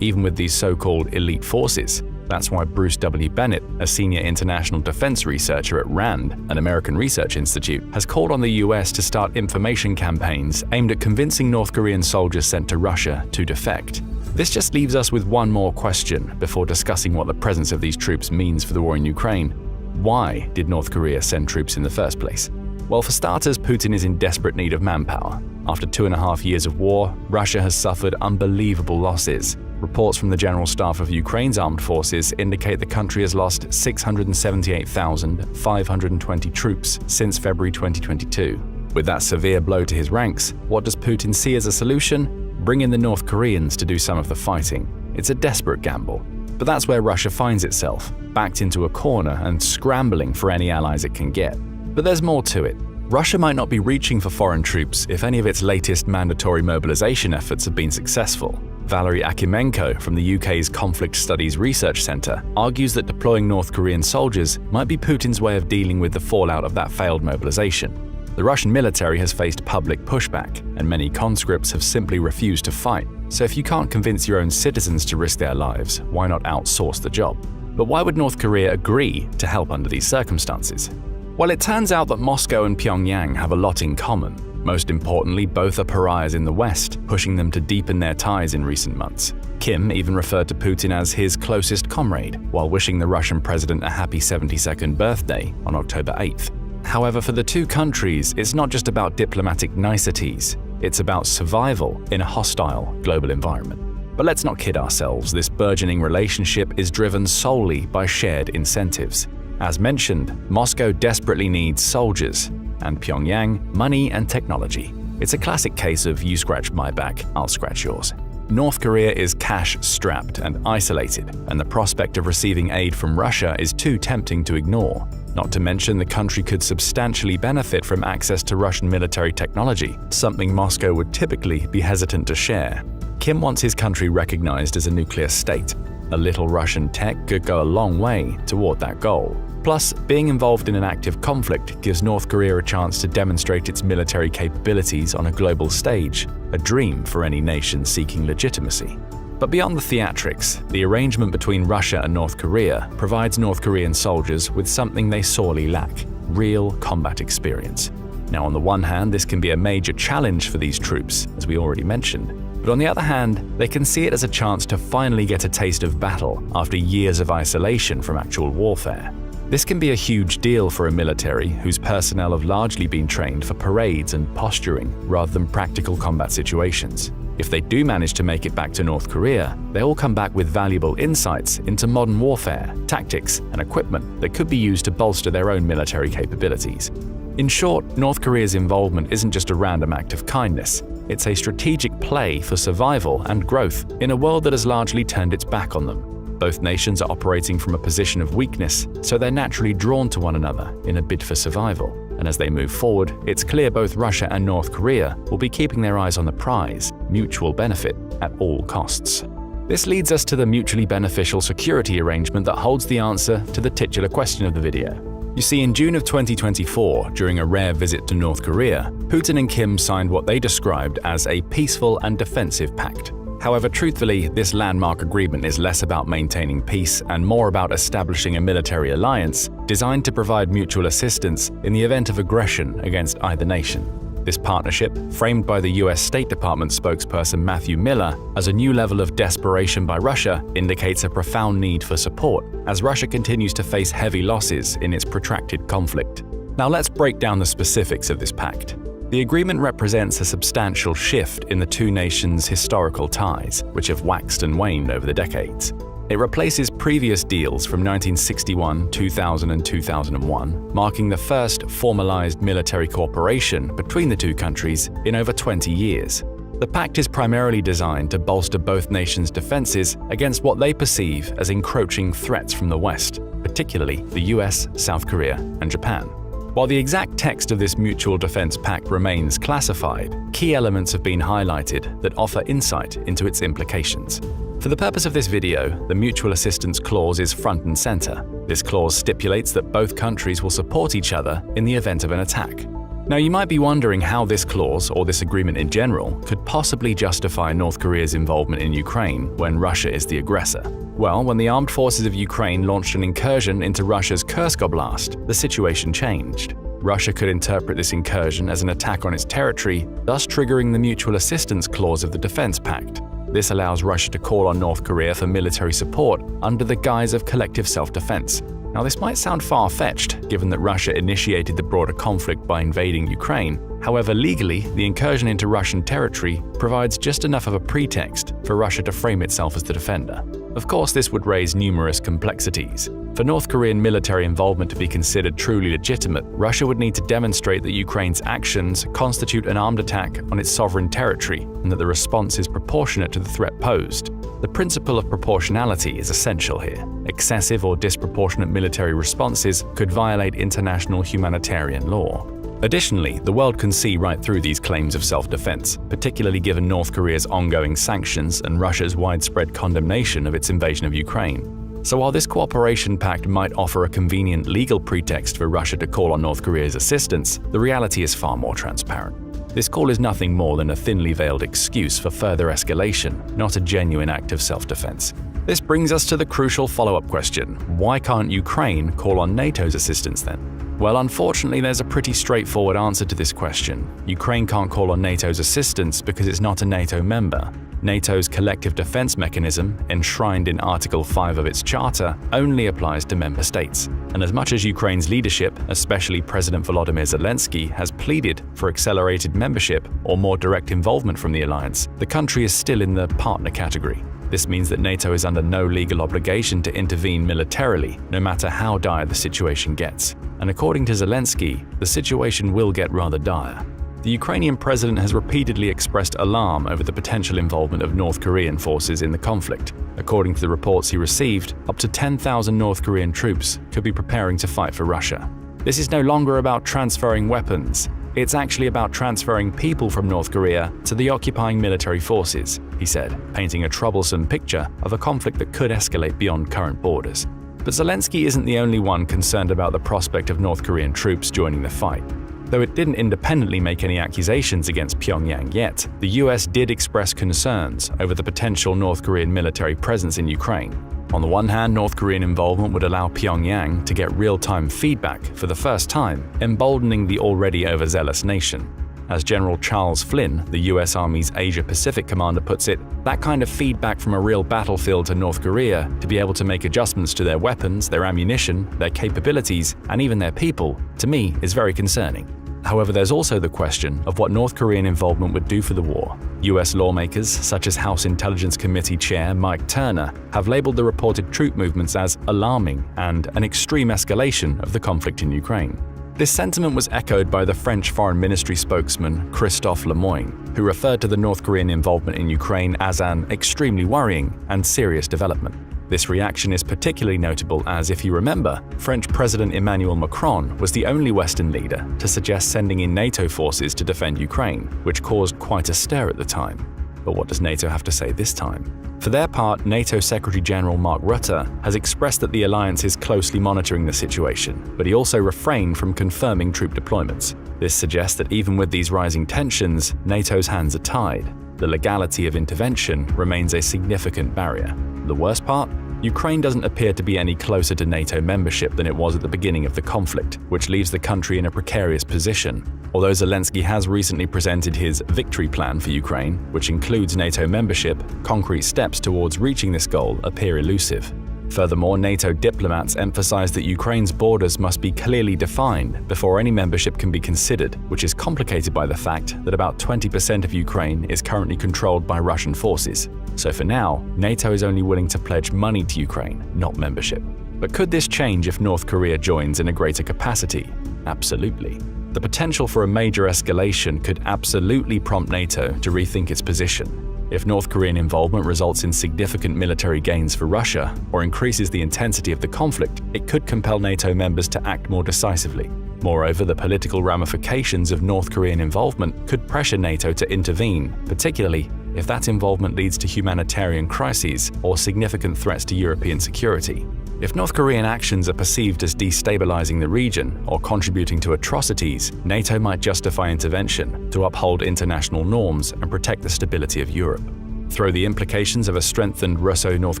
even with these so-called elite forces. That's why Bruce W. Bennett, a senior international defense researcher at RAND, an American research institute, has called on the US to start information campaigns aimed at convincing North Korean soldiers sent to Russia to defect. This just leaves us with one more question before discussing what the presence of these troops means for the war in Ukraine. Why did North Korea send troops in the first place? Well, for starters, Putin is in desperate need of manpower. After 2.5 years of war, Russia has suffered unbelievable losses. Reports from the General Staff of Ukraine's armed forces indicate the country has lost 678,520 troops since February 2022. With that severe blow to his ranks, what does Putin see as a solution? Bring in the North Koreans to do some of the fighting. It's a desperate gamble. But that's where Russia finds itself, backed into a corner and scrambling for any allies it can get. But there's more to it. Russia might not be reaching for foreign troops if any of its latest mandatory mobilization efforts have been successful. Valery Akimenko from the UK's Conflict Studies Research Centre argues that deploying North Korean soldiers might be Putin's way of dealing with the fallout of that failed mobilization. The Russian military has faced public pushback, and many conscripts have simply refused to fight. So if you can't convince your own citizens to risk their lives, why not outsource the job? But why would North Korea agree to help under these circumstances? Well, it turns out that Moscow and Pyongyang have a lot in common. Most importantly, both are pariahs in the West, pushing them to deepen their ties in recent months. Kim even referred to Putin as his closest comrade, while wishing the Russian president a happy 72nd birthday on October 8th. However, for the two countries, it's not just about diplomatic niceties, it's about survival in a hostile global environment. But let's not kid ourselves, this burgeoning relationship is driven solely by shared incentives. As mentioned, Moscow desperately needs soldiers, and Pyongyang money and technology. It's a classic case of you scratch my back, I'll scratch yours. North Korea is cash-strapped and isolated, and the prospect of receiving aid from Russia is too tempting to ignore. Not to mention the country could substantially benefit from access to Russian military technology, something Moscow would typically be hesitant to share. Kim wants his country recognized as a nuclear state. A little Russian tech could go a long way toward that goal. Plus, being involved in an active conflict gives North Korea a chance to demonstrate its military capabilities on a global stage, a dream for any nation seeking legitimacy. But beyond the theatrics, the arrangement between Russia and North Korea provides North Korean soldiers with something they sorely lack: real combat experience. Now, on the one hand, this can be a major challenge for these troops, as we already mentioned. But on the other hand, they can see it as a chance to finally get a taste of battle after years of isolation from actual warfare. This can be a huge deal for a military whose personnel have largely been trained for parades and posturing rather than practical combat situations. If they do manage to make it back to North Korea, they will come back with valuable insights into modern warfare, tactics, and equipment that could be used to bolster their own military capabilities. In short, North Korea's involvement isn't just a random act of kindness. It's a strategic play for survival and growth in a world that has largely turned its back on them. Both nations are operating from a position of weakness, so they're naturally drawn to one another in a bid for survival. And as they move forward, it's clear both Russia and North Korea will be keeping their eyes on the prize, mutual benefit at all costs. This leads us to the mutually beneficial security arrangement that holds the answer to the titular question of the video. You see, in June of 2024, during a rare visit to North Korea, Putin and Kim signed what they described as a peaceful and defensive pact. However, truthfully, this landmark agreement is less about maintaining peace and more about establishing a military alliance designed to provide mutual assistance in the event of aggression against either nation. This partnership, framed by the US State Department spokesperson Matthew Miller as a new level of desperation by Russia, indicates a profound need for support as Russia continues to face heavy losses in its protracted conflict. Now let's break down the specifics of this pact. The agreement represents a substantial shift in the two nations' historical ties, which have waxed and waned over the decades. It replaces previous deals from 1961, 2000, and 2001, marking the first formalized military cooperation between the two countries in over 20 years. The pact is primarily designed to bolster both nations' defenses against what they perceive as encroaching threats from the West, particularly the US, South Korea, and Japan. While the exact text of this mutual defense pact remains classified, key elements have been highlighted that offer insight into its implications. For the purpose of this video, the Mutual Assistance Clause is front and center. This clause stipulates that both countries will support each other in the event of an attack. Now, you might be wondering how this clause, or this agreement in general, could possibly justify North Korea's involvement in Ukraine when Russia is the aggressor. Well, when the armed forces of Ukraine launched an incursion into Russia's Kursk Oblast, the situation changed. Russia could interpret this incursion as an attack on its territory, thus triggering the Mutual Assistance Clause of the Defense Pact. This allows Russia to call on North Korea for military support under the guise of collective self-defense. Now, this might sound far-fetched, given that Russia initiated the broader conflict by invading Ukraine. However, legally, the incursion into Russian territory provides just enough of a pretext for Russia to frame itself as the defender. Of course, this would raise numerous complexities. For North Korean military involvement to be considered truly legitimate, Russia would need to demonstrate that Ukraine's actions constitute an armed attack on its sovereign territory and that the response is proportionate to the threat posed. The principle of proportionality is essential here. Excessive or disproportionate military responses could violate international humanitarian law. Additionally, the world can see right through these claims of self-defense, particularly given North Korea's ongoing sanctions and Russia's widespread condemnation of its invasion of Ukraine. So while this cooperation pact might offer a convenient legal pretext for Russia to call on North Korea's assistance, the reality is far more transparent. This call is nothing more than a thinly veiled excuse for further escalation, not a genuine act of self-defense. This brings us to the crucial follow-up question: why can't Ukraine call on NATO's assistance then? Well, unfortunately, there's a pretty straightforward answer to this question. Ukraine can't call on NATO's assistance because it's not a NATO member. NATO's collective defense mechanism, enshrined in Article 5 of its charter, only applies to member states. And as much as Ukraine's leadership, especially President Volodymyr Zelensky, has pleaded for accelerated membership or more direct involvement from the alliance, the country is still in the partner category. This means that NATO is under no legal obligation to intervene militarily, no matter how dire the situation gets. And according to Zelensky, the situation will get rather dire. The Ukrainian president has repeatedly expressed alarm over the potential involvement of North Korean forces in the conflict. According to the reports he received, up to 10,000 North Korean troops could be preparing to fight for Russia. This is no longer about transferring weapons. It's actually about transferring people from North Korea to the occupying military forces, he said, painting a troublesome picture of a conflict that could escalate beyond current borders. But Zelensky isn't the only one concerned about the prospect of North Korean troops joining the fight. Though it didn't independently make any accusations against Pyongyang yet, the US did express concerns over the potential North Korean military presence in Ukraine. On the one hand, North Korean involvement would allow Pyongyang to get real-time feedback for the first time, emboldening the already overzealous nation. As General Charles Flynn, the US Army's Asia-Pacific commander, puts it, that kind of feedback from a real battlefield to North Korea to be able to make adjustments to their weapons, their ammunition, their capabilities, and even their people, to me, is very concerning. However, there's also the question of what North Korean involvement would do for the war. US lawmakers, such as House Intelligence Committee Chair Mike Turner, have labeled the reported troop movements as alarming and an extreme escalation of the conflict in Ukraine. This sentiment was echoed by the French Foreign Ministry spokesman Christophe Lemoyne, who referred to the North Korean involvement in Ukraine as an extremely worrying and serious development. This reaction is particularly notable as, if you remember, French President Emmanuel Macron was the only Western leader to suggest sending in NATO forces to defend Ukraine, which caused quite a stir at the time. But what does NATO have to say this time? For their part, NATO Secretary General Mark Rutte has expressed that the alliance is closely monitoring the situation, but he also refrained from confirming troop deployments. This suggests that even with these rising tensions, NATO's hands are tied. The legality of intervention remains a significant barrier. The worst part? Ukraine doesn't appear to be any closer to NATO membership than it was at the beginning of the conflict, which leaves the country in a precarious position. Although Zelensky has recently presented his victory plan for Ukraine, which includes NATO membership, concrete steps towards reaching this goal appear elusive. Furthermore, NATO diplomats emphasize that Ukraine's borders must be clearly defined before any membership can be considered, which is complicated by the fact that about 20% of Ukraine is currently controlled by Russian forces. So for now, NATO is only willing to pledge money to Ukraine, not membership. But could this change if North Korea joins in a greater capacity? Absolutely. The potential for a major escalation could absolutely prompt NATO to rethink its position. If North Korean involvement results in significant military gains for Russia or increases the intensity of the conflict, it could compel NATO members to act more decisively. Moreover, the political ramifications of North Korean involvement could pressure NATO to intervene, particularly if that involvement leads to humanitarian crises or significant threats to European security. If North Korean actions are perceived as destabilizing the region or contributing to atrocities, NATO might justify intervention to uphold international norms and protect the stability of Europe. Throw the implications of a strengthened Russo-North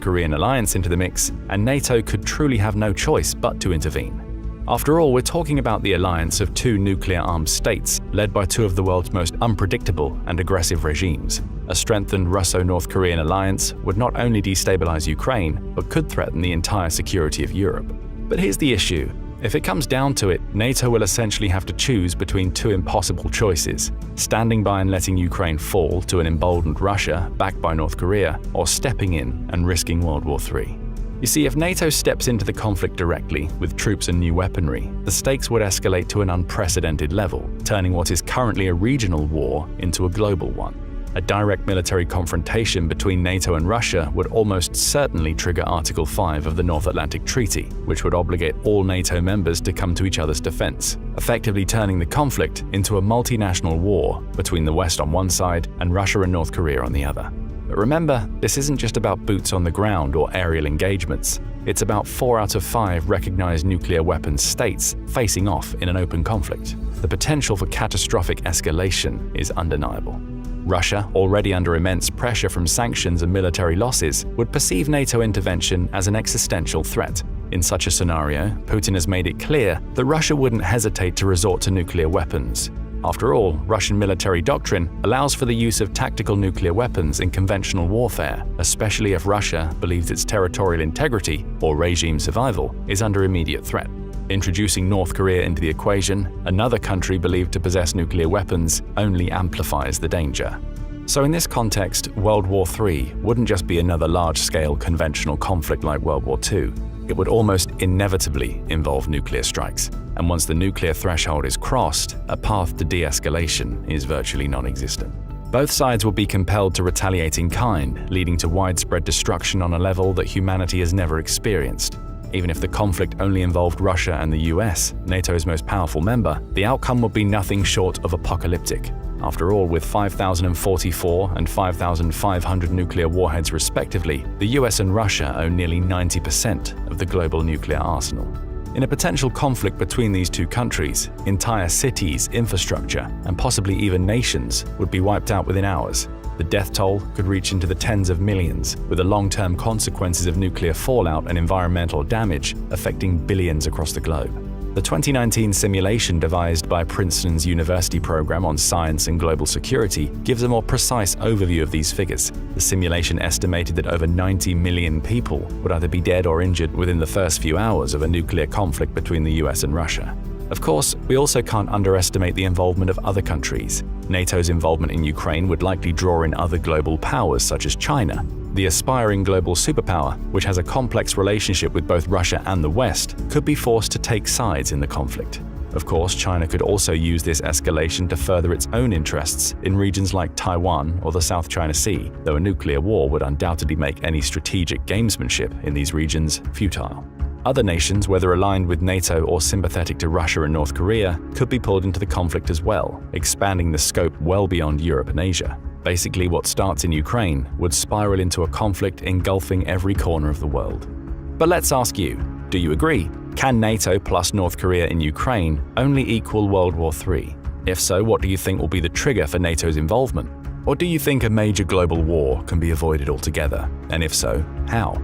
Korean alliance into the mix, and NATO could truly have no choice but to intervene. After all, we're talking about the alliance of two nuclear-armed states led by two of the world's most unpredictable and aggressive regimes. A strengthened Russo-North Korean alliance would not only destabilize Ukraine, but could threaten the entire security of Europe. But here's the issue. If it comes down to it, NATO will essentially have to choose between two impossible choices: standing by and letting Ukraine fall to an emboldened Russia backed by North Korea, or stepping in and risking World War III. You see, if NATO steps into the conflict directly with troops and new weaponry, the stakes would escalate to an unprecedented level, turning what is currently a regional war into a global one. A direct military confrontation between NATO and Russia would almost certainly trigger Article 5 of the North Atlantic Treaty, which would obligate all NATO members to come to each other's defense, effectively turning the conflict into a multinational war between the West on one side and Russia and North Korea on the other. But remember, this isn't just about boots on the ground or aerial engagements. It's about 4 out of 5 recognized nuclear weapons states facing off in an open conflict. The potential for catastrophic escalation is undeniable. Russia, already under immense pressure from sanctions and military losses, would perceive NATO intervention as an existential threat. In such a scenario, Putin has made it clear that Russia wouldn't hesitate to resort to nuclear weapons. After all, Russian military doctrine allows for the use of tactical nuclear weapons in conventional warfare, especially if Russia believes its territorial integrity or regime survival is under immediate threat. Introducing North Korea into the equation, another country believed to possess nuclear weapons, only amplifies the danger. So in this context, World War III wouldn't just be another large-scale conventional conflict like World War II. It would almost inevitably involve nuclear strikes. And once the nuclear threshold is crossed, a path to de-escalation is virtually non-existent. Both sides will be compelled to retaliate in kind, leading to widespread destruction on a level that humanity has never experienced. Even if the conflict only involved Russia and the US, NATO's most powerful member, the outcome would be nothing short of apocalyptic. After all, with 5,044 and 5,500 nuclear warheads respectively, the US and Russia own nearly 90% of the global nuclear arsenal. In a potential conflict between these two countries, entire cities, infrastructure, and possibly even nations would be wiped out within hours. The death toll could reach into the tens of millions, with the long-term consequences of nuclear fallout and environmental damage affecting billions across the globe. The 2019 simulation devised by Princeton's University Program on Science and Global Security gives a more precise overview of these figures. The simulation estimated that over 90 million people would either be dead or injured within the first few hours of a nuclear conflict between the US and Russia. Of course, we also can't underestimate the involvement of other countries. NATO's involvement in Ukraine would likely draw in other global powers such as China. The aspiring global superpower, which has a complex relationship with both Russia and the West, could be forced to take sides in the conflict. Of course, China could also use this escalation to further its own interests in regions like Taiwan or the South China Sea, though a nuclear war would undoubtedly make any strategic gamesmanship in these regions futile. Other nations, whether aligned with NATO or sympathetic to Russia and North Korea, could be pulled into the conflict as well, expanding the scope well beyond Europe and Asia. Basically, what starts in Ukraine would spiral into a conflict engulfing every corner of the world. But let's ask you, do you agree? Can NATO plus North Korea in Ukraine only equal World War III? If so, what do you think will be the trigger for NATO's involvement? Or do you think a major global war can be avoided altogether? And if so, how?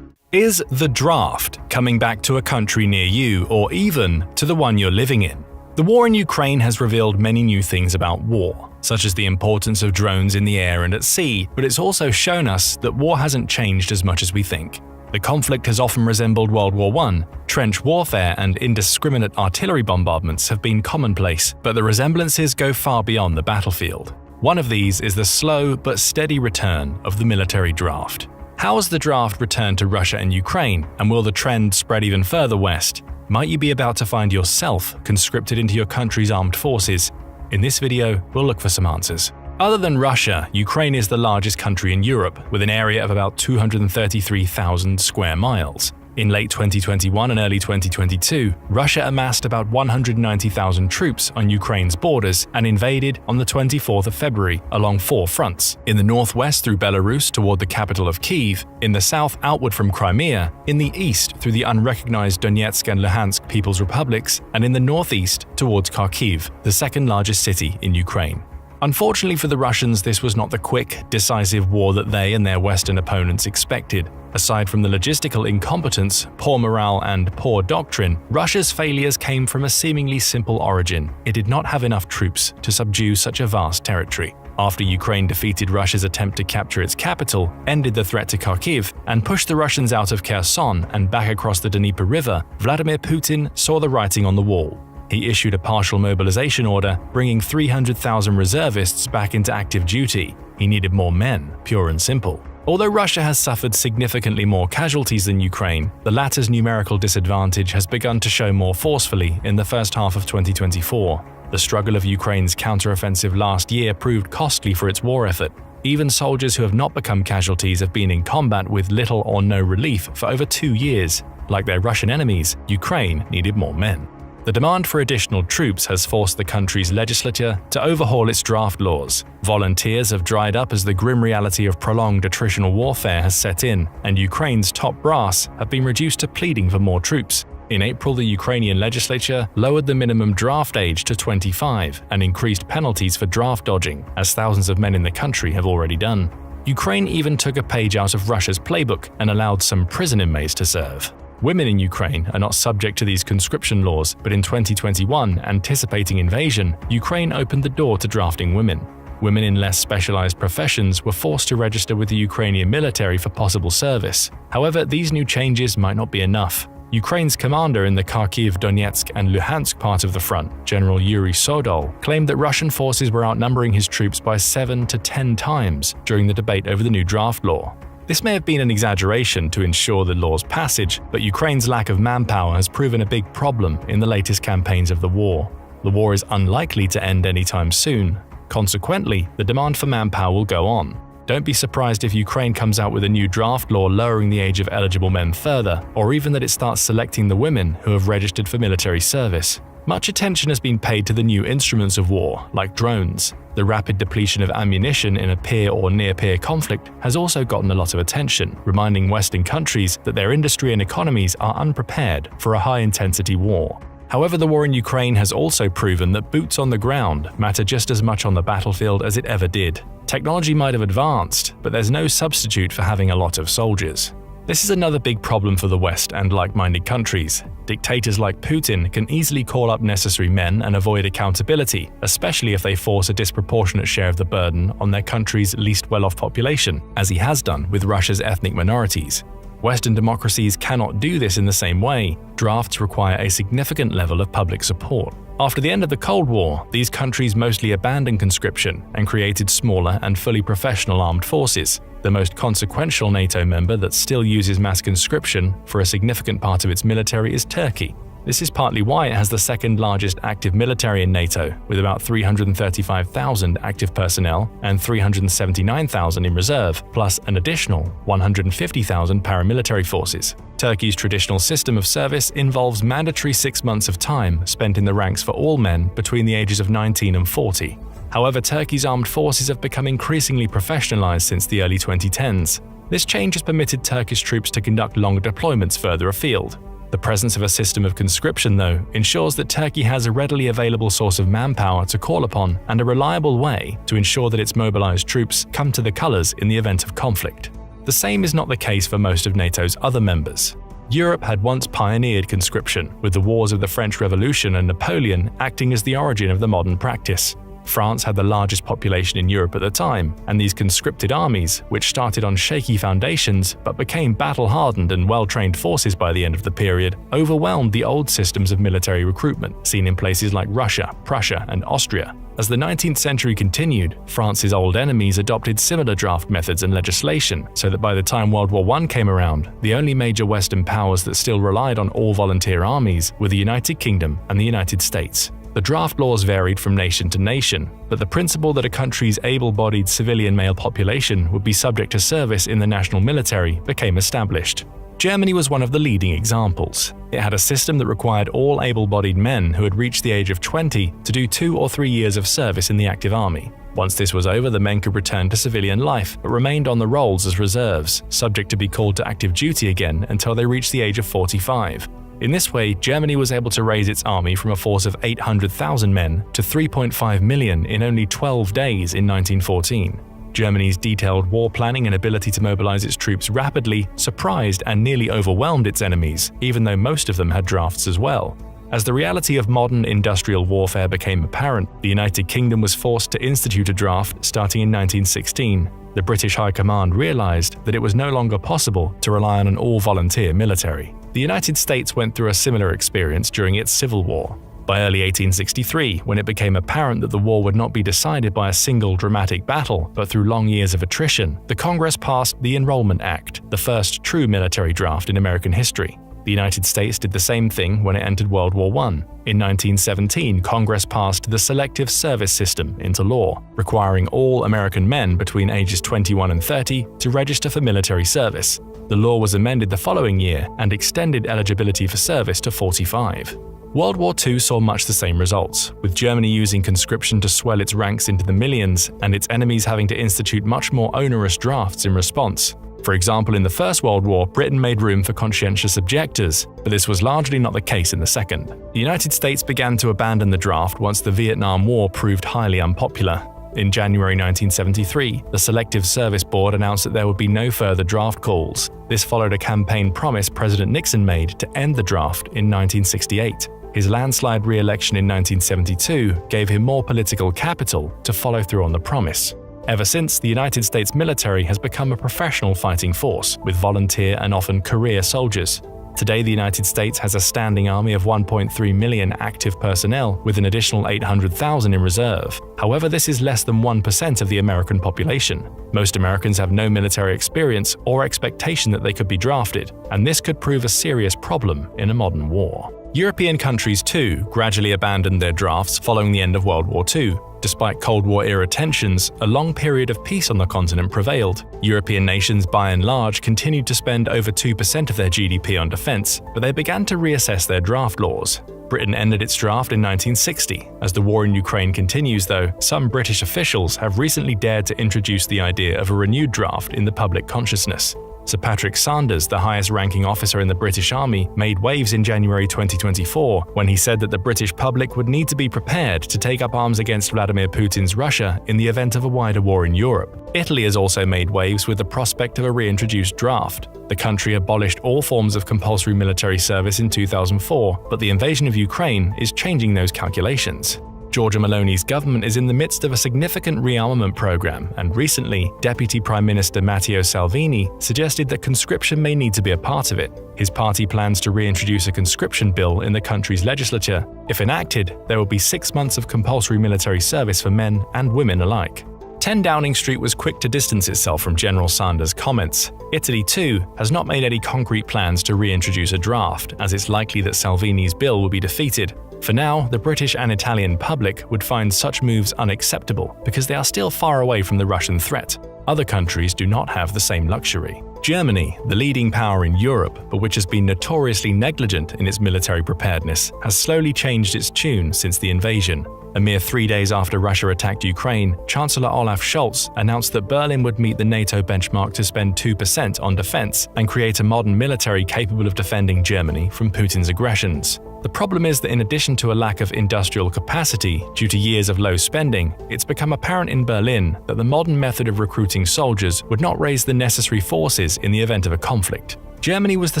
Is the draft coming back to a country near you or even to the one you're living in? The war in Ukraine has revealed many new things about war, such as the importance of drones in the air and at sea, but it's also shown us that war hasn't changed as much as we think. The conflict has often resembled World War I. Trench warfare and indiscriminate artillery bombardments have been commonplace, but the resemblances go far beyond the battlefield. One of these is the slow but steady return of the military draft. How has the draft returned to Russia and Ukraine, and will the trend spread even further west? Might you be about to find yourself conscripted into your country's armed forces? In this video, we'll look for some answers. Other than Russia, Ukraine is the largest country in Europe, with an area of about 233,000 square miles. In late 2021 and early 2022, Russia amassed about 190,000 troops on Ukraine's borders and invaded on the 24th of February along 4 fronts: in the northwest through Belarus toward the capital of Kyiv, in the south outward from Crimea, in the east through the unrecognized Donetsk and Luhansk People's Republics, and in the northeast towards Kharkiv, the second largest city in Ukraine. Unfortunately for the Russians, this was not the quick, decisive war that they and their Western opponents expected. Aside from the logistical incompetence, poor morale, and poor doctrine, Russia's failures came from a seemingly simple origin. It did not have enough troops to subdue such a vast territory. After Ukraine defeated Russia's attempt to capture its capital, ended the threat to Kharkiv, and pushed the Russians out of Kherson and back across the Dnieper River, Vladimir Putin saw the writing on the wall. He issued a partial mobilization order, bringing 300,000 reservists back into active duty. He needed more men, pure and simple. Although Russia has suffered significantly more casualties than Ukraine, the latter's numerical disadvantage has begun to show more forcefully in the first half of 2024. The struggle of Ukraine's counteroffensive last year proved costly for its war effort. Even soldiers who have not become casualties have been in combat with little or no relief for over 2 years. Like their Russian enemies, Ukraine needed more men. The demand for additional troops has forced the country's legislature to overhaul its draft laws. Volunteers have dried up as the grim reality of prolonged attritional warfare has set in, and Ukraine's top brass have been reduced to pleading for more troops. In April, the Ukrainian legislature lowered the minimum draft age to 25 and increased penalties for draft dodging, as thousands of men in the country have already done. Ukraine even took a page out of Russia's playbook and allowed some prison inmates to serve. Women in Ukraine are not subject to these conscription laws, but in 2021, anticipating invasion, Ukraine opened the door to drafting women. Women in less specialized professions were forced to register with the Ukrainian military for possible service. However, these new changes might not be enough. Ukraine's commander in the Kharkiv, Donetsk, and Luhansk part of the front, General Yuri Sodol, claimed that Russian forces were outnumbering his troops by 7 to 10 times during the debate over the new draft law. This may have been an exaggeration to ensure the law's passage, but Ukraine's lack of manpower has proven a big problem in the latest campaigns of the war. The war is unlikely to end anytime soon. Consequently, the demand for manpower will go on. Don't be surprised if Ukraine comes out with a new draft law lowering the age of eligible men further, or even that it starts selecting the women who have registered for military service. Much attention has been paid to the new instruments of war, like drones. The rapid depletion of ammunition in a peer or near-peer conflict has also gotten a lot of attention, reminding Western countries that their industry and economies are unprepared for a high-intensity war. However, the war in Ukraine has also proven that boots on the ground matter just as much on the battlefield as it ever did. Technology might have advanced, but there's no substitute for having a lot of soldiers. This is another big problem for the West and like-minded countries. Dictators like Putin can easily call up necessary men and avoid accountability, especially if they force a disproportionate share of the burden on their country's least well-off population, as he has done with Russia's ethnic minorities. Western democracies cannot do this in the same way. Drafts require a significant level of public support. After the end of the Cold War, these countries mostly abandoned conscription and created smaller and fully professional armed forces. The most consequential NATO member that still uses mass conscription for a significant part of its military is Turkey. This is partly why it has the second largest active military in NATO, with about 335,000 active personnel and 379,000 in reserve, plus an additional 150,000 paramilitary forces. Turkey's traditional system of service involves mandatory 6 months of time spent in the ranks for all men between the ages of 19 and 40. However, Turkey's armed forces have become increasingly professionalized since the early 2010s. This change has permitted Turkish troops to conduct longer deployments further afield. The presence of a system of conscription, though, ensures that Turkey has a readily available source of manpower to call upon and a reliable way to ensure that its mobilized troops come to the colors in the event of conflict. The same is not the case for most of NATO's other members. Europe had once pioneered conscription, with the wars of the French Revolution and Napoleon acting as the origin of the modern practice. France had the largest population in Europe at the time, and these conscripted armies, which started on shaky foundations but became battle-hardened and well-trained forces by the end of the period, overwhelmed the old systems of military recruitment seen in places like Russia, Prussia, and Austria. As the 19th century continued, France's old enemies adopted similar draft methods and legislation, so that by the time World War I came around, the only major Western powers that still relied on all-volunteer armies were the United Kingdom and the United States. The draft laws varied from nation to nation, but the principle that a country's able-bodied civilian male population would be subject to service in the national military became established. Germany was one of the leading examples. It had a system that required all able-bodied men who had reached the age of 20 to do 2 or 3 years of service in the active army. Once this was over, the men could return to civilian life, but remained on the rolls as reserves, subject to be called to active duty again until they reached the age of 45. In this way, Germany was able to raise its army from a force of 800,000 men to 3.5 million in only 12 days in 1914. Germany's detailed war planning and ability to mobilize its troops rapidly surprised and nearly overwhelmed its enemies, even though most of them had drafts as well. As the reality of modern industrial warfare became apparent, the United Kingdom was forced to institute a draft starting in 1916. The British High Command realized that it was no longer possible to rely on an all-volunteer military. The United States went through a similar experience during its Civil War. By early 1863, when it became apparent that the war would not be decided by a single dramatic battle, but through long years of attrition, the Congress passed the Enrollment Act, the first true military draft in American history. The United States did the same thing when it entered World War I. In 1917, Congress passed the Selective Service System into law, requiring all American men between ages 21 and 30 to register for military service. The law was amended the following year and extended eligibility for service to 45. World War II saw much the same results, with Germany using conscription to swell its ranks into the millions and its enemies having to institute much more onerous drafts in response. For example, in the First World War, Britain made room for conscientious objectors, but this was largely not the case in the Second. The United States began to abandon the draft once the Vietnam War proved highly unpopular. In January 1973, the Selective Service Board announced that there would be no further draft calls. This followed a campaign promise President Nixon made to end the draft in 1968. His landslide re-election in 1972 gave him more political capital to follow through on the promise. Ever since, the United States military has become a professional fighting force, with volunteer and often career soldiers. Today, the United States has a standing army of 1.3 million active personnel, with an additional 800,000 in reserve. However, this is less than 1% of the American population. Most Americans have no military experience or expectation that they could be drafted, and this could prove a serious problem in a modern war. European countries too gradually abandoned their drafts following the end of World War II. Despite Cold War-era tensions, a long period of peace on the continent prevailed. European nations, by and large, continued to spend over 2% of their GDP on defense, but they began to reassess their draft laws. Britain ended its draft in 1960. As the war in Ukraine continues, though, some British officials have recently dared to introduce the idea of a renewed draft in the public consciousness. Sir Patrick Sanders, the highest-ranking officer in the British Army, made waves in January 2024 when he said that the British public would need to be prepared to take up arms against Vladimir Putin's Russia in the event of a wider war in Europe. Italy has also made waves with the prospect of a reintroduced draft. The country abolished all forms of compulsory military service in 2004, but the invasion of Ukraine is changing those calculations. Giorgia Meloni's government is in the midst of a significant rearmament program, and recently, Deputy Prime Minister Matteo Salvini suggested that conscription may need to be a part of it. His party plans to reintroduce a conscription bill in the country's legislature. If enacted, there will be 6 months of compulsory military service for men and women alike. 10 Downing Street was quick to distance itself from General Sanders' comments. Italy, too, has not made any concrete plans to reintroduce a draft, as it's likely that Salvini's bill will be defeated. For now, the British and Italian public would find such moves unacceptable because they are still far away from the Russian threat. Other countries do not have the same luxury. Germany, the leading power in Europe, but which has been notoriously negligent in its military preparedness, has slowly changed its tune since the invasion. A mere 3 days after Russia attacked Ukraine, Chancellor Olaf Scholz announced that Berlin would meet the NATO benchmark to spend 2% on defense and create a modern military capable of defending Germany from Putin's aggressions. The problem is that in addition to a lack of industrial capacity due to years of low spending, it's become apparent in Berlin that the modern method of recruiting soldiers would not raise the necessary forces in the event of a conflict. Germany was the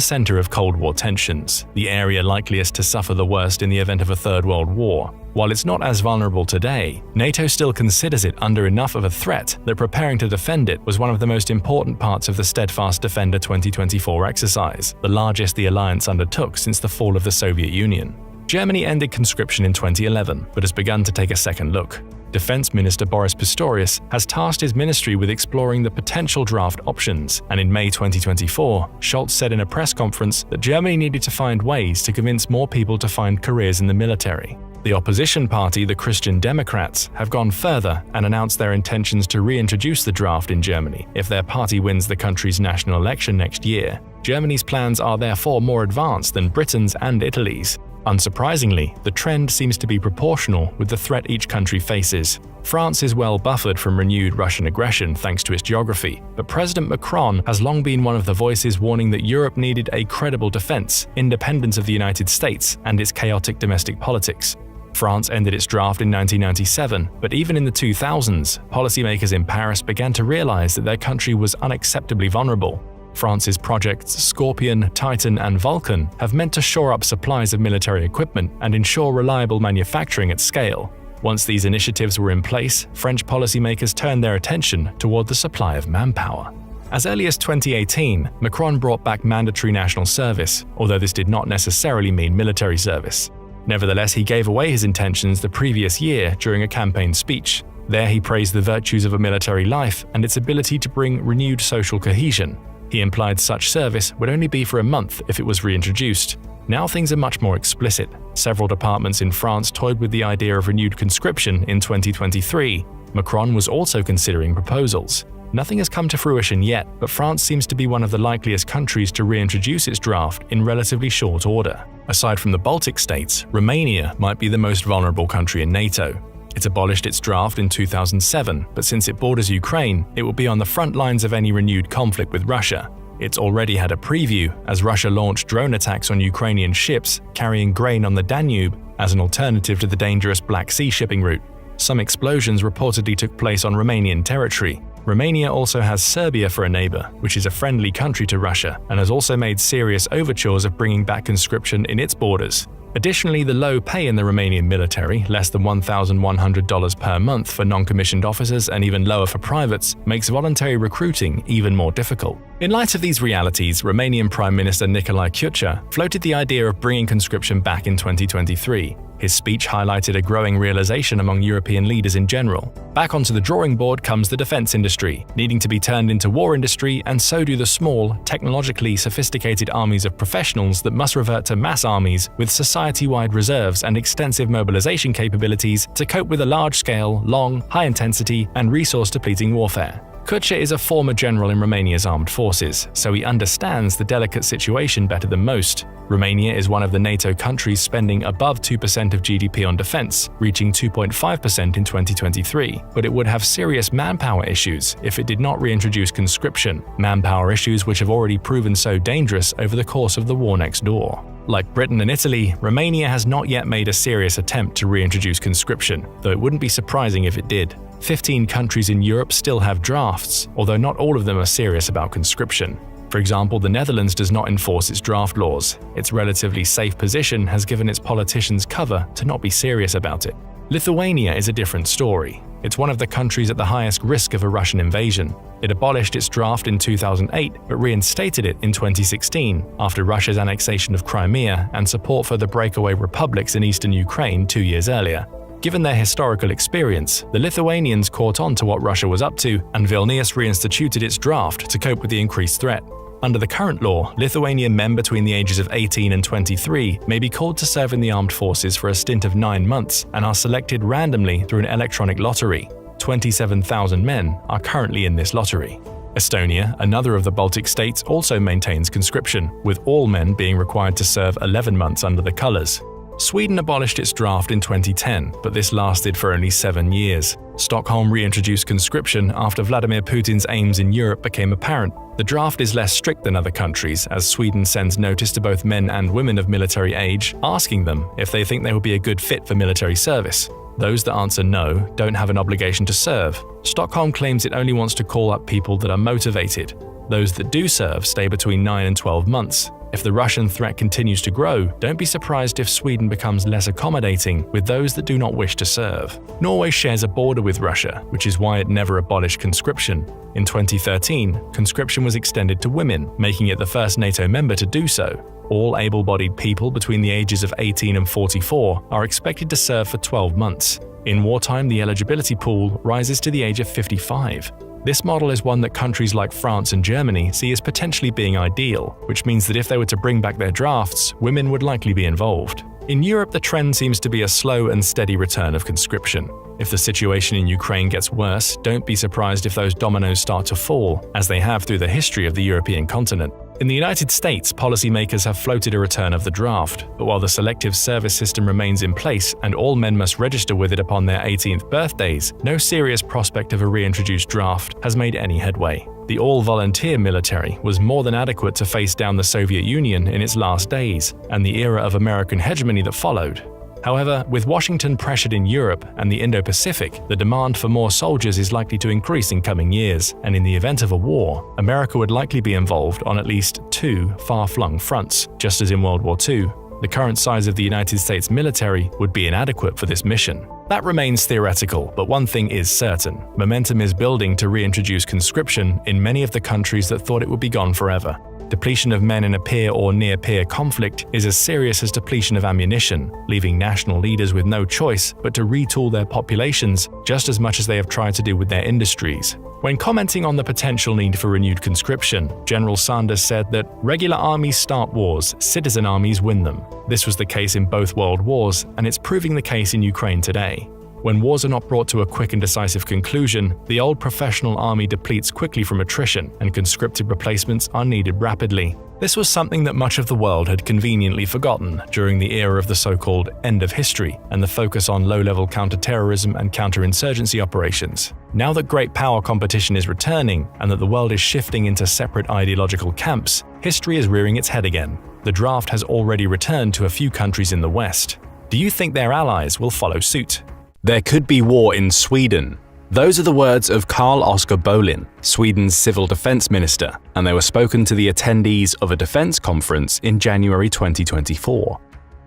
center of Cold War tensions, the area likeliest to suffer the worst in the event of a Third World War. While it's not as vulnerable today, NATO still considers it under enough of a threat that preparing to defend it was one of the most important parts of the Steadfast Defender 2024 exercise, the largest the alliance undertook since the fall of the Soviet Union. Germany ended conscription in 2011, but has begun to take a second look. Defense Minister Boris Pistorius has tasked his ministry with exploring the potential draft options, and in May 2024, Scholz said in a press conference that Germany needed to find ways to convince more people to find careers in the military. The opposition party, the Christian Democrats, have gone further and announced their intentions to reintroduce the draft in Germany if their party wins the country's national election next year. Germany's plans are therefore more advanced than Britain's and Italy's. Unsurprisingly, the trend seems to be proportional with the threat each country faces. France is well buffered from renewed Russian aggression thanks to its geography, but President Macron has long been one of the voices warning that Europe needed a credible defense, independent of the United States and its chaotic domestic politics. France ended its draft in 1997, but even in the 2000s, policymakers in Paris began to realize that their country was unacceptably vulnerable. France's projects Scorpion, Titan, and Vulcan have meant to shore up supplies of military equipment and ensure reliable manufacturing at scale. Once these initiatives were in place, French policymakers turned their attention toward the supply of manpower. As early as 2018, Macron brought back mandatory national service, although this did not necessarily mean military service. Nevertheless, he gave away his intentions the previous year during a campaign speech. There he praised the virtues of a military life and its ability to bring renewed social cohesion. He implied such service would only be for a month if it was reintroduced. Now things are much more explicit. Several departments in France toyed with the idea of renewed conscription in 2023. Macron was also considering proposals. Nothing has come to fruition yet, but France seems to be one of the likeliest countries to reintroduce its draft in relatively short order. Aside from the Baltic states, Romania might be the most vulnerable country in NATO. It abolished its draft in 2007, but since it borders Ukraine, it will be on the front lines of any renewed conflict with Russia. It's already had a preview as Russia launched drone attacks on Ukrainian ships carrying grain on the Danube as an alternative to the dangerous Black Sea shipping route. Some explosions reportedly took place on Romanian territory. Romania also has Serbia for a neighbor, which is a friendly country to Russia, and has also made serious overtures of bringing back conscription in its borders. Additionally, the low pay in the Romanian military, less than $1,100 per month for non-commissioned officers and even lower for privates, makes voluntary recruiting even more difficult. In light of these realities, Romanian Prime Minister Nicolae Ciucă floated the idea of bringing conscription back in 2023. His speech highlighted a growing realization among European leaders in general. Back onto the drawing board comes the defense industry, needing to be turned into war industry, and so do the small, technologically sophisticated armies of professionals that must revert to mass armies with society-wide reserves and extensive mobilization capabilities to cope with a large-scale, long, high-intensity, and resource-depleting warfare. Ciucă is a former general in Romania's armed forces, so he understands the delicate situation better than most. Romania is one of the NATO countries spending above 2% of GDP on defense, reaching 2.5% in 2023, but it would have serious manpower issues if it did not reintroduce conscription, manpower issues which have already proven so dangerous over the course of the war next door. Like Britain and Italy, Romania has not yet made a serious attempt to reintroduce conscription, though it wouldn't be surprising if it did. 15 countries in Europe still have drafts, although not all of them are serious about conscription. For example, the Netherlands does not enforce its draft laws. Its relatively safe position has given its politicians cover to not be serious about it. Lithuania is a different story. It's one of the countries at the highest risk of a Russian invasion. It abolished its draft in 2008, but reinstated it in 2016 after Russia's annexation of Crimea and support for the breakaway republics in eastern Ukraine 2 years earlier. Given their historical experience, the Lithuanians caught on to what Russia was up to, and Vilnius reinstituted its draft to cope with the increased threat. Under the current law, Lithuanian men between the ages of 18 and 23 may be called to serve in the armed forces for a stint of 9 months and are selected randomly through an electronic lottery. 27,000 men are currently in this lottery. Estonia, another of the Baltic states, also maintains conscription, with all men being required to serve 11 months under the colors. Sweden abolished its draft in 2010, but this lasted for only 7 years. Stockholm reintroduced conscription after Vladimir Putin's aims in Europe became apparent. The draft is less strict than other countries, as Sweden sends notice to both men and women of military age, asking them if they think they will be a good fit for military service. Those that answer no don't have an obligation to serve. Stockholm claims it only wants to call up people that are motivated. Those that do serve stay between 9 and 12 months. If the Russian threat continues to grow, don't be surprised if Sweden becomes less accommodating with those that do not wish to serve. Norway shares a border with Russia, which is why it never abolished conscription. In 2013, conscription was extended to women, making it the first NATO member to do so. All able-bodied people between the ages of 18 and 44 are expected to serve for 12 months. In wartime, the eligibility pool rises to the age of 55. This model is one that countries like France and Germany see as potentially being ideal, which means that if they were to bring back their drafts, women would likely be involved. In Europe, the trend seems to be a slow and steady return of conscription. If the situation in Ukraine gets worse, don't be surprised if those dominoes start to fall, as they have through the history of the European continent. In the United States, policymakers have floated a return of the draft, but while the selective service system remains in place and all men must register with it upon their 18th birthdays, no serious prospect of a reintroduced draft has made any headway. The all-volunteer military was more than adequate to face down the Soviet Union in its last days, and the era of American hegemony that followed. However, with Washington pressured in Europe and the Indo-Pacific, the demand for more soldiers is likely to increase in coming years, and in the event of a war, America would likely be involved on at least 2 far-flung fronts, just as in World War II. The current size of the United States military would be inadequate for this mission. That remains theoretical, but one thing is certain. Momentum is building to reintroduce conscription in many of the countries that thought it would be gone forever. Depletion of men in a peer or near-peer conflict is as serious as depletion of ammunition, leaving national leaders with no choice but to retool their populations just as much as they have tried to do with their industries. When commenting on the potential need for renewed conscription, General Sanders said that regular armies start wars, citizen armies win them. This was the case in both world wars, and it's proving the case in Ukraine today. When wars are not brought to a quick and decisive conclusion, the old professional army depletes quickly from attrition, and conscripted replacements are needed rapidly. This was something that much of the world had conveniently forgotten during the era of the so-called end of history and the focus on low-level counter-terrorism and counterinsurgency operations. Now that great power competition is returning and that the world is shifting into separate ideological camps, history is rearing its head again. The draft has already returned to a few countries in the West. Do you think their allies will follow suit? There could be war in Sweden. Those are the words of Carl Oskar Bolin, Sweden's civil defense minister, and they were spoken to the attendees of a defense conference in January 2024.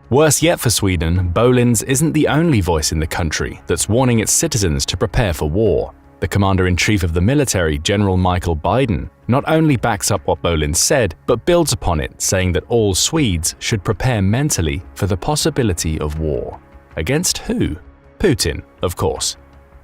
Worse yet for Sweden, Bolin's isn't the only voice in the country that's warning its citizens to prepare for war. The commander-in-chief of the military, General Michael Biden, not only backs up what Bolin said, but builds upon it, saying that all Swedes should prepare mentally for the possibility of war. Against who? Putin, of course.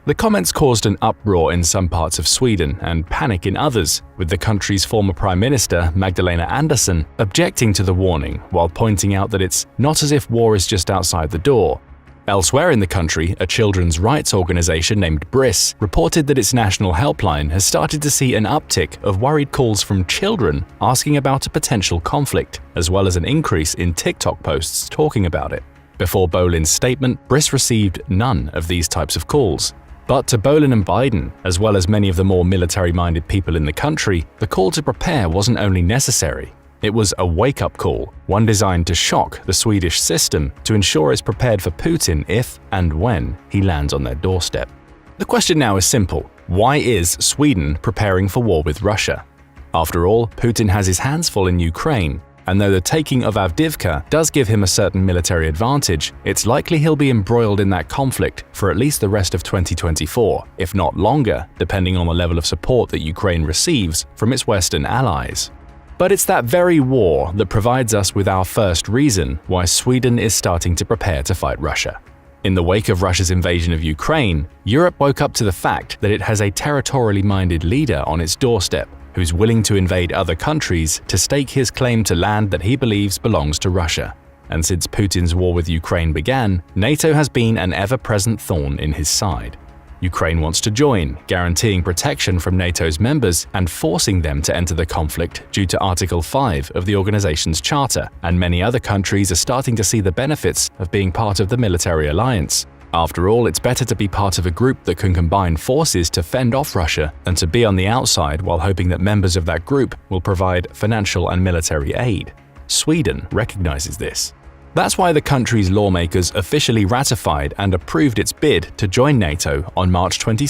The comments caused an uproar in some parts of Sweden and panic in others, with the country's former Prime Minister, Magdalena Andersson, objecting to the warning while pointing out that it's not as if war is just outside the door. Elsewhere in the country, a children's rights organization named BRIS reported that its national helpline has started to see an uptick of worried calls from children asking about a potential conflict, as well as an increase in TikTok posts talking about it. Before Bolin's statement, BRIS received none of these types of calls. But to Bolin and Biden, as well as many of the more military-minded people in the country, the call to prepare wasn't only necessary. It was a wake-up call, one designed to shock the Swedish system to ensure it's prepared for Putin if and when he lands on their doorstep. The question now is simple. Why is Sweden preparing for war with Russia? After all, Putin has his hands full in Ukraine, and though the taking of Avdiivka does give him a certain military advantage, it's likely he'll be embroiled in that conflict for at least the rest of 2024, if not longer, depending on the level of support that Ukraine receives from its Western allies. But it's that very war that provides us with our first reason why Sweden is starting to prepare to fight Russia. In the wake of Russia's invasion of Ukraine, Europe woke up to the fact that it has a territorially minded leader on its doorstep who's willing to invade other countries to stake his claim to land that he believes belongs to Russia. And since Putin's war with Ukraine began, NATO has been an ever-present thorn in his side. Ukraine wants to join, guaranteeing protection from NATO's members and forcing them to enter the conflict due to Article 5 of the organization's charter, and many other countries are starting to see the benefits of being part of the military alliance. After all, it's better to be part of a group that can combine forces to fend off Russia than to be on the outside while hoping that members of that group will provide financial and military aid. Sweden recognizes this. That's why the country's lawmakers officially ratified and approved its bid to join NATO on March 22,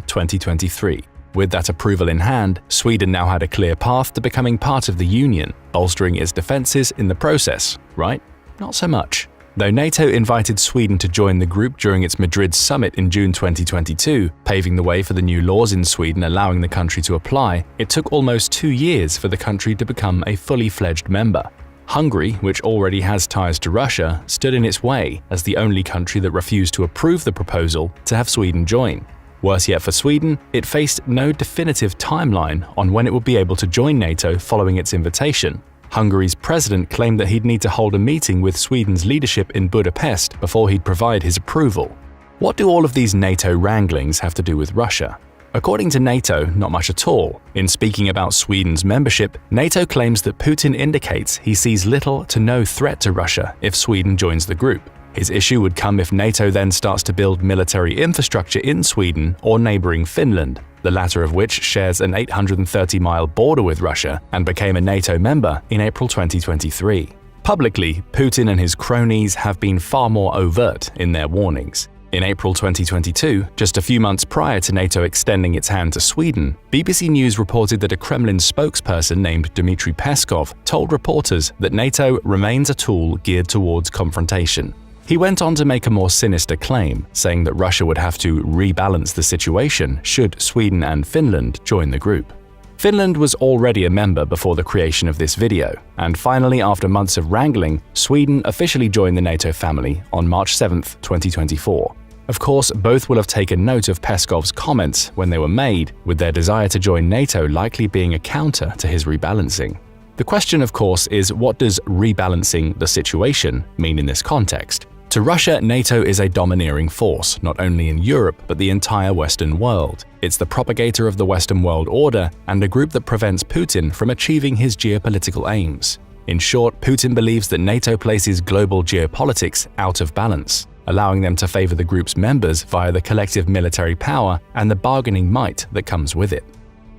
2023. With that approval in hand, Sweden now had a clear path to becoming part of the Union, bolstering its defenses in the process, right? Not so much. Though NATO invited Sweden to join the group during its Madrid summit in June 2022, paving the way for the new laws in Sweden allowing the country to apply, it took almost 2 years for the country to become a fully fledged member. Hungary, which already has ties to Russia, stood in its way as the only country that refused to approve the proposal to have Sweden join. Worse yet for Sweden, it faced no definitive timeline on when it would be able to join NATO following its invitation. Hungary's president claimed that he'd need to hold a meeting with Sweden's leadership in Budapest before he'd provide his approval. What do all of these NATO wranglings have to do with Russia? According to NATO, not much at all. In speaking about Sweden's membership, NATO claims that Putin indicates he sees little to no threat to Russia if Sweden joins the group. His issue would come if NATO then starts to build military infrastructure in Sweden or neighboring Finland, the latter of which shares an 830-mile border with Russia and became a NATO member in April 2023. Publicly, Putin and his cronies have been far more overt in their warnings. In April 2022, just a few months prior to NATO extending its hand to Sweden, BBC News reported that a Kremlin spokesperson named Dmitry Peskov told reporters that NATO remains a tool geared towards confrontation. He went on to make a more sinister claim, saying that Russia would have to rebalance the situation should Sweden and Finland join the group. Finland was already a member before the creation of this video, and finally, after months of wrangling, Sweden officially joined the NATO family on March 7, 2024. Of course, both will have taken note of Peskov's comments when they were made, with their desire to join NATO likely being a counter to his rebalancing. The question, of course, is what does rebalancing the situation mean in this context? To Russia, NATO is a domineering force, not only in Europe but the entire Western world. It's the propagator of the Western world order and a group that prevents Putin from achieving his geopolitical aims. In short, Putin believes that NATO places global geopolitics out of balance, allowing them to favor the group's members via the collective military power and the bargaining might that comes with it.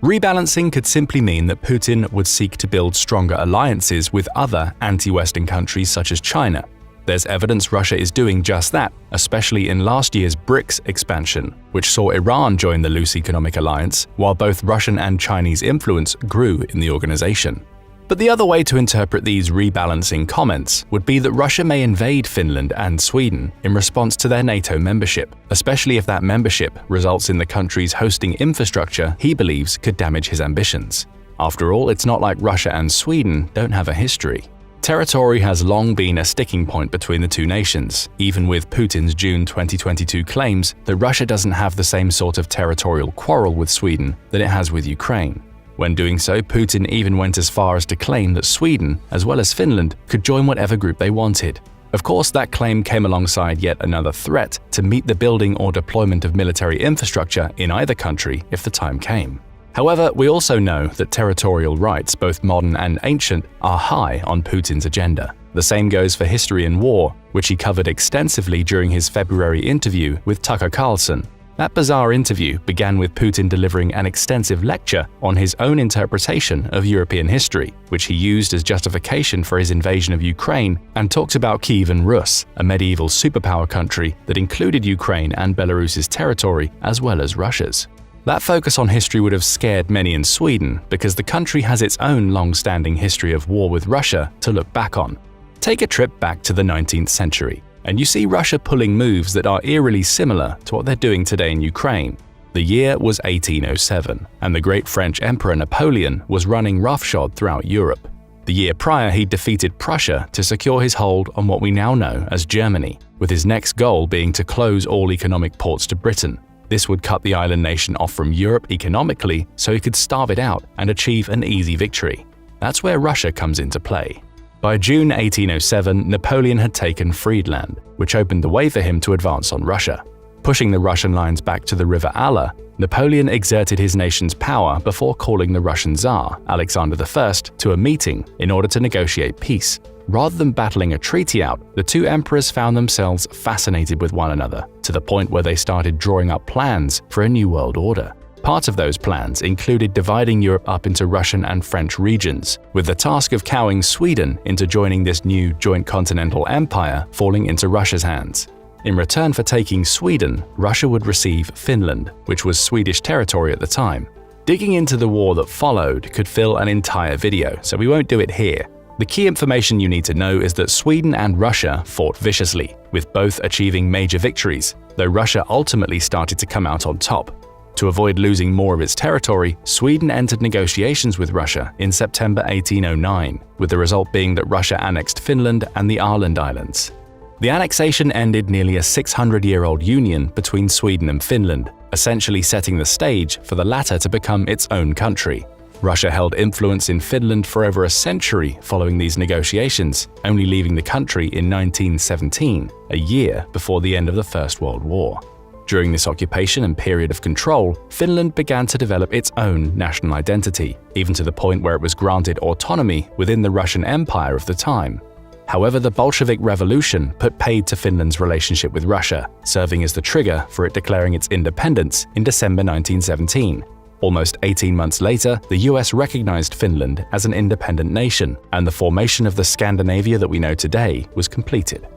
Rebalancing could simply mean that Putin would seek to build stronger alliances with other anti-Western countries such as China. There's evidence Russia is doing just that, especially in last year's BRICS expansion, which saw Iran join the loose economic alliance, while both Russian and Chinese influence grew in the organization. But the other way to interpret these rebalancing comments would be that Russia may invade Finland and Sweden in response to their NATO membership, especially if that membership results in the countries hosting infrastructure he believes could damage his ambitions. After all, it's not like Russia and Sweden don't have a history. Territory has long been a sticking point between the two nations, even with Putin's June 2022 claims that Russia doesn't have the same sort of territorial quarrel with Sweden that it has with Ukraine. When doing so, Putin even went as far as to claim that Sweden, as well as Finland, could join whatever group they wanted. Of course, that claim came alongside yet another threat to meet the building or deployment of military infrastructure in either country if the time came. However, we also know that territorial rights, both modern and ancient, are high on Putin's agenda. The same goes for history and war, which he covered extensively during his February interview with Tucker Carlson. That bizarre interview began with Putin delivering an extensive lecture on his own interpretation of European history, which he used as justification for his invasion of Ukraine, and talked about Kievan Rus, a medieval superpower country that included Ukraine and Belarus's territory as well as Russia's. That focus on history would have scared many in Sweden because the country has its own long-standing history of war with Russia to look back on. Take a trip back to the 19th century, and you see Russia pulling moves that are eerily similar to what they're doing today in Ukraine. The year was 1807, and the great French Emperor Napoleon was running roughshod throughout Europe. The year prior, he defeated Prussia to secure his hold on what we now know as Germany, with his next goal being to close all economic ports to Britain. This would cut the island nation off from Europe economically so he could starve it out and achieve an easy victory. That's where Russia comes into play. By June 1807, Napoleon had taken Friedland, which opened the way for him to advance on Russia. Pushing the Russian lines back to the River Aller, Napoleon exerted his nation's power before calling the Russian Tsar, Alexander I, to a meeting in order to negotiate peace. Rather than battling a treaty out, the two emperors found themselves fascinated with one another, to the point where they started drawing up plans for a new world order. Part of those plans included dividing Europe up into Russian and French regions, with the task of cowing Sweden into joining this new joint continental empire falling into Russia's hands. In return for taking Sweden, Russia would receive Finland, which was Swedish territory at the time. Digging into the war that followed could fill an entire video, so we won't do it here. The key information you need to know is that Sweden and Russia fought viciously, with both achieving major victories, though Russia ultimately started to come out on top. To avoid losing more of its territory, Sweden entered negotiations with Russia in September 1809, with the result being that Russia annexed Finland and the Åland Islands. The annexation ended nearly a 600-year-old union between Sweden and Finland, essentially setting the stage for the latter to become its own country. Russia held influence in Finland for over a century following these negotiations, only leaving the country in 1917, a year before the end of the First World War. During this occupation and period of control, Finland began to develop its own national identity, even to the point where it was granted autonomy within the Russian Empire of the time. However, the Bolshevik Revolution put paid to Finland's relationship with Russia, serving as the trigger for it declaring its independence in December 1917. Almost 18 months later, the US recognized Finland as an independent nation, and the formation of the Scandinavia that we know today was completed.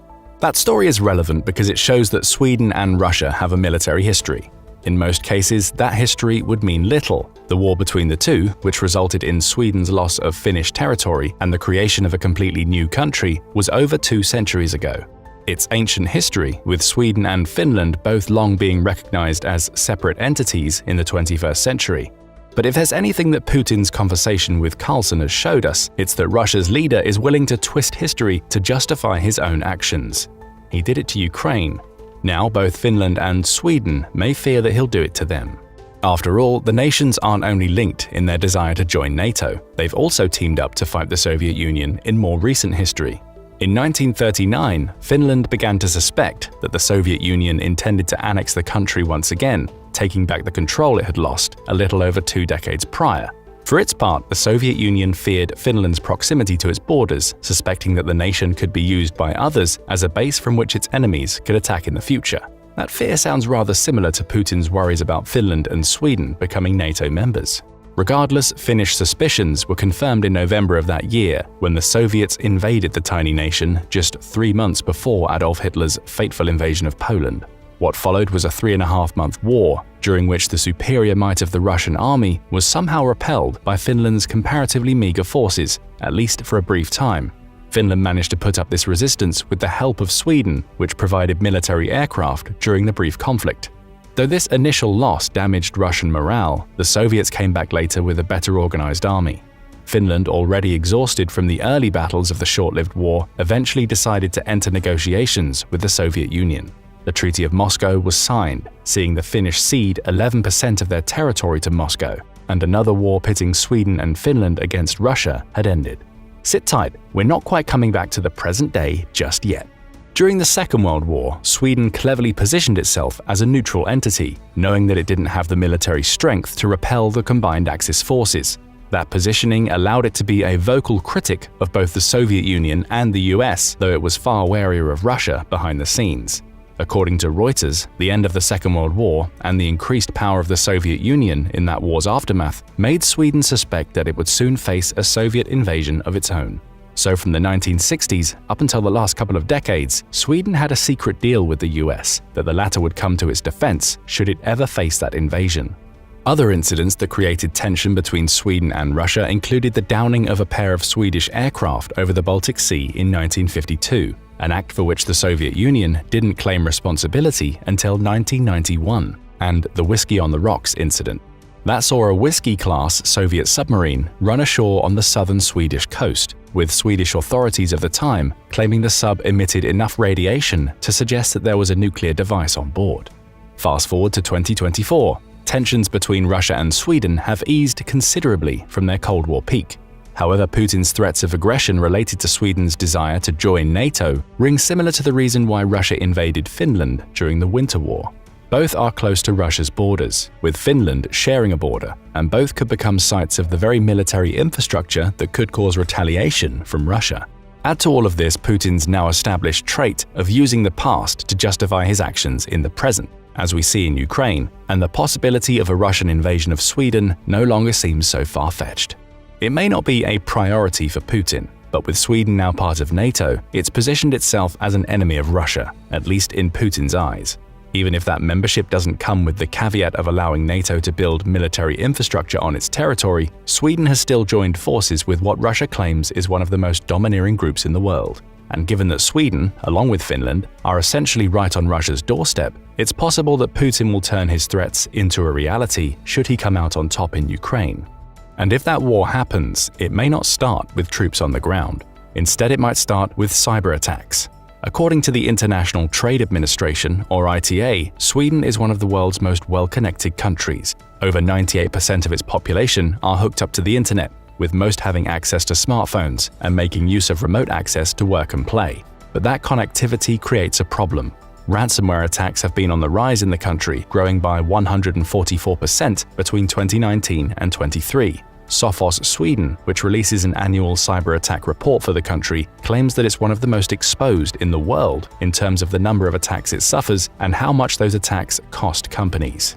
That story is relevant because it shows that Sweden and Russia have a military history. In most cases, that history would mean little. The war between the two, which resulted in Sweden's loss of Finnish territory and the creation of a completely new country, was over 2 centuries ago. Its ancient history, with Sweden and Finland both long being recognized as separate entities in the 21st century. But if there's anything that Putin's conversation with Carlson has showed us, it's that Russia's leader is willing to twist history to justify his own actions. He did it to Ukraine. Now both Finland and Sweden may fear that he'll do it to them. After all, the nations aren't only linked in their desire to join NATO, they've also teamed up to fight the Soviet Union in more recent history. In 1939, Finland began to suspect that the Soviet Union intended to annex the country once again, taking back the control it had lost a little over 2 decades prior. For its part, the Soviet Union feared Finland's proximity to its borders, suspecting that the nation could be used by others as a base from which its enemies could attack in the future. That fear sounds rather similar to Putin's worries about Finland and Sweden becoming NATO members. Regardless, Finnish suspicions were confirmed in November of that year when the Soviets invaded the tiny nation just 3 months before Adolf Hitler's fateful invasion of Poland. What followed was a 3.5-month war, during which the superior might of the Russian army was somehow repelled by Finland's comparatively meager forces, at least for a brief time. Finland managed to put up this resistance with the help of Sweden, which provided military aircraft during the brief conflict. Though this initial loss damaged Russian morale, the Soviets came back later with a better organized army. Finland, already exhausted from the early battles of the short-lived war, eventually decided to enter negotiations with the Soviet Union. The Treaty of Moscow was signed, seeing the Finnish cede 11% of their territory to Moscow, and another war pitting Sweden and Finland against Russia had ended. Sit tight, we're not quite coming back to the present day just yet. During the Second World War, Sweden cleverly positioned itself as a neutral entity, knowing that it didn't have the military strength to repel the combined Axis forces. That positioning allowed it to be a vocal critic of both the Soviet Union and the US, though it was far warier of Russia behind the scenes. According to Reuters, the end of the Second World War and the increased power of the Soviet Union in that war's aftermath made Sweden suspect that it would soon face a Soviet invasion of its own. So from the 1960s up until the last couple of decades, Sweden had a secret deal with the US that the latter would come to its defense should it ever face that invasion. Other incidents that created tension between Sweden and Russia included the downing of a pair of Swedish aircraft over the Baltic Sea in 1952, an act for which the Soviet Union didn't claim responsibility until 1991, and the Whiskey on the Rocks incident. That saw a Whiskey-class Soviet submarine run ashore on the southern Swedish coast, with Swedish authorities of the time claiming the sub emitted enough radiation to suggest that there was a nuclear device on board. Fast forward to 2024. Tensions between Russia and Sweden have eased considerably from their Cold War peak. However, Putin's threats of aggression related to Sweden's desire to join NATO ring similar to the reason why Russia invaded Finland during the Winter War. Both are close to Russia's borders, with Finland sharing a border, and both could become sites of the very military infrastructure that could cause retaliation from Russia. Add to all of this Putin's now established trait of using the past to justify his actions in the present, as we see in Ukraine, and the possibility of a Russian invasion of Sweden no longer seems so far-fetched. It may not be a priority for Putin, but with Sweden now part of NATO, it's positioned itself as an enemy of Russia, at least in Putin's eyes. Even if that membership doesn't come with the caveat of allowing NATO to build military infrastructure on its territory, Sweden has still joined forces with what Russia claims is one of the most domineering groups in the world. And given that Sweden, along with Finland, are essentially right on Russia's doorstep, it's possible that Putin will turn his threats into a reality should he come out on top in Ukraine. And if that war happens, it may not start with troops on the ground. Instead, it might start with cyber attacks. According to the International Trade Administration, or ITA, Sweden is one of the world's most well-connected countries. Over 98% of its population are hooked up to the internet, with most having access to smartphones and making use of remote access to work and play. But that connectivity creates a problem. Ransomware attacks have been on the rise in the country, growing by 144% between 2019 and 23. Sophos Sweden, which releases an annual cyber attack report for the country, claims that it's one of the most exposed in the world in terms of the number of attacks it suffers and how much those attacks cost companies.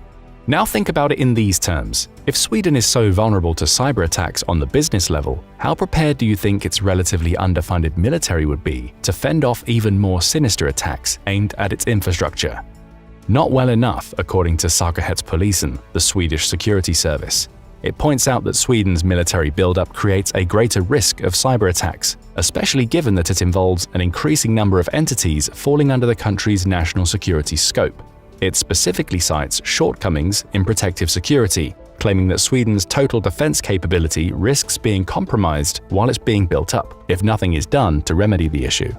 Now think about it in these terms. If Sweden is so vulnerable to cyber attacks on the business level, how prepared do you think its relatively underfunded military would be to fend off even more sinister attacks aimed at its infrastructure? Not well enough, according to Säkerhetspolisen, the Swedish security service. It points out that Sweden's military buildup creates a greater risk of cyber attacks, especially given that it involves an increasing number of entities falling under the country's national security scope. It specifically cites shortcomings in protective security, claiming that Sweden's total defense capability risks being compromised while it's being built up, if nothing is done to remedy the issue.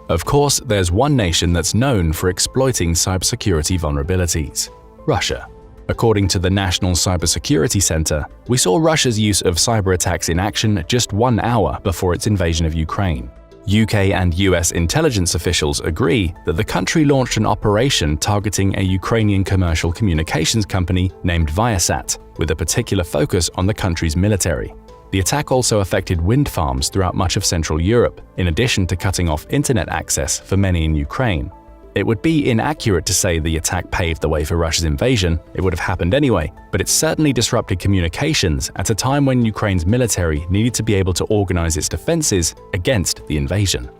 Of course, there's one nation that's known for exploiting cybersecurity vulnerabilities: Russia. According to the National Cybersecurity Center, we saw Russia's use of cyber attacks in action just 1 hour before its invasion of Ukraine. UK and US intelligence officials agree that the country launched an operation targeting a Ukrainian commercial communications company named Viasat, with a particular focus on the country's military. The attack also affected wind farms throughout much of Central Europe, in addition to cutting off internet access for many in Ukraine. It would be inaccurate to say the attack paved the way for Russia's invasion. It would have happened anyway, but it certainly disrupted communications at a time when Ukraine's military needed to be able to organize its defenses against the invasion.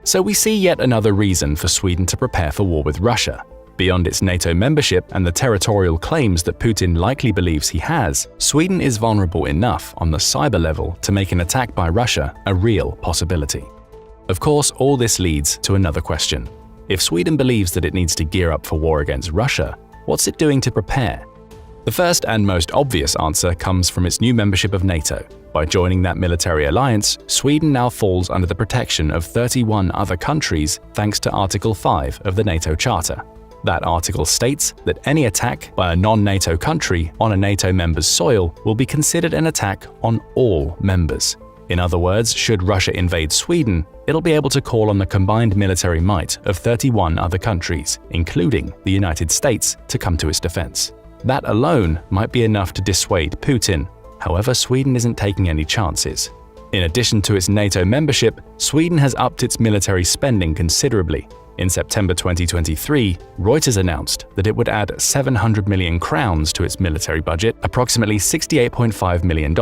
So we see yet another reason for Sweden to prepare for war with Russia. Beyond its NATO membership and the territorial claims that Putin likely believes he has, Sweden is vulnerable enough on the cyber level to make an attack by Russia a real possibility. Of course, all this leads to another question. If Sweden believes that it needs to gear up for war against Russia, what's it doing to prepare? The first and most obvious answer comes from its new membership of NATO. By joining that military alliance, Sweden now falls under the protection of 31 other countries thanks to Article 5 of the NATO Charter. That article states that any attack by a non-NATO country on a NATO member's soil will be considered an attack on all members. In other words, should Russia invade Sweden, it'll be able to call on the combined military might of 31 other countries, including the United States, to come to its defense. That alone might be enough to dissuade Putin. However, Sweden isn't taking any chances. In addition to its NATO membership, Sweden has upped its military spending considerably. In September 2023, Reuters announced that it would add 700 million crowns to its military budget, approximately $68.5 million,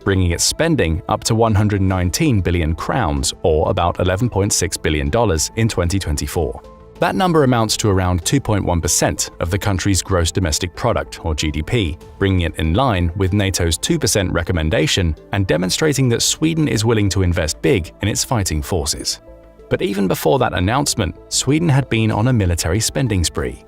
bringing its spending up to 119 billion crowns, or about $11.6 billion in 2024. That number amounts to around 2.1% of the country's gross domestic product, or GDP, bringing it in line with NATO's 2% recommendation and demonstrating that Sweden is willing to invest big in its fighting forces. But even before that announcement, Sweden had been on a military spending spree.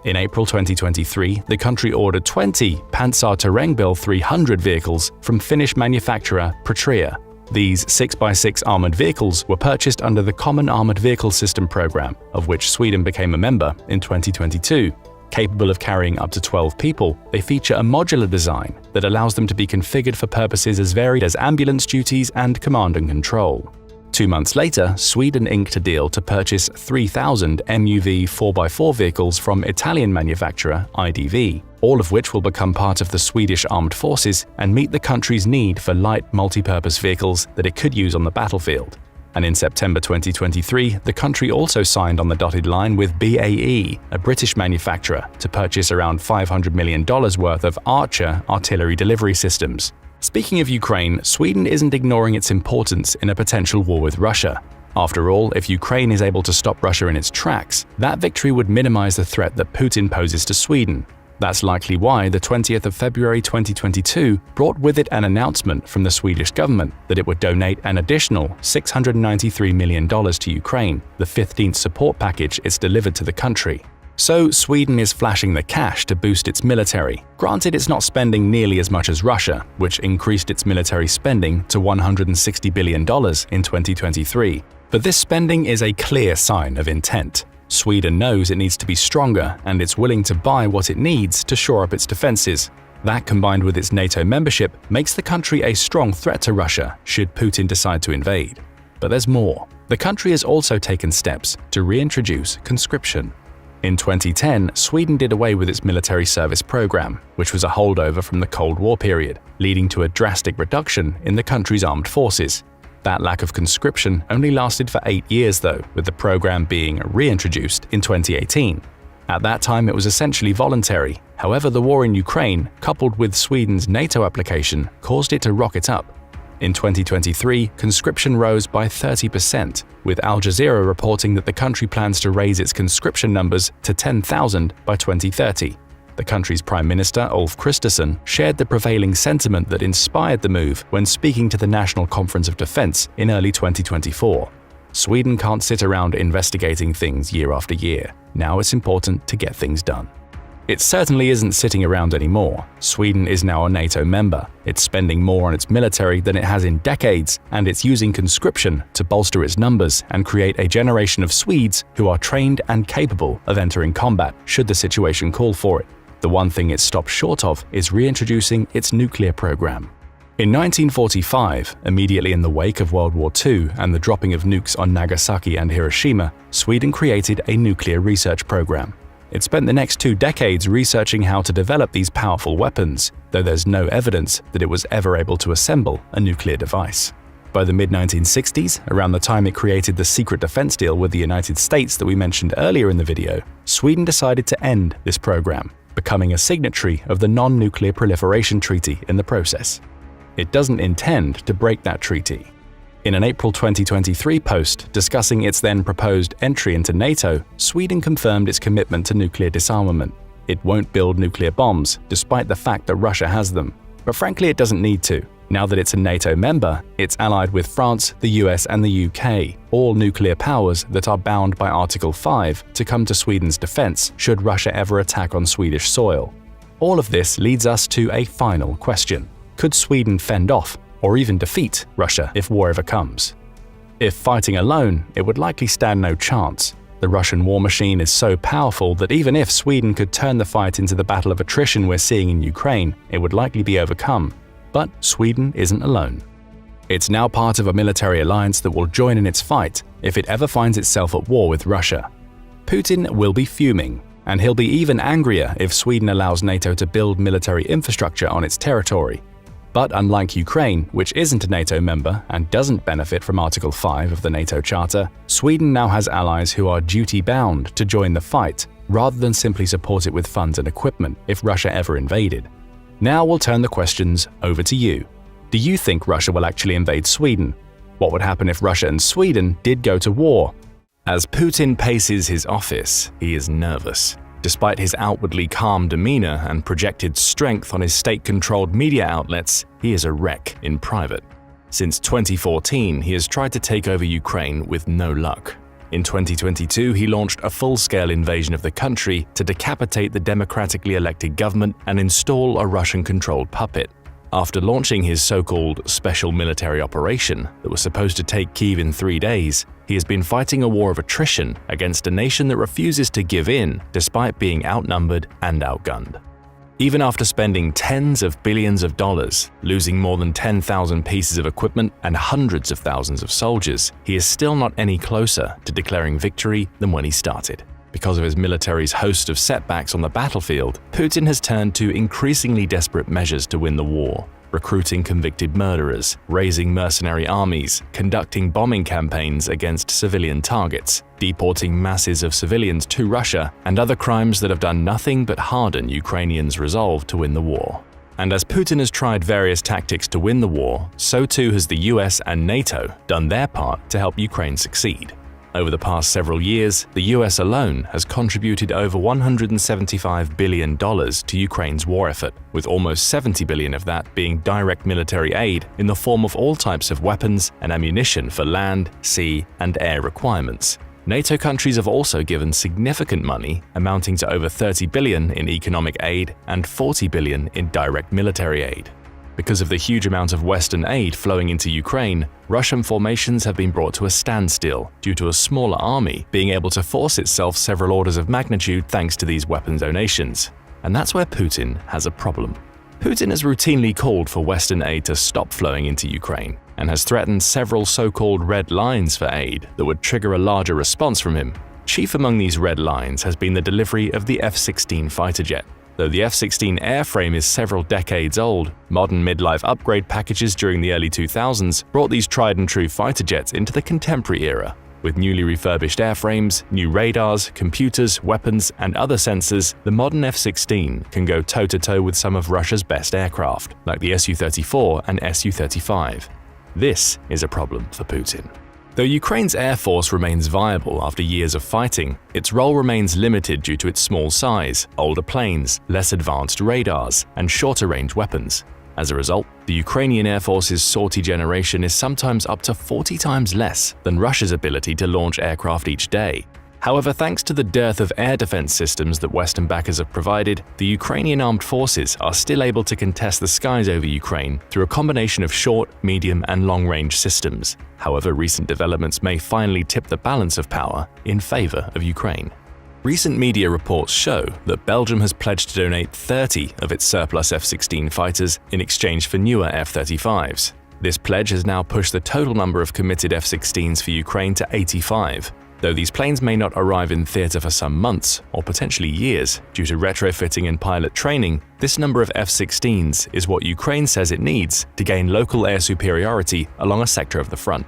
In April 2023, the country ordered 20 Pansarterrängbil 300 vehicles from Finnish manufacturer Patria. These 6x6 armored vehicles were purchased under the Common Armored Vehicle System program, of which Sweden became a member in 2022. Capable of carrying up to 12 people, they feature a modular design that allows them to be configured for purposes as varied as ambulance duties and command and control. 2 months later, Sweden inked a deal to purchase 3,000 MUV 4x4 vehicles from Italian manufacturer IDV, all of which will become part of the Swedish armed forces and meet the country's need for light multi-purpose vehicles that it could use on the battlefield. And in September 2023, the country also signed on the dotted line with BAE, a British manufacturer, to purchase around $500 million worth of Archer artillery delivery systems. Speaking of Ukraine, Sweden isn't ignoring its importance in a potential war with Russia. After all, if Ukraine is able to stop Russia in its tracks, that victory would minimize the threat that Putin poses to Sweden. That's likely why the 20th of February 2022 brought with it an announcement from the Swedish government that it would donate an additional $693 million to Ukraine, the 15th support package it's delivered to the country. So Sweden is flashing the cash to boost its military. Granted, it's not spending nearly as much as Russia, which increased its military spending to $160 billion in 2023. But this spending is a clear sign of intent. Sweden knows it needs to be stronger, and it's willing to buy what it needs to shore up its defenses. That, combined with its NATO membership, makes the country a strong threat to Russia should Putin decide to invade. But there's more. The country has also taken steps to reintroduce conscription. In 2010, Sweden did away with its military service program, which was a holdover from the Cold War period, leading to a drastic reduction in the country's armed forces. That lack of conscription only lasted for 8 years though, with the program being reintroduced in 2018. At that time it was essentially voluntary. However, the war in Ukraine, coupled with Sweden's NATO application, caused it to rocket up. In 2023, conscription rose by 30%, with Al Jazeera reporting that the country plans to raise its conscription numbers to 10,000 by 2030. The country's Prime Minister, Ulf Kristersson, shared the prevailing sentiment that inspired the move when speaking to the National Conference of Defense in early 2024. Sweden can't sit around investigating things year after year. Now it's important to get things done. It certainly isn't sitting around anymore. Sweden is now a NATO member. It's spending more on its military than it has in decades, and it's using conscription to bolster its numbers and create a generation of Swedes who are trained and capable of entering combat should the situation call for it. The one thing it's stopped short of is reintroducing its nuclear program. In 1945, immediately in the wake of World War II and the dropping of nukes on Nagasaki and Hiroshima, Sweden created a nuclear research program. It spent the next 2 decades researching how to develop these powerful weapons, though there's no evidence that it was ever able to assemble a nuclear device. By the mid-1960s, around the time it created the secret defense deal with the United States that we mentioned earlier in the video, Sweden decided to end this program, becoming a signatory of the Non-Nuclear Proliferation Treaty in the process. It doesn't intend to break that treaty. In an April 2023 post discussing its then proposed entry into NATO, Sweden confirmed its commitment to nuclear disarmament. It won't build nuclear bombs, despite the fact that Russia has them. But frankly, it doesn't need to. Now that it's a NATO member, it's allied with France, the US, and the UK, all nuclear powers that are bound by Article 5 to come to Sweden's defense should Russia ever attack on Swedish soil. All of this leads us to a final question. Could Sweden fend off, or even defeat, Russia if war ever comes? If fighting alone, it would likely stand no chance. The Russian war machine is so powerful that even if Sweden could turn the fight into the battle of attrition we're seeing in Ukraine, it would likely be overcome. But Sweden isn't alone. It's now part of a military alliance that will join in its fight if it ever finds itself at war with Russia. Putin will be fuming, and he'll be even angrier if Sweden allows NATO to build military infrastructure on its territory. But unlike Ukraine, which isn't a NATO member and doesn't benefit from Article 5 of the NATO Charter, Sweden now has allies who are duty-bound to join the fight, rather than simply support it with funds and equipment if Russia ever invaded. Now we'll turn the questions over to you. Do you think Russia will actually invade Sweden? What would happen if Russia and Sweden did go to war? As Putin paces his office, he is nervous. Despite his outwardly calm demeanor and projected strength on his state-controlled media outlets, he is a wreck in private. Since 2014, he has tried to take over Ukraine with no luck. In 2022, he launched a full-scale invasion of the country to decapitate the democratically elected government and install a Russian-controlled puppet. After launching his so-called special military operation that was supposed to take Kyiv in 3 days, he has been fighting a war of attrition against a nation that refuses to give in despite being outnumbered and outgunned. Even after spending tens of billions of dollars, losing more than 10,000 pieces of equipment and hundreds of thousands of soldiers, he is still not any closer to declaring victory than when he started. Because of his military's host of setbacks on the battlefield, Putin has turned to increasingly desperate measures to win the war. Recruiting convicted murderers, raising mercenary armies, conducting bombing campaigns against civilian targets, deporting masses of civilians to Russia, and other crimes that have done nothing but harden Ukrainians' resolve to win the war. And as Putin has tried various tactics to win the war, so too has the US and NATO done their part to help Ukraine succeed. Over the past several years, the US alone has contributed over $175 billion to Ukraine's war effort, with almost $70 billion of that being direct military aid in the form of all types of weapons and ammunition for land, sea, and air requirements. NATO countries have also given significant money, amounting to over $30 billion in economic aid and $40 billion in direct military aid. Because of the huge amount of Western aid flowing into Ukraine, Russian formations have been brought to a standstill due to a smaller army being able to force itself several orders of magnitude thanks to these weapons donations. And that's where Putin has a problem. Putin has routinely called for Western aid to stop flowing into Ukraine and has threatened several so-called red lines for aid that would trigger a larger response from him. Chief among these red lines has been the delivery of the F-16 fighter jet. Though the F-16 airframe is several decades old, modern midlife upgrade packages during the early 2000s brought these tried-and-true fighter jets into the contemporary era. With newly refurbished airframes, new radars, computers, weapons, and other sensors, the modern F-16 can go toe-to-toe with some of Russia's best aircraft, like the Su-34 and Su-35. This is a problem for Putin. Though Ukraine's air force remains viable after years of fighting, its role remains limited due to its small size, older planes, less advanced radars, and shorter-range weapons. As a result, the Ukrainian Air Force's sortie generation is sometimes up to 40 times less than Russia's ability to launch aircraft each day. However, thanks to the dearth of air defense systems that Western backers have provided, the Ukrainian armed forces are still able to contest the skies over Ukraine through a combination of short, medium, and long-range systems. However, recent developments may finally tip the balance of power in favor of Ukraine. Recent media reports show that Belgium has pledged to donate 30 of its surplus F-16 fighters in exchange for newer F-35s. This pledge has now pushed the total number of committed F-16s for Ukraine to 85. Though these planes may not arrive in theater for some months, or potentially years, due to retrofitting and pilot training, this number of F-16s is what Ukraine says it needs to gain local air superiority along a sector of the front.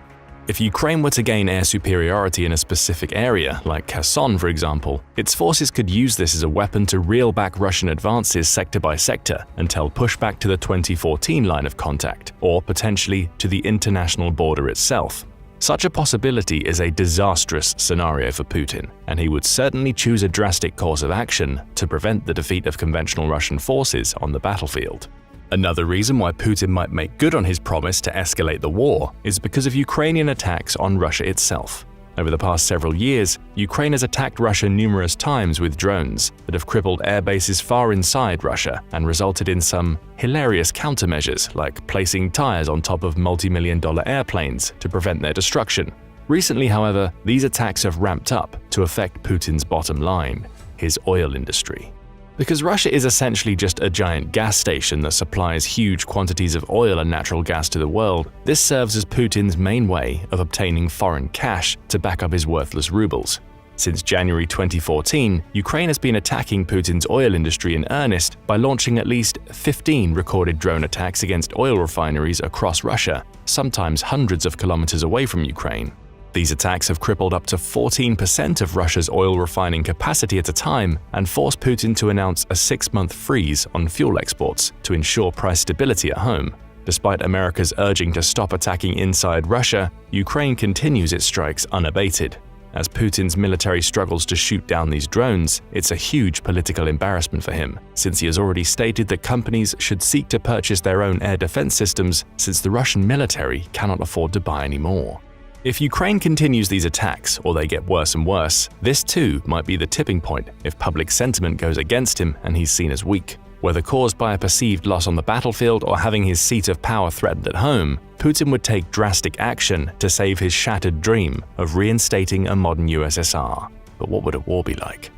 If Ukraine were to gain air superiority in a specific area, like Kherson for example, its forces could use this as a weapon to reel back Russian advances sector by sector until pushback to the 2014 line of contact, or potentially to the international border itself. Such a possibility is a disastrous scenario for Putin, and he would certainly choose a drastic course of action to prevent the defeat of conventional Russian forces on the battlefield. Another reason why Putin might make good on his promise to escalate the war is because of Ukrainian attacks on Russia itself. Over the past several years, Ukraine has attacked Russia numerous times with drones that have crippled air bases far inside Russia and resulted in some hilarious countermeasures like placing tires on top of multi-million-dollar airplanes to prevent their destruction. Recently, however, these attacks have ramped up to affect Putin's bottom line, his oil industry. Because Russia is essentially just a giant gas station that supplies huge quantities of oil and natural gas to the world, this serves as Putin's main way of obtaining foreign cash to back up his worthless rubles. Since January 2014, Ukraine has been attacking Putin's oil industry in earnest by launching at least 15 recorded drone attacks against oil refineries across Russia, sometimes hundreds of kilometers away from Ukraine. These attacks have crippled up to 14% of Russia's oil refining capacity at a time and forced Putin to announce a 6-month freeze on fuel exports to ensure price stability at home. Despite America's urging to stop attacking inside Russia, Ukraine continues its strikes unabated. As Putin's military struggles to shoot down these drones, it's a huge political embarrassment for him, since he has already stated that companies should seek to purchase their own air defense systems since the Russian military cannot afford to buy any more. If Ukraine continues these attacks, or they get worse and worse, this too might be the tipping point if public sentiment goes against him and he's seen as weak. Whether caused by a perceived loss on the battlefield or having his seat of power threatened at home, Putin would take drastic action to save his shattered dream of reinstating a modern USSR. But what would a war be like?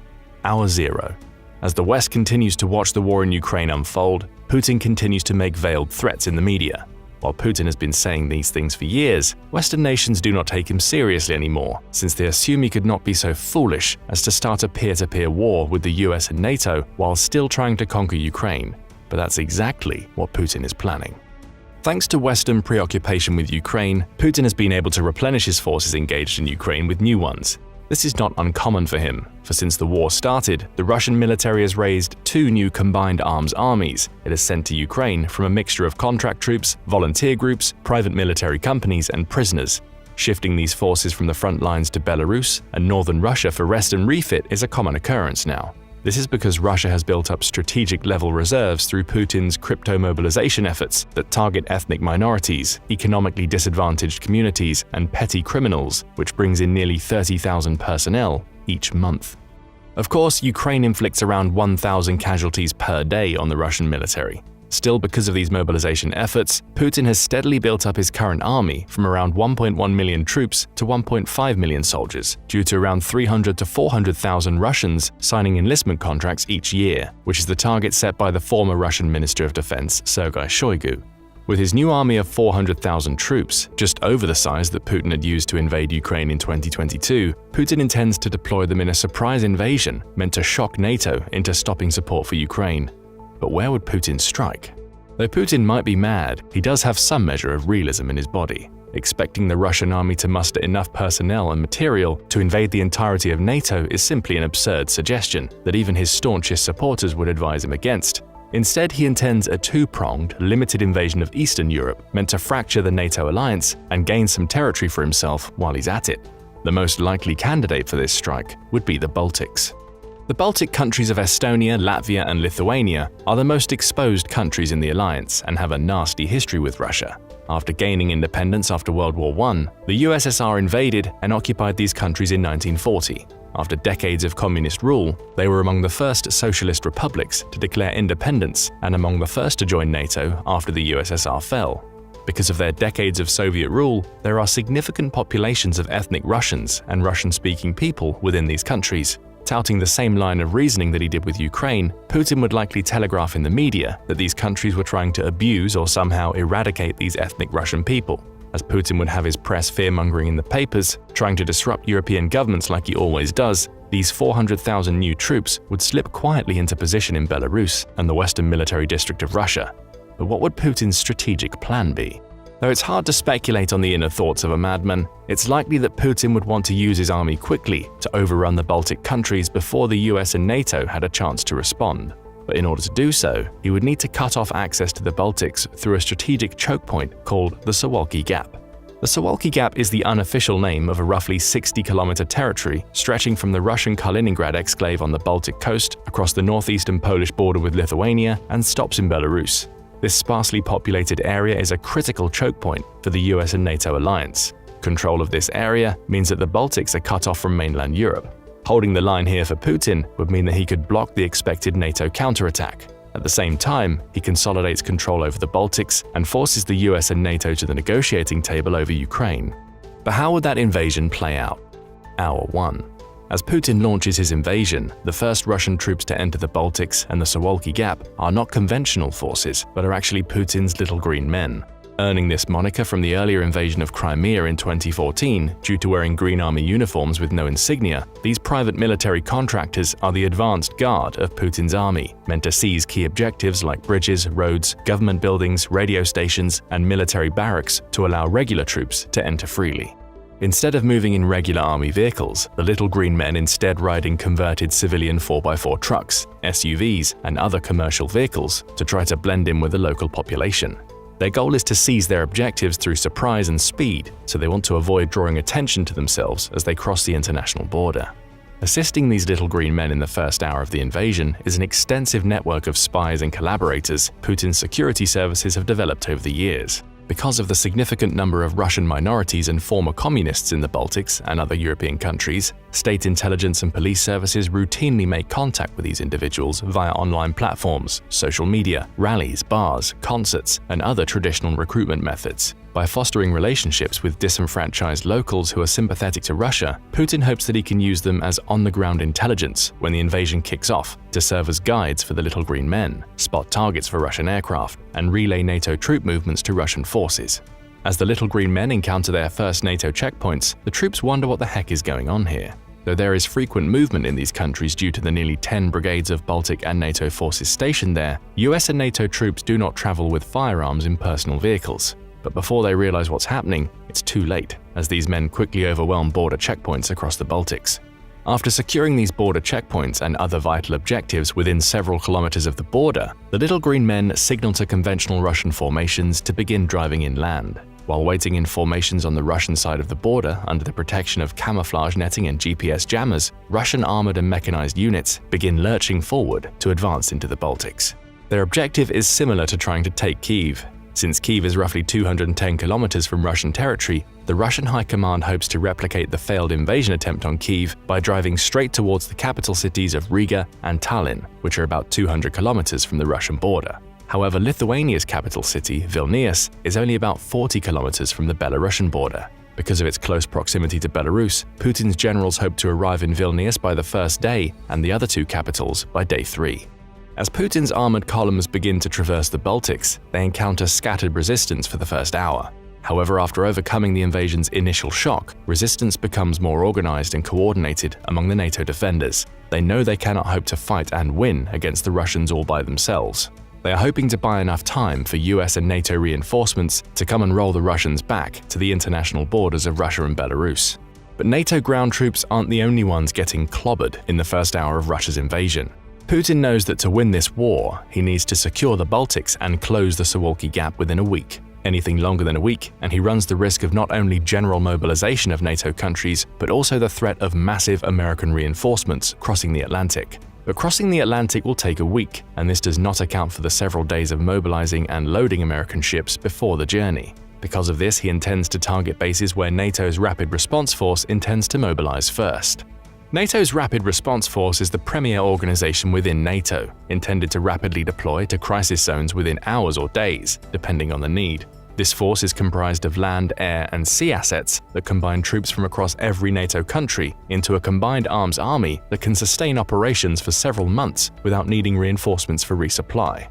Hour zero. As the West continues to watch the war in Ukraine unfold, Putin continues to make veiled threats in the media. While Putin has been saying these things for years, Western nations do not take him seriously anymore, since they assume he could not be so foolish as to start a peer-to-peer war with the US and NATO while still trying to conquer Ukraine. But that's exactly what Putin is planning. Thanks to Western preoccupation with Ukraine, Putin has been able to replenish his forces engaged in Ukraine with new ones. This is not uncommon for him, for since the war started, the Russian military has raised 2 new combined arms armies it has sent to Ukraine from a mixture of contract troops, volunteer groups, private military companies, and prisoners. Shifting these forces from the front lines to Belarus and northern Russia for rest and refit is a common occurrence now. This is because Russia has built up strategic-level reserves through Putin's crypto-mobilization efforts that target ethnic minorities, economically disadvantaged communities, and petty criminals, which brings in nearly 30,000 personnel each month. Of course, Ukraine inflicts around 1,000 casualties per day on the Russian military. Still, because of these mobilization efforts, Putin has steadily built up his current army from around 1.1 million troops to 1.5 million soldiers, due to around 300 to 400,000 Russians signing enlistment contracts each year, which is the target set by the former Russian Minister of Defense, Sergei Shoigu. With his new army of 400,000 troops, just over the size that Putin had used to invade Ukraine in 2022, Putin intends to deploy them in a surprise invasion meant to shock NATO into stopping support for Ukraine. But where would Putin strike? Though Putin might be mad, he does have some measure of realism in his body. Expecting the Russian army to muster enough personnel and material to invade the entirety of NATO is simply an absurd suggestion that even his staunchest supporters would advise him against. Instead, he intends a 2-pronged, limited invasion of Eastern Europe meant to fracture the NATO alliance and gain some territory for himself while he's at it. The most likely candidate for this strike would be the Baltics. The Baltic countries of Estonia, Latvia, and Lithuania are the most exposed countries in the alliance and have a nasty history with Russia. After gaining independence after World War I, the USSR invaded and occupied these countries in 1940. After decades of communist rule, they were among the first socialist republics to declare independence and among the first to join NATO after the USSR fell. Because of their decades of Soviet rule, there are significant populations of ethnic Russians and Russian-speaking people within these countries. Touting the same line of reasoning that he did with Ukraine, Putin would likely telegraph in the media that these countries were trying to abuse or somehow eradicate these ethnic Russian people. as Putin would have his press fear-mongering in the papers, trying to disrupt European governments like he always does. These 400,000 new troops would slip quietly into position in Belarus and the Western Military District of Russia. But what would Putin's strategic plan be? Though it's hard to speculate on the inner thoughts of a madman, it's likely that Putin would want to use his army quickly to overrun the Baltic countries before the US and NATO had a chance to respond. But in order to do so, he would need to cut off access to the Baltics through a strategic choke point called the Suwalki Gap. The Suwalki Gap is the unofficial name of a roughly 60-kilometer territory stretching from the Russian Kaliningrad exclave on the Baltic coast across the northeastern Polish border with Lithuania and stops in Belarus. This sparsely populated area is a critical choke point for the US and NATO alliance. Control of this area means that the Baltics are cut off from mainland Europe. Holding the line here for Putin would mean that he could block the expected NATO counterattack. At the same time, he consolidates control over the Baltics and forces the US and NATO to the negotiating table over Ukraine. But how would that invasion play out? Hour 1. As Putin launches his invasion, the first Russian troops to enter the Baltics and the Suwalki Gap are not conventional forces, but are actually Putin's little green men. Earning this moniker from the earlier invasion of Crimea in 2014 due to wearing Green Army uniforms with no insignia, these private military contractors are the advanced guard of Putin's army, meant to seize key objectives like bridges, roads, government buildings, radio stations, and military barracks to allow regular troops to enter freely. Instead of moving in regular army vehicles, the little green men instead ride in converted civilian 4x4 trucks, SUVs, and other commercial vehicles to try to blend in with the local population. Their goal is to seize their objectives through surprise and speed, so they want to avoid drawing attention to themselves as they cross the international border. Assisting these little green men in the first hour of the invasion is an extensive network of spies and collaborators Putin's security services have developed over the years. Because of the significant number of Russian minorities and former communists in the Baltics and other European countries, state intelligence and police services routinely make contact with these individuals via online platforms, social media, rallies, bars, concerts, and other traditional recruitment methods. By fostering relationships with disenfranchised locals who are sympathetic to Russia, Putin hopes that he can use them as on-the-ground intelligence when the invasion kicks off to serve as guides for the little green men, spot targets for Russian aircraft, and relay NATO troop movements to Russian forces. As the little green men encounter their first NATO checkpoints, the troops wonder what the heck is going on here. Though there is frequent movement in these countries due to the nearly 10 brigades of Baltic and NATO forces stationed there, US and NATO troops do not travel with firearms in personal vehicles. But before they realize what's happening, it's too late, as these men quickly overwhelm border checkpoints across the Baltics. After securing these border checkpoints and other vital objectives within several kilometers of the border, the little green men signal to conventional Russian formations to begin driving inland. While waiting in formations on the Russian side of the border under the protection of camouflage netting and GPS jammers, Russian armored and mechanized units begin lurching forward to advance into the Baltics. Their objective is similar to trying to take Kyiv. Since Kyiv is roughly 210 kilometers from Russian territory, the Russian High Command hopes to replicate the failed invasion attempt on Kyiv by driving straight towards the capital cities of Riga and Tallinn, which are about 200 kilometers from the Russian border. However, Lithuania's capital city, Vilnius, is only about 40 kilometers from the Belarusian border. Because of its close proximity to Belarus, Putin's generals hope to arrive in Vilnius by the first day and the other two capitals by day 3. As Putin's armored columns begin to traverse the Baltics, they encounter scattered resistance for the first hour. However, after overcoming the invasion's initial shock, resistance becomes more organized and coordinated among the NATO defenders. They know they cannot hope to fight and win against the Russians all by themselves. They are hoping to buy enough time for US and NATO reinforcements to come and roll the Russians back to the international borders of Russia and Belarus. But NATO ground troops aren't the only ones getting clobbered in the first hour of Russia's invasion. Putin knows that to win this war, he needs to secure the Baltics and close the Suwalki Gap within a week. Anything longer than a week, and he runs the risk of not only general mobilization of NATO countries, but also the threat of massive American reinforcements crossing the Atlantic. But crossing the Atlantic will take a week, and this does not account for the several days of mobilizing and loading American ships before the journey. Because of this, he intends to target bases where NATO's Rapid Response Force intends to mobilize first. NATO's Rapid Response Force is the premier organization within NATO, intended to rapidly deploy to crisis zones within hours or days, depending on the need. This force is comprised of land, air, and sea assets that combine troops from across every NATO country into a combined arms army that can sustain operations for several months without needing reinforcements for resupply.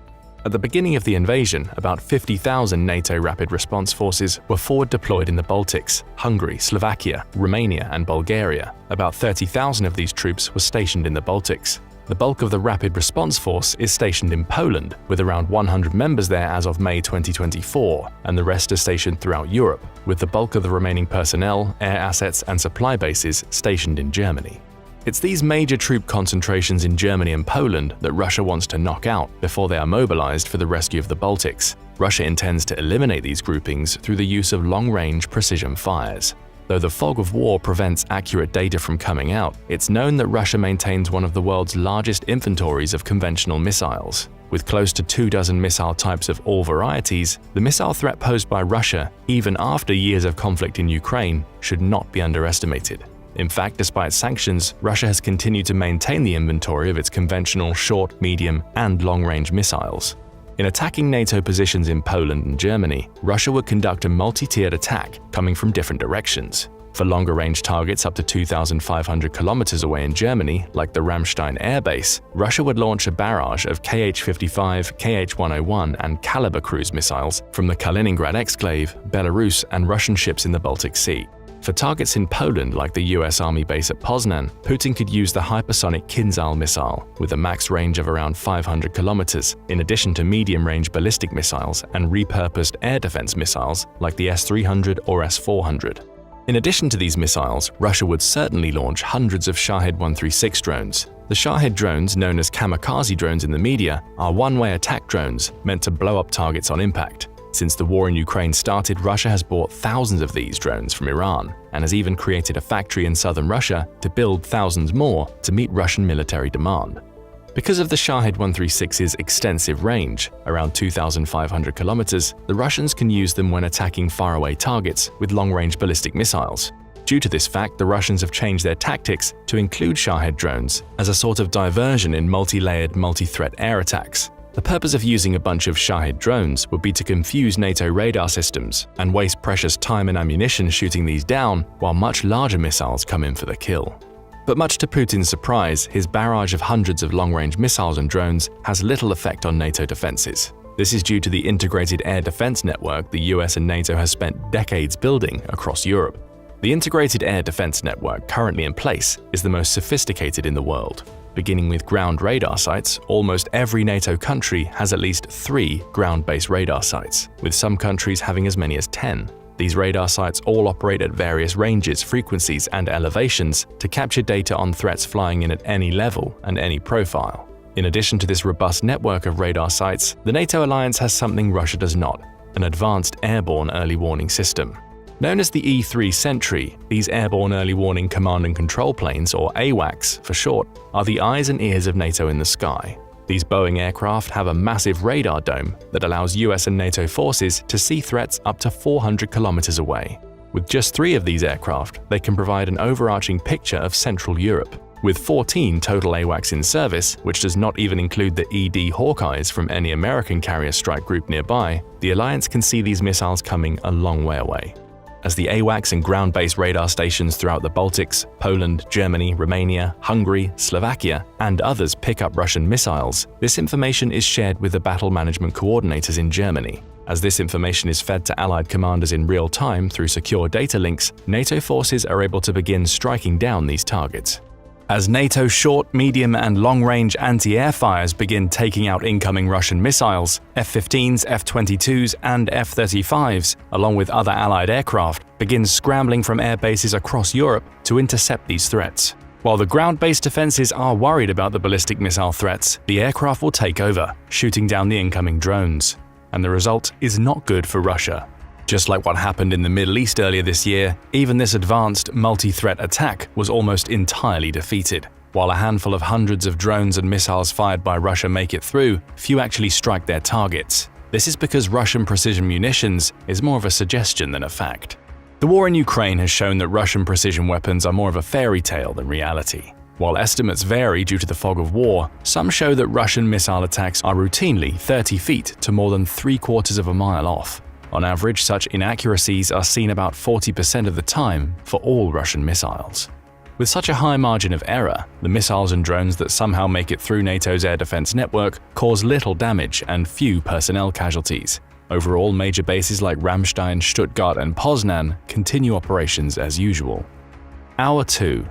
At the beginning of the invasion, about 50,000 NATO rapid response forces were forward deployed in the Baltics, Hungary, Slovakia, Romania, and Bulgaria. About 30,000 of these troops were stationed in the Baltics. The bulk of the Rapid Response Force is stationed in Poland, with around 100 members there as of May 2024, and the rest are stationed throughout Europe, with the bulk of the remaining personnel, air assets, and supply bases stationed in Germany. It's these major troop concentrations in Germany and Poland that Russia wants to knock out before they are mobilized for the rescue of the Baltics. Russia intends to eliminate these groupings through the use of long-range precision fires. Though the fog of war prevents accurate data from coming out, it's known that Russia maintains one of the world's largest inventories of conventional missiles. With close to 24 missile types of all varieties, the missile threat posed by Russia, even after years of conflict in Ukraine, should not be underestimated. In fact, despite sanctions, Russia has continued to maintain the inventory of its conventional short, medium, and long-range missiles. In attacking NATO positions in Poland and Germany, Russia would conduct a multi-tiered attack coming from different directions. For longer-range targets up to 2,500 kilometers away in Germany, like the Ramstein Air Base, Russia would launch a barrage of Kh-55, Kh-101, and Kalibr cruise missiles from the Kaliningrad exclave, Belarus, and Russian ships in the Baltic Sea. For targets in Poland, like the US Army base at Poznan, Putin could use the hypersonic Kinzhal missile, with a max range of around 500 kilometers, in addition to medium-range ballistic missiles and repurposed air defense missiles like the S-300 or S-400. In addition to these missiles, Russia would certainly launch hundreds of Shahed 136 drones. The Shahed drones, known as kamikaze drones in the media, are one-way attack drones meant to blow up targets on impact. Since the war in Ukraine started, Russia has bought thousands of these drones from Iran and has even created a factory in southern Russia to build thousands more to meet Russian military demand. Because of the Shahed 136's extensive range, around 2,500 kilometers, the Russians can use them when attacking faraway targets with long-range ballistic missiles. Due to this fact, the Russians have changed their tactics to include Shahed drones as a sort of diversion in multi-layered, multi-threat air attacks. The purpose of using a bunch of Shahed drones would be to confuse NATO radar systems and waste precious time and ammunition shooting these down while much larger missiles come in for the kill. But much to Putin's surprise, his barrage of hundreds of long-range missiles and drones has little effect on NATO defenses. This is due to the integrated air defense network the US and NATO has spent decades building across Europe. The integrated air defense network currently in place is the most sophisticated in the world. Beginning with ground radar sites, almost every NATO country has at least 3 ground-based radar sites, with some countries having as many as 10. These radar sites all operate at various ranges, frequencies, and elevations to capture data on threats flying in at any level and any profile. In addition to this robust network of radar sites, the NATO alliance has something Russia does not: an advanced airborne early warning system. Known as the E-3 Sentry, these Airborne Early Warning Command and Control Planes, or AWACS for short, are the eyes and ears of NATO in the sky. These Boeing aircraft have a massive radar dome that allows US and NATO forces to see threats up to 400 kilometers away. With just 3 of these aircraft, they can provide an overarching picture of Central Europe. With 14 total AWACS in service, which does not even include the ED Hawkeyes from any American carrier strike group nearby, the alliance can see these missiles coming a long way away. As the AWACS and ground-based radar stations throughout the Baltics, Poland, Germany, Romania, Hungary, Slovakia, and others pick up Russian missiles, this information is shared with the battle management coordinators in Germany. As this information is fed to Allied commanders in real time through secure data links, NATO forces are able to begin striking down these targets. As NATO's short, medium, and long-range anti-air fires begin taking out incoming Russian missiles, F-15s, F-22s, and F-35s, along with other Allied aircraft, begin scrambling from air bases across Europe to intercept these threats. While the ground-based defenses are worried about the ballistic missile threats, the aircraft will take over, shooting down the incoming drones. And the result is not good for Russia. Just like what happened in the Middle East earlier this year, even this advanced multi-threat attack was almost entirely defeated. While a handful of hundreds of drones and missiles fired by Russia make it through, few actually strike their targets. This is because Russian precision munitions is more of a suggestion than a fact. The war in Ukraine has shown that Russian precision weapons are more of a fairy tale than reality. While estimates vary due to the fog of war, some show that Russian missile attacks are routinely 30 feet to more than 3/4 of a mile off. On average, such inaccuracies are seen about 40% of the time for all Russian missiles. With such a high margin of error, the missiles and drones that somehow make it through NATO's air defense network cause little damage and few personnel casualties. Overall, major bases like Ramstein, Stuttgart, and Poznan continue operations as usual. Hour 2.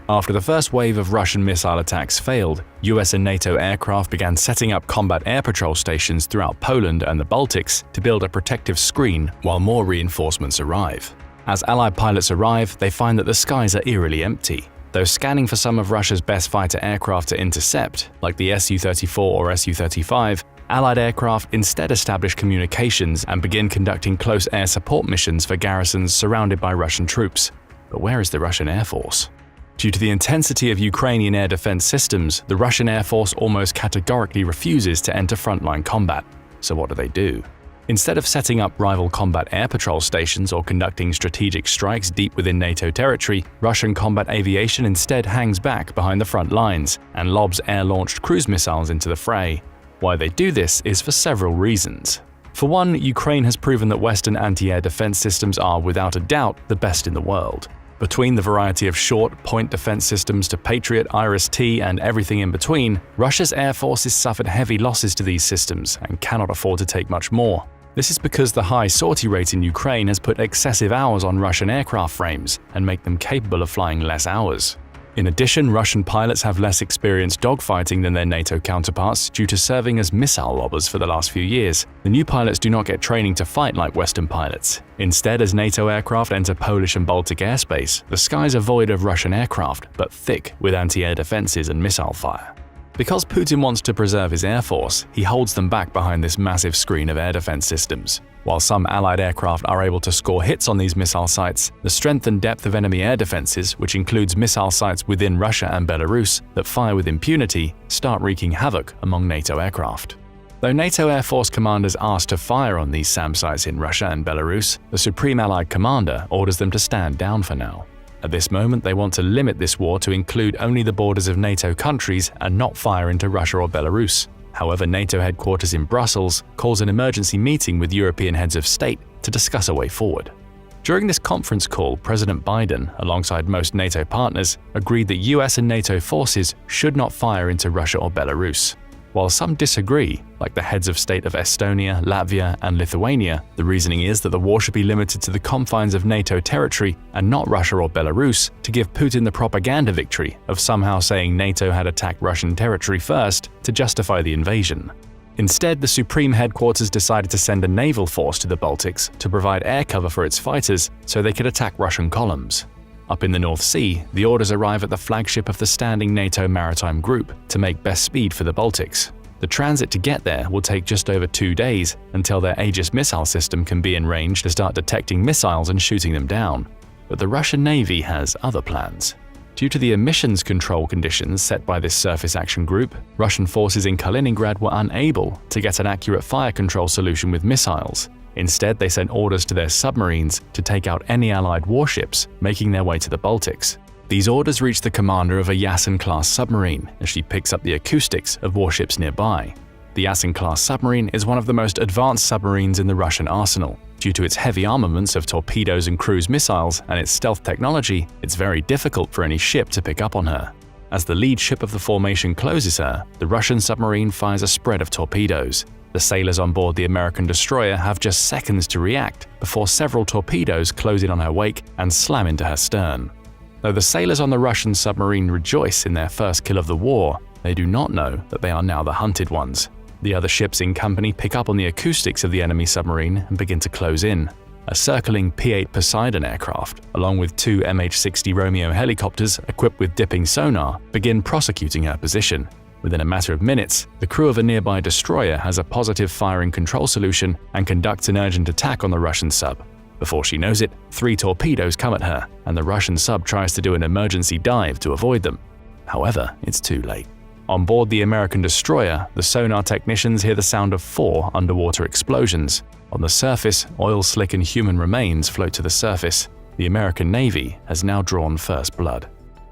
After the first wave of Russian missile attacks failed, US and NATO aircraft began setting up combat air patrol stations throughout Poland and the Baltics to build a protective screen while more reinforcements arrive. As Allied pilots arrive, they find that the skies are eerily empty. Though scanning for some of Russia's best fighter aircraft to intercept, like the Su-34 or Su-35, Allied aircraft instead establish communications and begin conducting close air support missions for garrisons surrounded by Russian troops. But where is the Russian Air Force? Due to the intensity of Ukrainian air defense systems, the Russian Air Force almost categorically refuses to enter frontline combat. So what do? Instead of setting up rival combat air patrol stations or conducting strategic strikes deep within NATO territory, Russian combat aviation instead hangs back behind the front lines and lobs air-launched cruise missiles into the fray. Why they do this is for several reasons. For one, Ukraine has proven that Western anti-air defense systems are, without a doubt, the best in the world. Between the variety of short-point defense systems to Patriot, IRIS-T, and everything in between, Russia's air forces suffered heavy losses to these systems and cannot afford to take much more. This is because the high sortie rate in Ukraine has put excessive hours on Russian aircraft frames and make them capable of flying less hours. In addition, Russian pilots have less experience dogfighting than their NATO counterparts due to serving as missile lobbers for the last few years. The new pilots do not get training to fight like Western pilots. Instead, as NATO aircraft enter Polish and Baltic airspace, the skies are void of Russian aircraft, but thick with anti-air defenses and missile fire. Because Putin wants to preserve his air force, he holds them back behind this massive screen of air defense systems. While some Allied aircraft are able to score hits on these missile sites, the strength and depth of enemy air defenses, which includes missile sites within Russia and Belarus that fire with impunity, start wreaking havoc among NATO aircraft. Though NATO Air Force commanders asked to fire on these SAM sites in Russia and Belarus, the Supreme Allied Commander orders them to stand down for now. At this moment, they want to limit this war to include only the borders of NATO countries and not fire into Russia or Belarus. However, NATO headquarters in Brussels calls an emergency meeting with European heads of state to discuss a way forward. During this conference call, President Biden, alongside most NATO partners, agreed that US and NATO forces should not fire into Russia or Belarus. While some disagree, like the heads of state of Estonia, Latvia, and Lithuania, the reasoning is that the war should be limited to the confines of NATO territory and not Russia or Belarus to give Putin the propaganda victory of somehow saying NATO had attacked Russian territory first to justify the invasion. Instead, the Supreme Headquarters decided to send a naval force to the Baltics to provide air cover for its fighters so they could attack Russian columns. Up in the North Sea, the orders arrive at the flagship of the standing NATO maritime group to make best speed for the Baltics. The transit to get there will take just over 2 days until their Aegis missile system can be in range to start detecting missiles and shooting them down. But the Russian Navy has other plans. Due to the emissions control conditions set by this surface action group, Russian forces in Kaliningrad were unable to get an accurate fire control solution with missiles. Instead, they sent orders to their submarines to take out any Allied warships making their way to the Baltics. These orders reach the commander of a Yasen-class submarine as she picks up the acoustics of warships nearby. The Yasen-class submarine is one of the most advanced submarines in the Russian arsenal. Due to its heavy armaments of torpedoes and cruise missiles and its stealth technology, it's very difficult for any ship to pick up on her. As the lead ship of the formation closes her, the Russian submarine fires a spread of torpedoes. The sailors on board the American destroyer have just seconds to react before several torpedoes close in on her wake and slam into her stern. Though the sailors on the Russian submarine rejoice in their first kill of the war, they do not know that they are now the hunted ones. The other ships in company pick up on the acoustics of the enemy submarine and begin to close in. A circling P-8 Poseidon aircraft, along with 2 MH-60 Romeo helicopters equipped with dipping sonar, begin prosecuting her position. Within a matter of minutes, the crew of a nearby destroyer has a positive firing control solution and conducts an urgent attack on the Russian sub. Before she knows it, 3 torpedoes come at her, and the Russian sub tries to do an emergency dive to avoid them. However, it's too late. On board the American destroyer, the sonar technicians hear the sound of 4 underwater explosions. On the surface, oil slick and human remains float to the surface. The American Navy has now drawn first blood.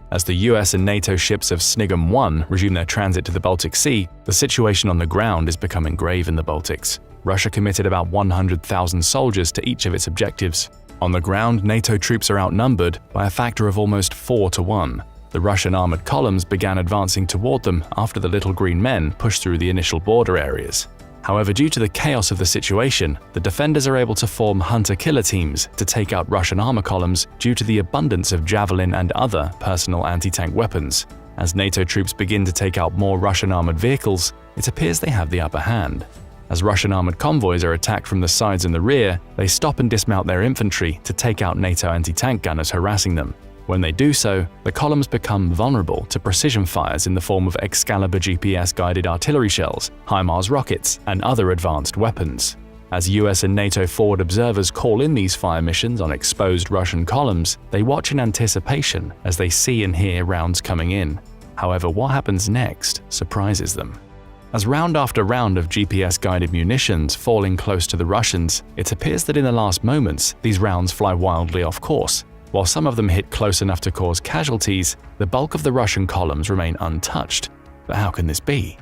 As the US and NATO ships of Snigum 1 resume their transit to the Baltic Sea, the situation on the ground is becoming grave in the Baltics. Russia committed about 100,000 soldiers to each of its objectives. On the ground, NATO troops are outnumbered by a factor of almost 4-1. The Russian armored columns began advancing toward them after the Little Green Men pushed through the initial border areas. However, due to the chaos of the situation, the defenders are able to form hunter-killer teams to take out Russian armor columns due to the abundance of Javelin and other personal anti-tank weapons. As NATO troops begin to take out more Russian armored vehicles, it appears they have the upper hand. As Russian armored convoys are attacked from the sides and the rear, they stop and dismount their infantry to take out NATO anti-tank gunners harassing them. When they do so, the columns become vulnerable to precision fires in the form of Excalibur GPS-guided artillery shells, HIMARS rockets, and other advanced weapons. As US and NATO forward observers call in these fire missions on exposed Russian columns, they watch in anticipation as they see and hear rounds coming in. However, what happens next surprises them. As round after round of GPS-guided munitions falling close to the Russians, it appears that in the last moments, these rounds fly wildly off course. While some of them hit close enough to cause casualties, the bulk of the Russian columns remain untouched. But how can this be?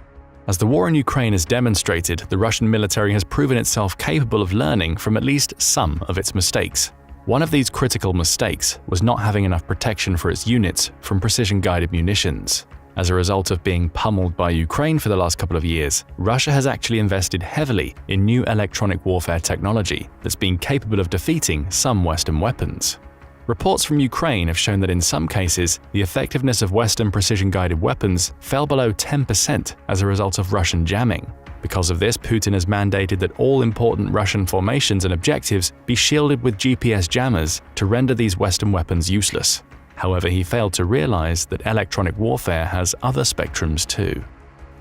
As the war in Ukraine has demonstrated, the Russian military has proven itself capable of learning from at least some of its mistakes. One of these critical mistakes was not having enough protection for its units from precision-guided munitions. As a result of being pummeled by Ukraine for the last couple of years, Russia has actually invested heavily in new electronic warfare technology that's been capable of defeating some Western weapons. Reports from Ukraine have shown that in some cases, the effectiveness of Western precision-guided weapons fell below 10% as a result of Russian jamming. Because of this, Putin has mandated that all important Russian formations and objectives be shielded with GPS jammers to render these Western weapons useless. However, he failed to realize that electronic warfare has other spectrums too.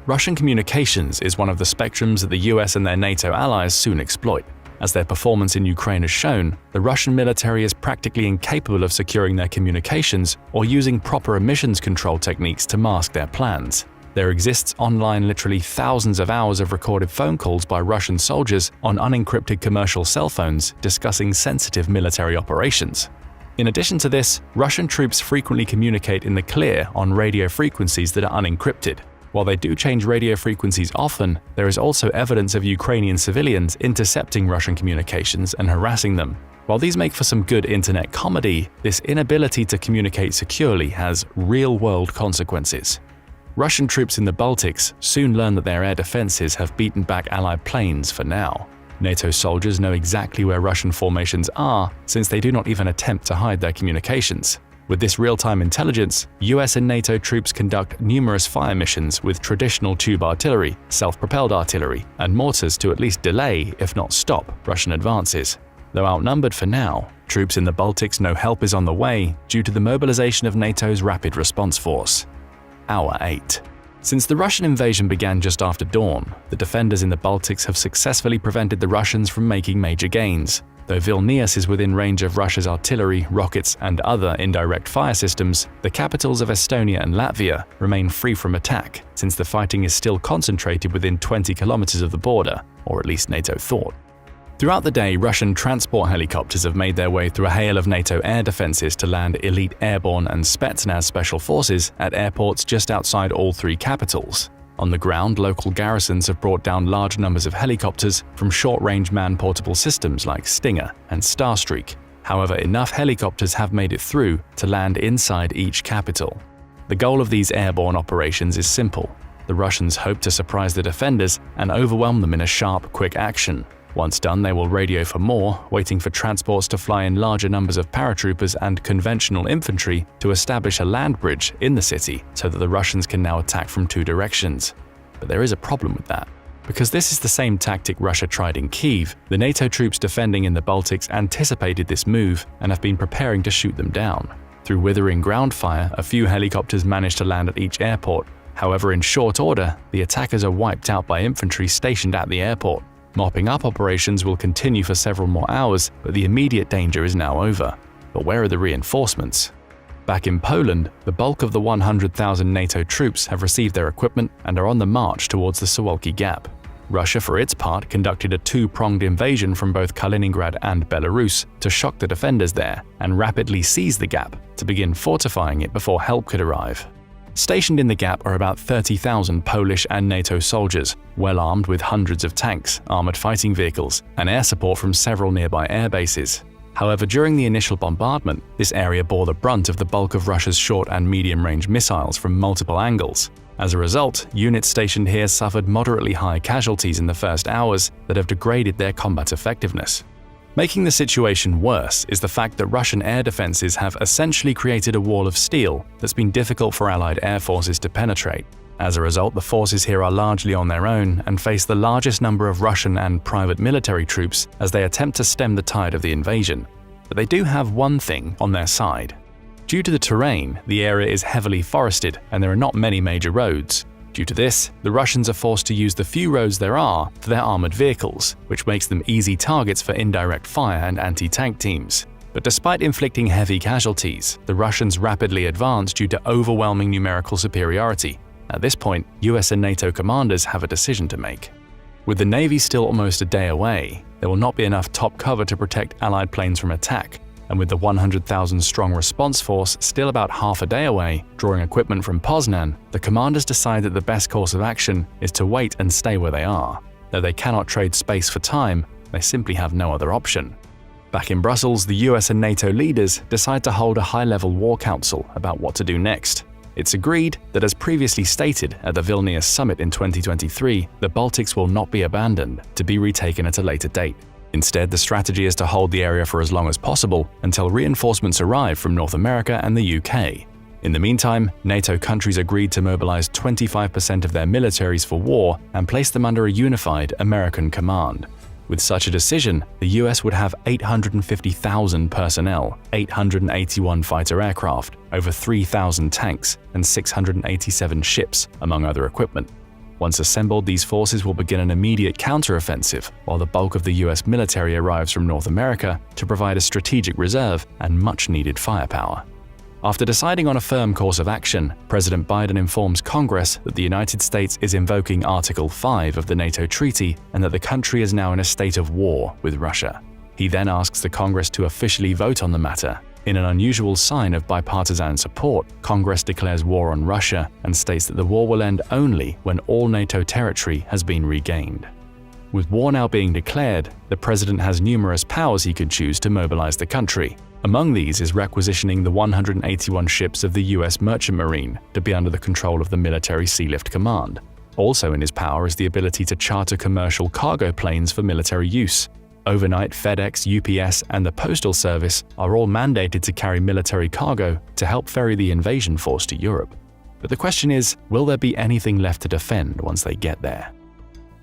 Russian communications is one of the spectrums that the US and their NATO allies soon exploit. As their performance in Ukraine has shown, the Russian military is practically incapable of securing their communications or using proper emissions control techniques to mask their plans. There exists online literally thousands of hours of recorded phone calls by Russian soldiers on unencrypted commercial cell phones discussing sensitive military operations. In addition to this, Russian troops frequently communicate in the clear on radio frequencies that are unencrypted. While they do change radio frequencies often, there is also evidence of Ukrainian civilians intercepting Russian communications and harassing them. While these make for some good internet comedy, this inability to communicate securely has real-world consequences. Russian troops in the Baltics soon learn that their air defenses have beaten back Allied planes for now. NATO soldiers know exactly where Russian formations are, since they do not even attempt to hide their communications. With this real-time intelligence, US and NATO troops conduct numerous fire missions with traditional tube artillery, self-propelled artillery, and mortars to at least delay, if not stop, Russian advances. Though outnumbered for now, troops in the Baltics know help is on the way due to the mobilization of NATO's Rapid Response Force. Hour 8. Since the Russian invasion began just after dawn, the defenders in the Baltics have successfully prevented the Russians from making major gains. Though Vilnius is within range of Russia's artillery, rockets, and other indirect fire systems, the capitals of Estonia and Latvia remain free from attack, since the fighting is still concentrated within 20 kilometers of the border, or at least NATO thought. Throughout the day, Russian transport helicopters have made their way through a hail of NATO air defenses to land elite airborne and Spetsnaz special forces at airports just outside all three capitals. On the ground, local garrisons have brought down large numbers of helicopters from short-range man-portable systems like Stinger and Starstreak. However, enough helicopters have made it through to land inside each capital. The goal of these airborne operations is simple. The Russians hope to surprise the defenders and overwhelm them in a sharp, quick action. Once done, they will radio for more, waiting for transports to fly in larger numbers of paratroopers and conventional infantry to establish a land bridge in the city so that the Russians can now attack from two directions. But there is a problem with that. Because this is the same tactic Russia tried in Kyiv, the NATO troops defending in the Baltics anticipated this move and have been preparing to shoot them down. Through withering ground fire, a few helicopters managed to land at each airport. However, in short order, the attackers are wiped out by infantry stationed at the airport. Mopping up operations will continue for several more hours, but the immediate danger is now over. But where are the reinforcements? Back in Poland, the bulk of the 100,000 NATO troops have received their equipment and are on the march towards the Suwalki Gap. Russia, for its part, conducted a two-pronged invasion from both Kaliningrad and Belarus to shock the defenders there and rapidly seize the gap to begin fortifying it before help could arrive. Stationed in the gap are about 30,000 Polish and NATO soldiers, well armed with hundreds of tanks, armored fighting vehicles, and air support from several nearby air bases. However, during the initial bombardment, this area bore the brunt of the bulk of Russia's short and medium-range missiles from multiple angles. As a result, units stationed here suffered moderately high casualties in the first hours that have degraded their combat effectiveness. Making the situation worse is the fact that Russian air defenses have essentially created a wall of steel that's been difficult for Allied air forces to penetrate. As a result, the forces here are largely on their own and face the largest number of Russian and private military troops as they attempt to stem the tide of the invasion. But they do have one thing on their side. Due to the terrain, the area is heavily forested and there are not many major roads. Due to this, the Russians are forced to use the few roads there are for their armored vehicles, which makes them easy targets for indirect fire and anti-tank teams. But despite inflicting heavy casualties, the Russians rapidly advance due to overwhelming numerical superiority. At this point, US and NATO commanders have a decision to make. With the Navy still almost a day away, there will not be enough top cover to protect Allied planes from attack, and with the 100,000-strong response force still about half a day away, drawing equipment from Poznan, the commanders decide that the best course of action is to wait and stay where they are. Though they cannot trade space for time, they simply have no other option. Back in Brussels, the US and NATO leaders decide to hold a high-level war council about what to do next. It's agreed that, as previously stated at the Vilnius summit in 2023, the Baltics will not be abandoned, to be retaken at a later date. Instead, the strategy is to hold the area for as long as possible until reinforcements arrive from North America and the UK. In the meantime, NATO countries agreed to mobilize 25% of their militaries for war and place them under a unified American command. With such a decision, the US would have 850,000 personnel, 881 fighter aircraft, over 3,000 tanks, and 687 ships, among other equipment. Once assembled, these forces will begin an immediate counteroffensive, while the bulk of the US military arrives from North America to provide a strategic reserve and much-needed firepower. After deciding on a firm course of action, President Biden informs Congress that the United States is invoking Article 5 of the NATO treaty and that the country is now in a state of war with Russia. He then asks the Congress to officially vote on the matter. In an unusual sign of bipartisan support, Congress declares war on Russia and states that the war will end only when all NATO territory has been regained. With war now being declared, the president has numerous powers he could choose to mobilize the country. Among these is requisitioning the 181 ships of the US Merchant Marine to be under the control of the Military Sealift Command. Also in his power is the ability to charter commercial cargo planes for military use. Overnight, FedEx, UPS, and the Postal Service are all mandated to carry military cargo to help ferry the invasion force to Europe. But the question is, will there be anything left to defend once they get there?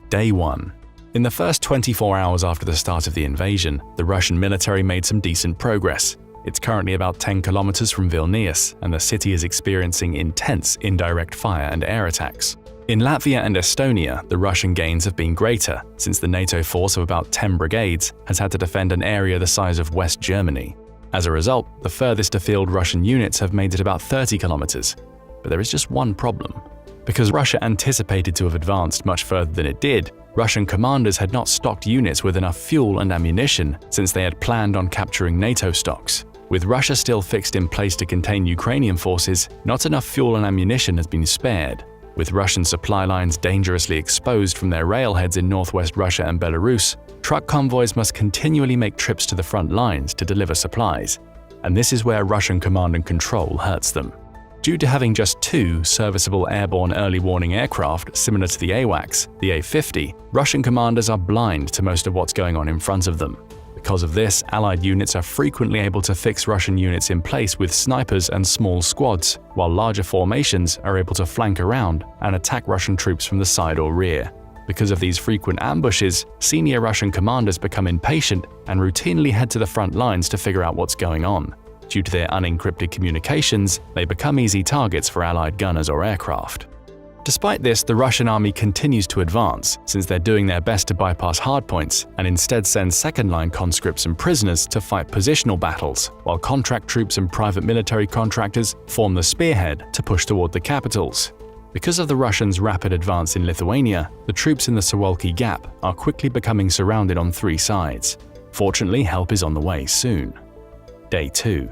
Day 1. In the first 24 hours after the start of the invasion, the Russian military made some decent progress. It's currently about 10 kilometers from Vilnius, and the city is experiencing intense indirect fire and air attacks. In Latvia and Estonia, the Russian gains have been greater, since the NATO force of about 10 brigades has had to defend an area the size of West Germany. As a result, the furthest afield Russian units have made it about 30 kilometers. But there is just one problem. Because Russia anticipated to have advanced much further than it did, Russian commanders had not stocked units with enough fuel and ammunition since they had planned on capturing NATO stocks. With Russia still fixed in place to contain Ukrainian forces, not enough fuel and ammunition has been spared. With Russian supply lines dangerously exposed from their railheads in northwest Russia and Belarus, truck convoys must continually make trips to the front lines to deliver supplies. And this is where Russian command and control hurts them. Due to having just 2 serviceable airborne early warning aircraft similar to the AWACS, the A-50, Russian commanders are blind to most of what's going on in front of them. Because of this, Allied units are frequently able to fix Russian units in place with snipers and small squads, while larger formations are able to flank around and attack Russian troops from the side or rear. Because of these frequent ambushes, senior Russian commanders become impatient and routinely head to the front lines to figure out what's going on. Due to their unencrypted communications, they become easy targets for Allied gunners or aircraft. Despite this, the Russian army continues to advance, since they're doing their best to bypass hardpoints and instead send second-line conscripts and prisoners to fight positional battles, while contract troops and private military contractors form the spearhead to push toward the capitals. Because of the Russians' rapid advance in Lithuania, the troops in the Suwalki Gap are quickly becoming surrounded on 3 sides. Fortunately, help is on the way soon. Day 2.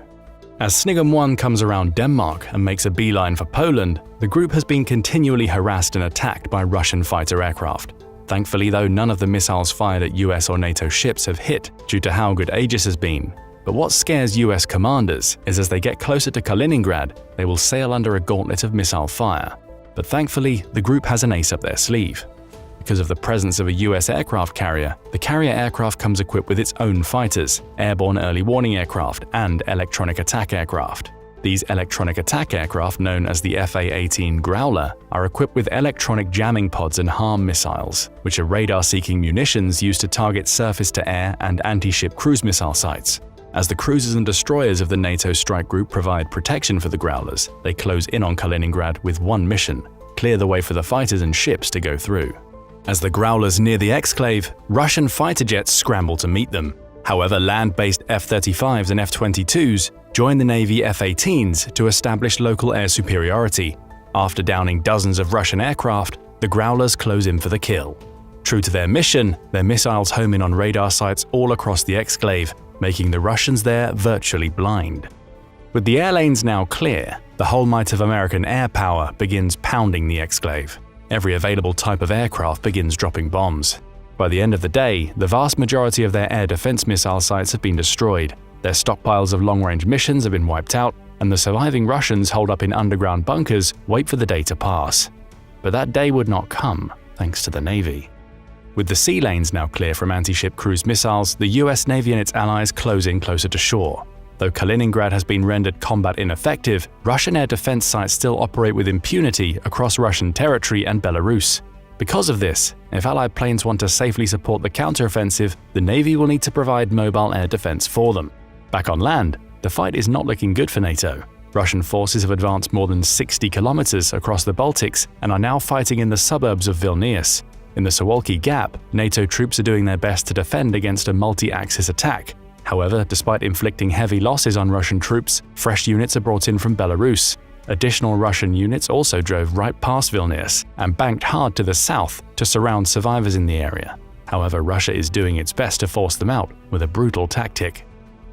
As Snigum 1 comes around Denmark and makes a beeline for Poland, the group has been continually harassed and attacked by Russian fighter aircraft. Thankfully, though, none of the missiles fired at US or NATO ships have hit due to how good Aegis has been. But what scares US commanders is as they get closer to Kaliningrad, they will sail under a gauntlet of missile fire. But thankfully, the group has an ace up their sleeve. Because of the presence of a US aircraft carrier, the carrier aircraft comes equipped with its own fighters, airborne early warning aircraft, and electronic attack aircraft. These electronic attack aircraft, known as the FA-18 Growler, are equipped with electronic jamming pods and HARM missiles, which are radar-seeking munitions used to target surface-to-air and anti-ship cruise missile sites. As the cruisers and destroyers of the NATO strike group provide protection for the Growlers, they close in on Kaliningrad with one mission: clear the way for the fighters and ships to go through. As the Growlers near the exclave, Russian fighter jets scramble to meet them. However, land-based F-35s and F-22s join the Navy F-18s to establish local air superiority. After downing dozens of Russian aircraft, the Growlers close in for the kill. True to their mission, their missiles home in on radar sites all across the exclave, making the Russians there virtually blind. With the air lanes now clear, the whole might of American air power begins pounding the exclave. Every available type of aircraft begins dropping bombs. By the end of the day, the vast majority of their air defense missile sites have been destroyed, their stockpiles of long-range missions have been wiped out, and the surviving Russians holed up in underground bunkers wait for the day to pass. But that day would not come, thanks to the Navy. With the sea lanes now clear from anti-ship cruise missiles, the US Navy and its allies close in closer to shore. Though Kaliningrad has been rendered combat ineffective, Russian air defense sites still operate with impunity across Russian territory and Belarus. Because of this, if Allied planes want to safely support the counteroffensive, the Navy will need to provide mobile air defense for them. Back on land, the fight is not looking good for NATO. Russian forces have advanced more than 60 kilometers across the Baltics and are now fighting in the suburbs of Vilnius. In the Suwalki Gap, NATO troops are doing their best to defend against a multi-axis attack. However, despite inflicting heavy losses on Russian troops, fresh units are brought in from Belarus. Additional Russian units also drove right past Vilnius and banked hard to the south to surround survivors in the area. However, Russia is doing its best to force them out with a brutal tactic.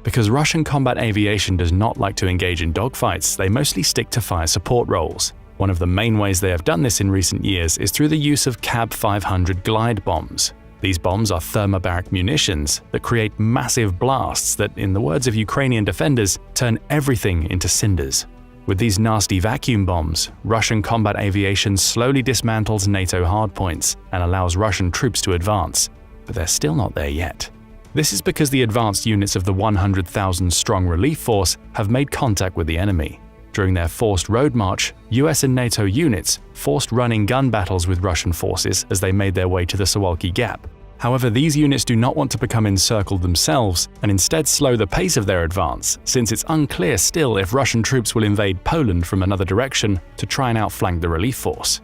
Because Russian combat aviation does not like to engage in dogfights, they mostly stick to fire support roles. One of the main ways they have done this in recent years is through the use of CAB 500 glide bombs. These bombs are thermobaric munitions that create massive blasts that, in the words of Ukrainian defenders, turn everything into cinders. With these nasty vacuum bombs, Russian combat aviation slowly dismantles NATO hardpoints and allows Russian troops to advance, but they're still not there yet. This is because the advanced units of the 100,000-strong relief force have made contact with the enemy. During their forced road march, US and NATO units forced running gun battles with Russian forces as they made their way to the Suwalki Gap. However, these units do not want to become encircled themselves and instead slow the pace of their advance, since it's unclear still if Russian troops will invade Poland from another direction to try and outflank the relief force.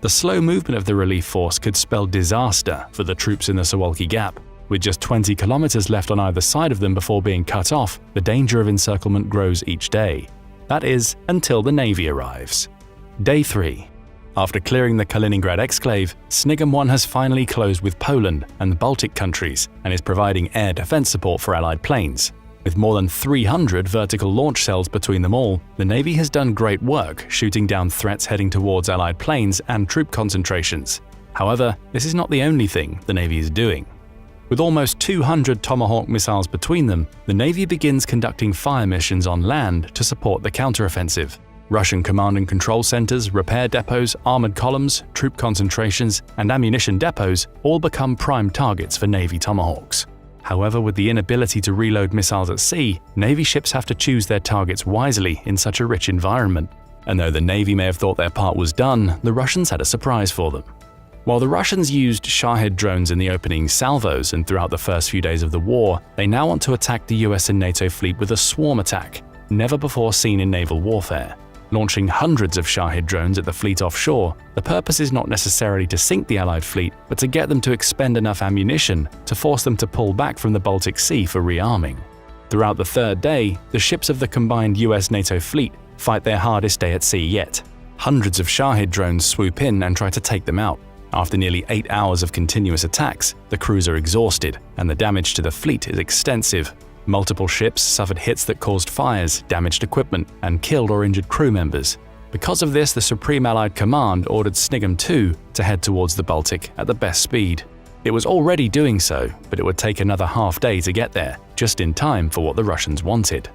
The slow movement of the relief force could spell disaster for the troops in the Suwalki Gap. With just 20 kilometers left on either side of them before being cut off, the danger of encirclement grows each day. That is, until the Navy arrives. Day 3. After clearing the Kaliningrad exclave, Snigem 1 has finally closed with Poland and the Baltic countries and is providing air defense support for Allied planes. With more than 300 vertical launch cells between them all, the Navy has done great work shooting down threats heading towards Allied planes and troop concentrations. However, this is not the only thing the Navy is doing. With almost 200 Tomahawk missiles between them, the Navy begins conducting fire missions on land to support the counteroffensive. Russian command and control centers, repair depots, armored columns, troop concentrations, and ammunition depots all become prime targets for Navy Tomahawks. However, with the inability to reload missiles at sea, Navy ships have to choose their targets wisely in such a rich environment. And though the Navy may have thought their part was done, the Russians had a surprise for them. While the Russians used Shahed drones in the opening salvos and throughout the first few days of the war, they now want to attack the US and NATO fleet with a swarm attack, never before seen in naval warfare. Launching hundreds of Shahed drones at the fleet offshore, the purpose is not necessarily to sink the Allied fleet, but to get them to expend enough ammunition to force them to pull back from the Baltic Sea for rearming. Throughout the third day, the ships of the combined US-NATO fleet fight their hardest day at sea yet. Hundreds of Shahed drones swoop in and try to take them out. After nearly 8 hours of continuous attacks, the crews are exhausted, and the damage to the fleet is extensive. Multiple ships suffered hits that caused fires, damaged equipment, and killed or injured crew members. Because of this, the Supreme Allied Command ordered Snigem 2 to head towards the Baltic at the best speed. It was already doing so, but it would take another half day to get there, just in time for what the Russians wanted.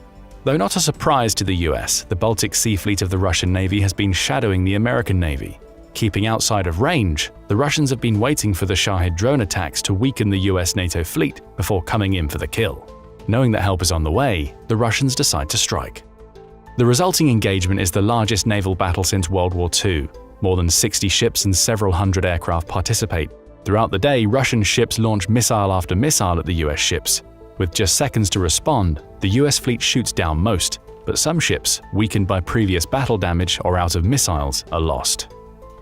Though not a surprise to the US, the Baltic Sea Fleet of the Russian Navy has been shadowing the American Navy. Keeping outside of range, the Russians have been waiting for the Shahid drone attacks to weaken the US NATO fleet before coming in for the kill. Knowing that help is on the way, the Russians decide to strike. The resulting engagement is the largest naval battle since World War II. More than 60 ships and several hundred aircraft participate. Throughout the day, Russian ships launch missile after missile at the US ships. With just seconds to respond, the US fleet shoots down most, but some ships, weakened by previous battle damage or out of missiles, are lost.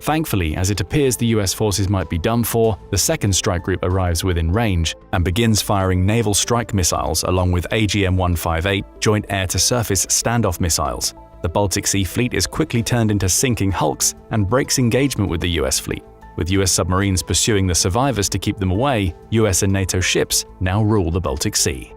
Thankfully, as it appears the US forces might be done for, the second strike group arrives within range and begins firing naval strike missiles along with AGM-158 joint air-to-surface standoff missiles. The Baltic Sea Fleet is quickly turned into sinking hulks and breaks engagement with the US fleet. With US submarines pursuing the survivors to keep them away, US and NATO ships now rule the Baltic Sea.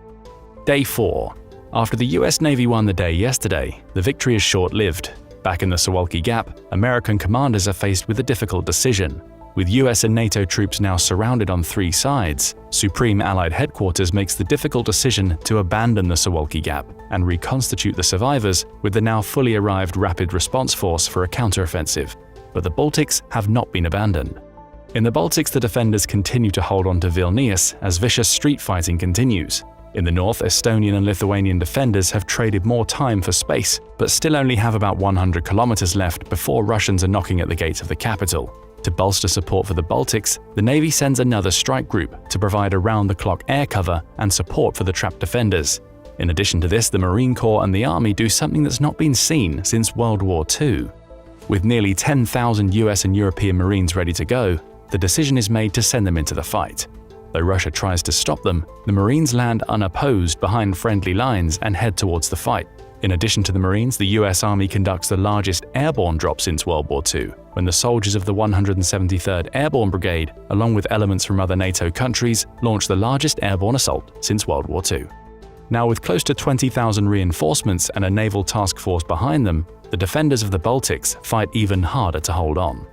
Day 4. After the US Navy won the day yesterday, the victory is short-lived. Back in the Suwalki Gap, American commanders are faced with a difficult decision. With US and NATO troops now surrounded on 3 sides, Supreme Allied Headquarters makes the difficult decision to abandon the Suwalki Gap and reconstitute the survivors with the now fully arrived Rapid Response Force for a counteroffensive. But the Baltics have not been abandoned. In the Baltics, the defenders continue to hold on to Vilnius as vicious street fighting continues. In the north, Estonian and Lithuanian defenders have traded more time for space, but still only have about 100 kilometers left before Russians are knocking at the gates of the capital. To bolster support for the Baltics, the Navy sends another strike group to provide around-the-clock air cover and support for the trapped defenders. In addition to this, the Marine Corps and the Army do something that's not been seen since World War II. With nearly 10,000 US and European Marines ready to go, the decision is made to send them into the fight. Though Russia tries to stop them, the Marines land unopposed behind friendly lines and head towards the fight. In addition to the Marines, the US Army conducts the largest airborne drop since World War II, when the soldiers of the 173rd Airborne Brigade, along with elements from other NATO countries, launch the largest airborne assault since World War II. Now, with close to 20,000 reinforcements and a naval task force behind them, the defenders of the Baltics fight even harder to hold on.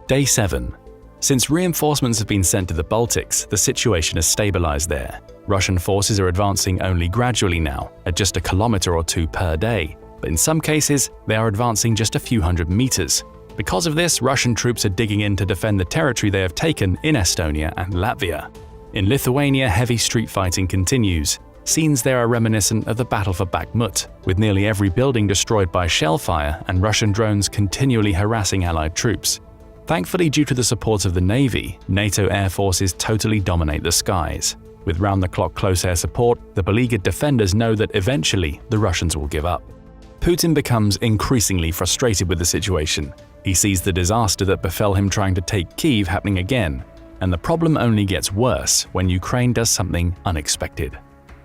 Day 7. Since reinforcements have been sent to the Baltics, the situation has stabilized there. Russian forces are advancing only gradually now, at just a kilometer or 2 per day, but in some cases, they are advancing just a few hundred meters. Because of this, Russian troops are digging in to defend the territory they have taken in Estonia and Latvia. In Lithuania, heavy street fighting continues. Scenes there are reminiscent of the battle for Bakhmut, with nearly every building destroyed by shellfire and Russian drones continually harassing Allied troops. Thankfully, due to the support of the Navy, NATO air forces totally dominate the skies. With round-the-clock close air support, the beleaguered defenders know that eventually the Russians will give up. Putin becomes increasingly frustrated with the situation. He sees the disaster that befell him trying to take Kyiv happening again, and the problem only gets worse when Ukraine does something unexpected.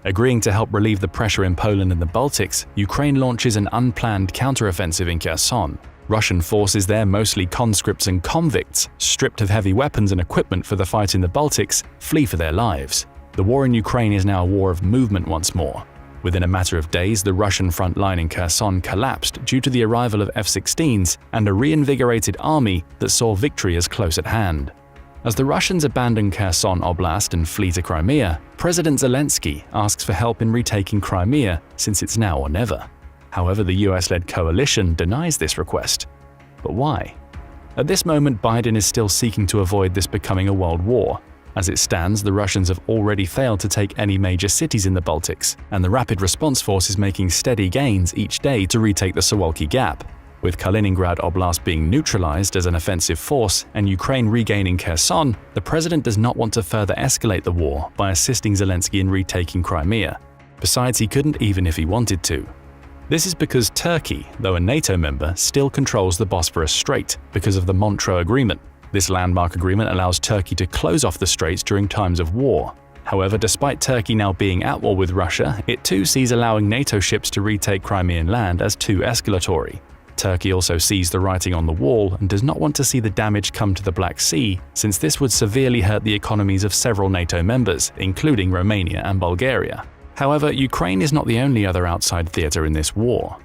Agreeing to help relieve the pressure in Poland and the Baltics, Ukraine launches an unplanned counteroffensive in Kherson. Russian forces there, mostly conscripts and convicts, stripped of heavy weapons and equipment for the fight in the Baltics, flee for their lives. The war in Ukraine is now a war of movement once more. Within a matter of days, the Russian front line in Kherson collapsed due to the arrival of F-16s and a reinvigorated army that saw victory as close at hand. As the Russians abandon Kherson Oblast and flee to Crimea, President Zelensky asks for help in retaking Crimea since it's now or never. However, the US-led coalition denies this request. But why? At this moment, Biden is still seeking to avoid this becoming a world war. As it stands, the Russians have already failed to take any major cities in the Baltics, and the Rapid Response Force is making steady gains each day to retake the Suwalki Gap. With Kaliningrad Oblast being neutralized as an offensive force and Ukraine regaining Kherson, the president does not want to further escalate the war by assisting Zelensky in retaking Crimea. Besides, he couldn't even if he wanted to. This is because Turkey, though a NATO member, still controls the Bosphorus Strait because of the Montreux Agreement. This landmark agreement allows Turkey to close off the straits during times of war. However, despite Turkey now being at war with Russia, it too sees allowing NATO ships to retake Crimean land as too escalatory. Turkey also sees the writing on the wall and does not want to see the damage come to the Black Sea, since this would severely hurt the economies of several NATO members, including Romania and Bulgaria. However, Ukraine is not the only other outside theater in this war.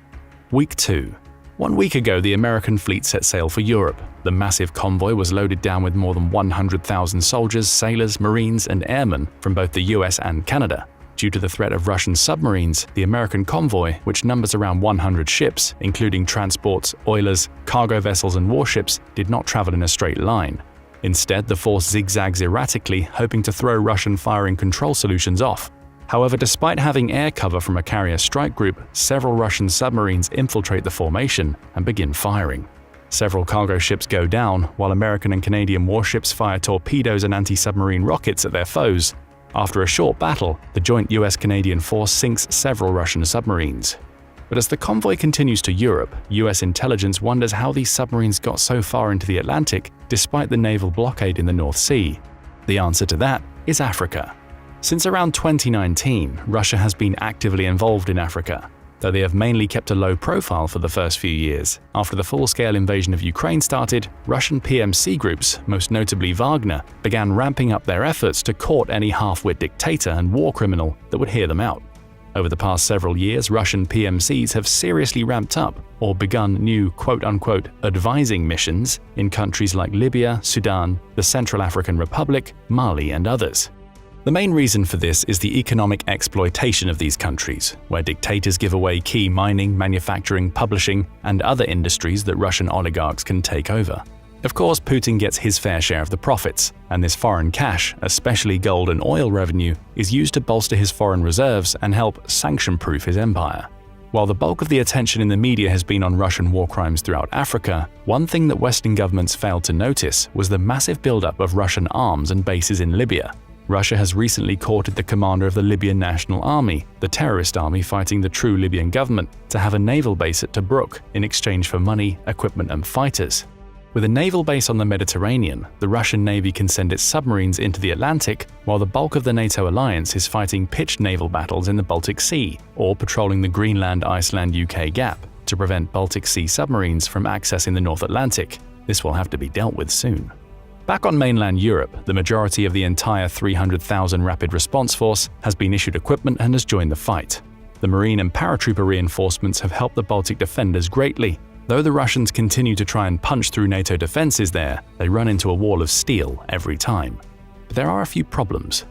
Week 2. 1 week ago, the American fleet set sail for Europe. The massive convoy was loaded down with more than 100,000 soldiers, sailors, marines, and airmen from both the US and Canada. Due to the threat of Russian submarines, the American convoy, which numbers around 100 ships, including transports, oilers, cargo vessels, and warships, did not travel in a straight line. Instead, the force zigzags erratically, hoping to throw Russian firing control solutions off. However, despite having air cover from a carrier strike group, several Russian submarines infiltrate the formation and begin firing. Several cargo ships go down, while American and Canadian warships fire torpedoes and anti-submarine rockets at their foes. After a short battle, the joint US-Canadian force sinks several Russian submarines. But as the convoy continues to Europe, US intelligence wonders how these submarines got so far into the Atlantic despite the naval blockade in the North Sea. The answer to that is Africa. Since around 2019, Russia has been actively involved in Africa, though they have mainly kept a low profile for the first few years. After the full-scale invasion of Ukraine started, Russian PMC groups, most notably Wagner, began ramping up their efforts to court any half-wit dictator and war criminal that would hear them out. Over the past several years, Russian PMCs have seriously ramped up or begun new quote-unquote advising missions in countries like Libya, Sudan, the Central African Republic, Mali, and others. The main reason for this is the economic exploitation of these countries, where dictators give away key mining, manufacturing, publishing, and other industries that Russian oligarchs can take over. Of course, Putin gets his fair share of the profits, and this foreign cash, especially gold and oil revenue, is used to bolster his foreign reserves and help sanction-proof his empire. While the bulk of the attention in the media has been on Russian war crimes throughout Africa, one thing that Western governments failed to notice was the massive buildup of Russian arms and bases in Libya. Russia has recently courted the commander of the Libyan National Army, the terrorist army fighting the true Libyan government, to have a naval base at Tobruk in exchange for money, equipment, and fighters. With a naval base on the Mediterranean, the Russian Navy can send its submarines into the Atlantic, while the bulk of the NATO alliance is fighting pitched naval battles in the Baltic Sea or patrolling the Greenland-Iceland-UK gap to prevent Baltic Sea submarines from accessing the North Atlantic. This will have to be dealt with soon. Back on mainland Europe, the majority of the entire 300,000 Rapid Response Force has been issued equipment and has joined the fight. The Marine and paratrooper reinforcements have helped the Baltic defenders greatly. Though the Russians continue to try and punch through NATO defenses there, they run into a wall of steel every time. But there are a few problems.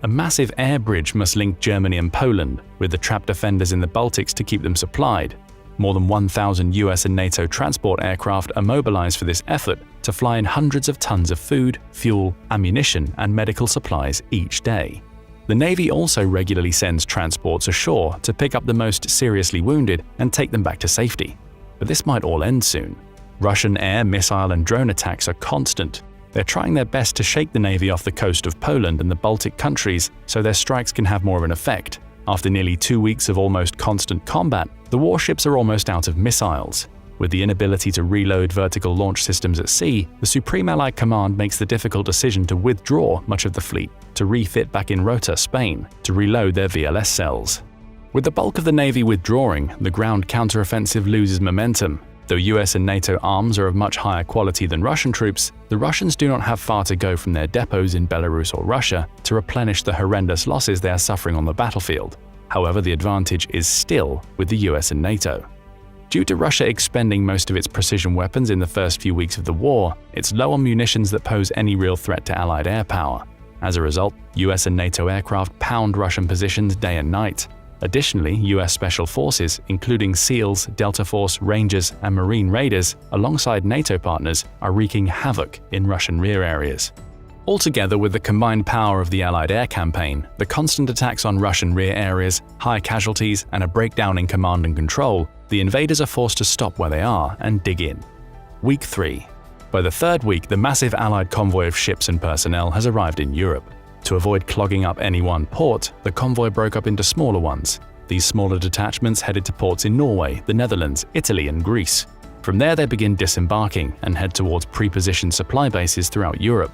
A massive air bridge must link Germany and Poland, with the trapped defenders in the Baltics to keep them supplied. More than 1,000 US and NATO transport aircraft are mobilized for this effort to fly in hundreds of tons of food, fuel, ammunition, and medical supplies each day. The Navy also regularly sends transports ashore to pick up the most seriously wounded and take them back to safety. But this might all end soon. Russian air, missile, and drone attacks are constant. They're trying their best to shake the Navy off the coast of Poland and the Baltic countries so their strikes can have more of an effect. After nearly 2 weeks of almost constant combat, the warships are almost out of missiles. With the inability to reload vertical launch systems at sea, the Supreme Allied Command makes the difficult decision to withdraw much of the fleet to refit back in Rota, Spain, to reload their VLS cells. With the bulk of the Navy withdrawing, the ground counteroffensive loses momentum. Though US and NATO arms are of much higher quality than Russian troops, the Russians do not have far to go from their depots in Belarus or Russia to replenish the horrendous losses they are suffering on the battlefield. However, the advantage is still with the US and NATO. Due to Russia expending most of its precision weapons in the first few weeks of the war, it's low on munitions that pose any real threat to Allied air power. As a result, US and NATO aircraft pound Russian positions day and night. Additionally, US Special Forces, including SEALs, Delta Force, Rangers, and Marine Raiders, alongside NATO partners, are wreaking havoc in Russian rear areas. Altogether, with the combined power of the Allied air campaign, the constant attacks on Russian rear areas, high casualties, and a breakdown in command and control, the invaders are forced to stop where they are and dig in. Week 3. By the third week, the massive Allied convoy of ships and personnel has arrived in Europe. To avoid clogging up any one port, the convoy broke up into smaller ones. These smaller detachments headed to ports in Norway, the Netherlands, Italy, and Greece. From there, they begin disembarking and head towards pre-positioned supply bases throughout Europe.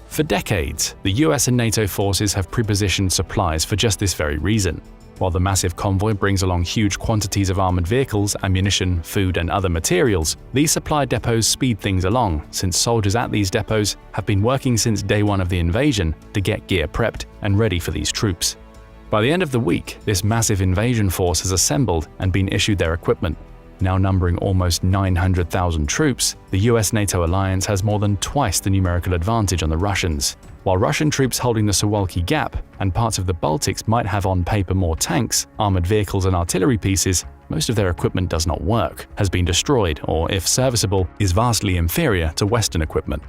For decades, the US and NATO forces have pre-positioned supplies for just this very reason. While the massive convoy brings along huge quantities of armored vehicles, ammunition, food, and other materials, these supply depots speed things along, since soldiers at these depots have been working since day one of the invasion to get gear prepped and ready for these troops. By the end of the week, this massive invasion force has assembled and been issued their equipment. Now numbering almost 900,000 troops, the US-NATO alliance has more than twice the numerical advantage on the Russians. While Russian troops holding the Suwalki Gap and parts of the Baltics might have on paper more tanks, armored vehicles and artillery pieces, most of their equipment does not work, has been destroyed, or if serviceable, is vastly inferior to Western equipment.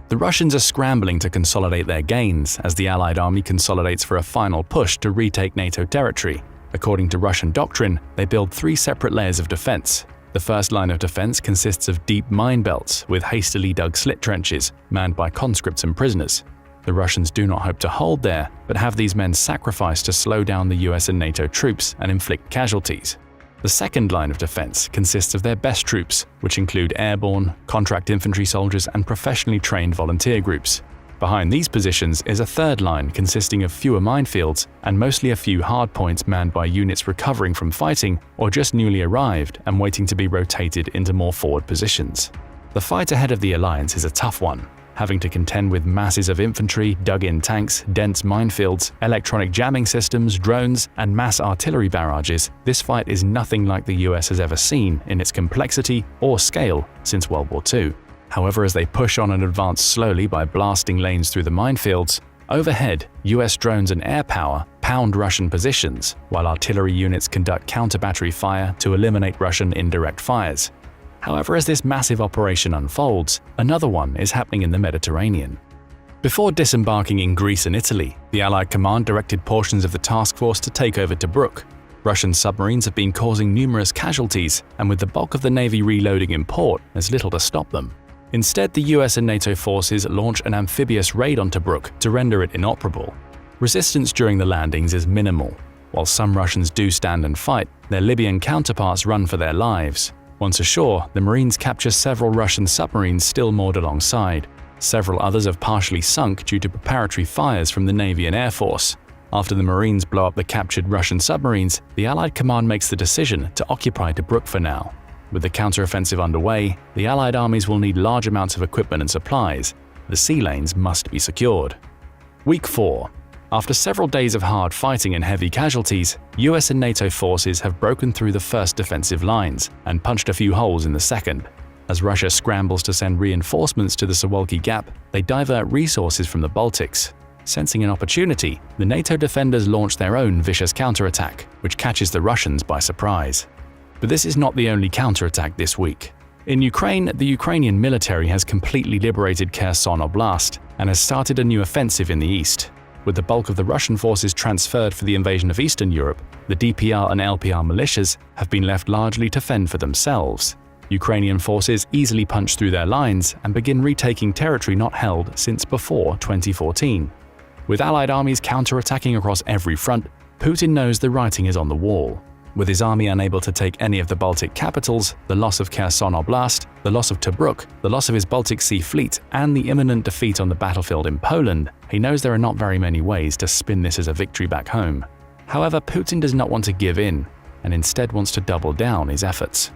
The Russians are scrambling to consolidate their gains as the Allied army consolidates for a final push to retake NATO territory. According to Russian doctrine, they build 3 separate layers of defense. The first line of defense consists of deep mine belts with hastily dug slit trenches, manned by conscripts and prisoners. The Russians do not hope to hold there, but have these men sacrificed to slow down the US and NATO troops and inflict casualties. The second line of defense consists of their best troops, which include airborne, contract infantry soldiers, and professionally trained volunteer groups. Behind these positions is a third line consisting of fewer minefields and mostly a few hardpoints manned by units recovering from fighting or just newly arrived and waiting to be rotated into more forward positions. The fight ahead of the alliance is a tough one. Having to contend with masses of infantry, dug-in tanks, dense minefields, electronic jamming systems, drones, and mass artillery barrages, this fight is nothing like the US has ever seen in its complexity or scale since World War II. However, as they push on and advance slowly by blasting lanes through the minefields, overhead, US drones and air power pound Russian positions, while artillery units conduct counter-battery fire to eliminate Russian indirect fires. However, as this massive operation unfolds, another one is happening in the Mediterranean. Before disembarking in Greece and Italy, the Allied command directed portions of the task force to take over Tobruk. Russian submarines have been causing numerous casualties, and with the bulk of the navy reloading in port, there's little to stop them. Instead, the US and NATO forces launch an amphibious raid on Tobruk to render it inoperable. Resistance during the landings is minimal. While some Russians do stand and fight, their Libyan counterparts run for their lives. Once ashore, the Marines capture several Russian submarines still moored alongside. Several others have partially sunk due to preparatory fires from the Navy and Air Force. After the Marines blow up the captured Russian submarines, the Allied command makes the decision to occupy Tobruk for now. With the counteroffensive underway, the Allied armies will need large amounts of equipment and supplies. The sea lanes must be secured. Week 4. After several days of hard fighting and heavy casualties, US and NATO forces have broken through the first defensive lines and punched a few holes in the second. As Russia scrambles to send reinforcements to the Suwalki Gap, they divert resources from the Baltics. Sensing an opportunity, the NATO defenders launch their own vicious counterattack, which catches the Russians by surprise. But this is not the only counterattack this week. In Ukraine, the Ukrainian military has completely liberated Kherson Oblast and has started a new offensive in the east. With the bulk of the Russian forces transferred for the invasion of Eastern Europe, the DPR and LPR militias have been left largely to fend for themselves. Ukrainian forces easily punch through their lines and begin retaking territory not held since before 2014. With Allied armies counterattacking across every front, Putin knows the writing is on the wall. With his army unable to take any of the Baltic capitals, the loss of Kherson Oblast, the loss of Tobruk, the loss of his Baltic Sea fleet, and the imminent defeat on the battlefield in Poland, he knows there are not very many ways to spin this as a victory back home. However, Putin does not want to give in, and instead wants to double down his efforts.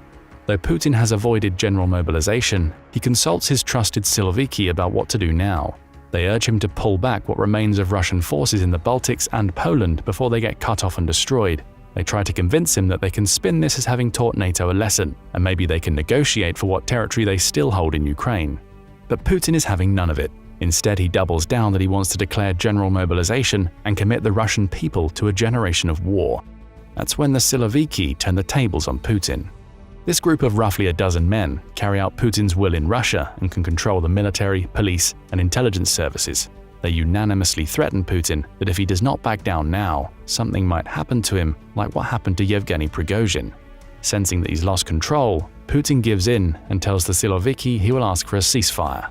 Though Putin has avoided general mobilization, he consults his trusted Siloviki about what to do now. They urge him to pull back what remains of Russian forces in the Baltics and Poland before they get cut off and destroyed. They try to convince him that they can spin this as having taught NATO a lesson, and maybe they can negotiate for what territory they still hold in Ukraine. But Putin is having none of it. Instead, he doubles down that he wants to declare general mobilization and commit the Russian people to a generation of war. That's when the Siloviki turn the tables on Putin. This group of roughly a dozen men carry out Putin's will in Russia and can control the military, police, and intelligence services. They unanimously threaten Putin that if he does not back down now, something might happen to him like what happened to Yevgeny Prigozhin. Sensing that he's lost control, Putin gives in and tells the Siloviki he will ask for a ceasefire.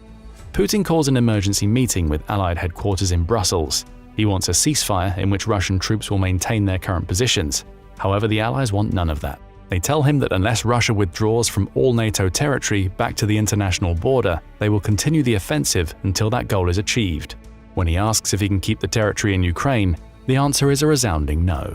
Putin calls an emergency meeting with Allied headquarters in Brussels. He wants a ceasefire in which Russian troops will maintain their current positions. However, the Allies want none of that. They tell him that unless Russia withdraws from all NATO territory back to the international border, they will continue the offensive until that goal is achieved. When he asks if he can keep the territory in Ukraine, the answer is a resounding no.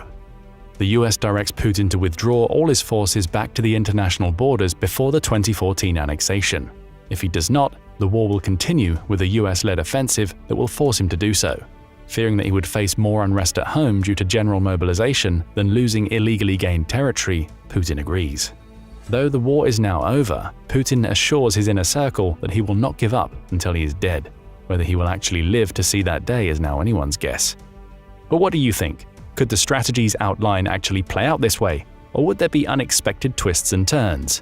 The US directs Putin to withdraw all his forces back to the international borders before the 2014 annexation. If he does not, the war will continue with a US-led offensive that will force him to do so. Fearing that he would face more unrest at home due to general mobilization than losing illegally gained territory, Putin agrees. Though the war is now over, Putin assures his inner circle that he will not give up until he is dead. Whether he will actually live to see that day is now anyone's guess. But what do you think? Could the strategies outlined actually play out this way, or would there be unexpected twists and turns?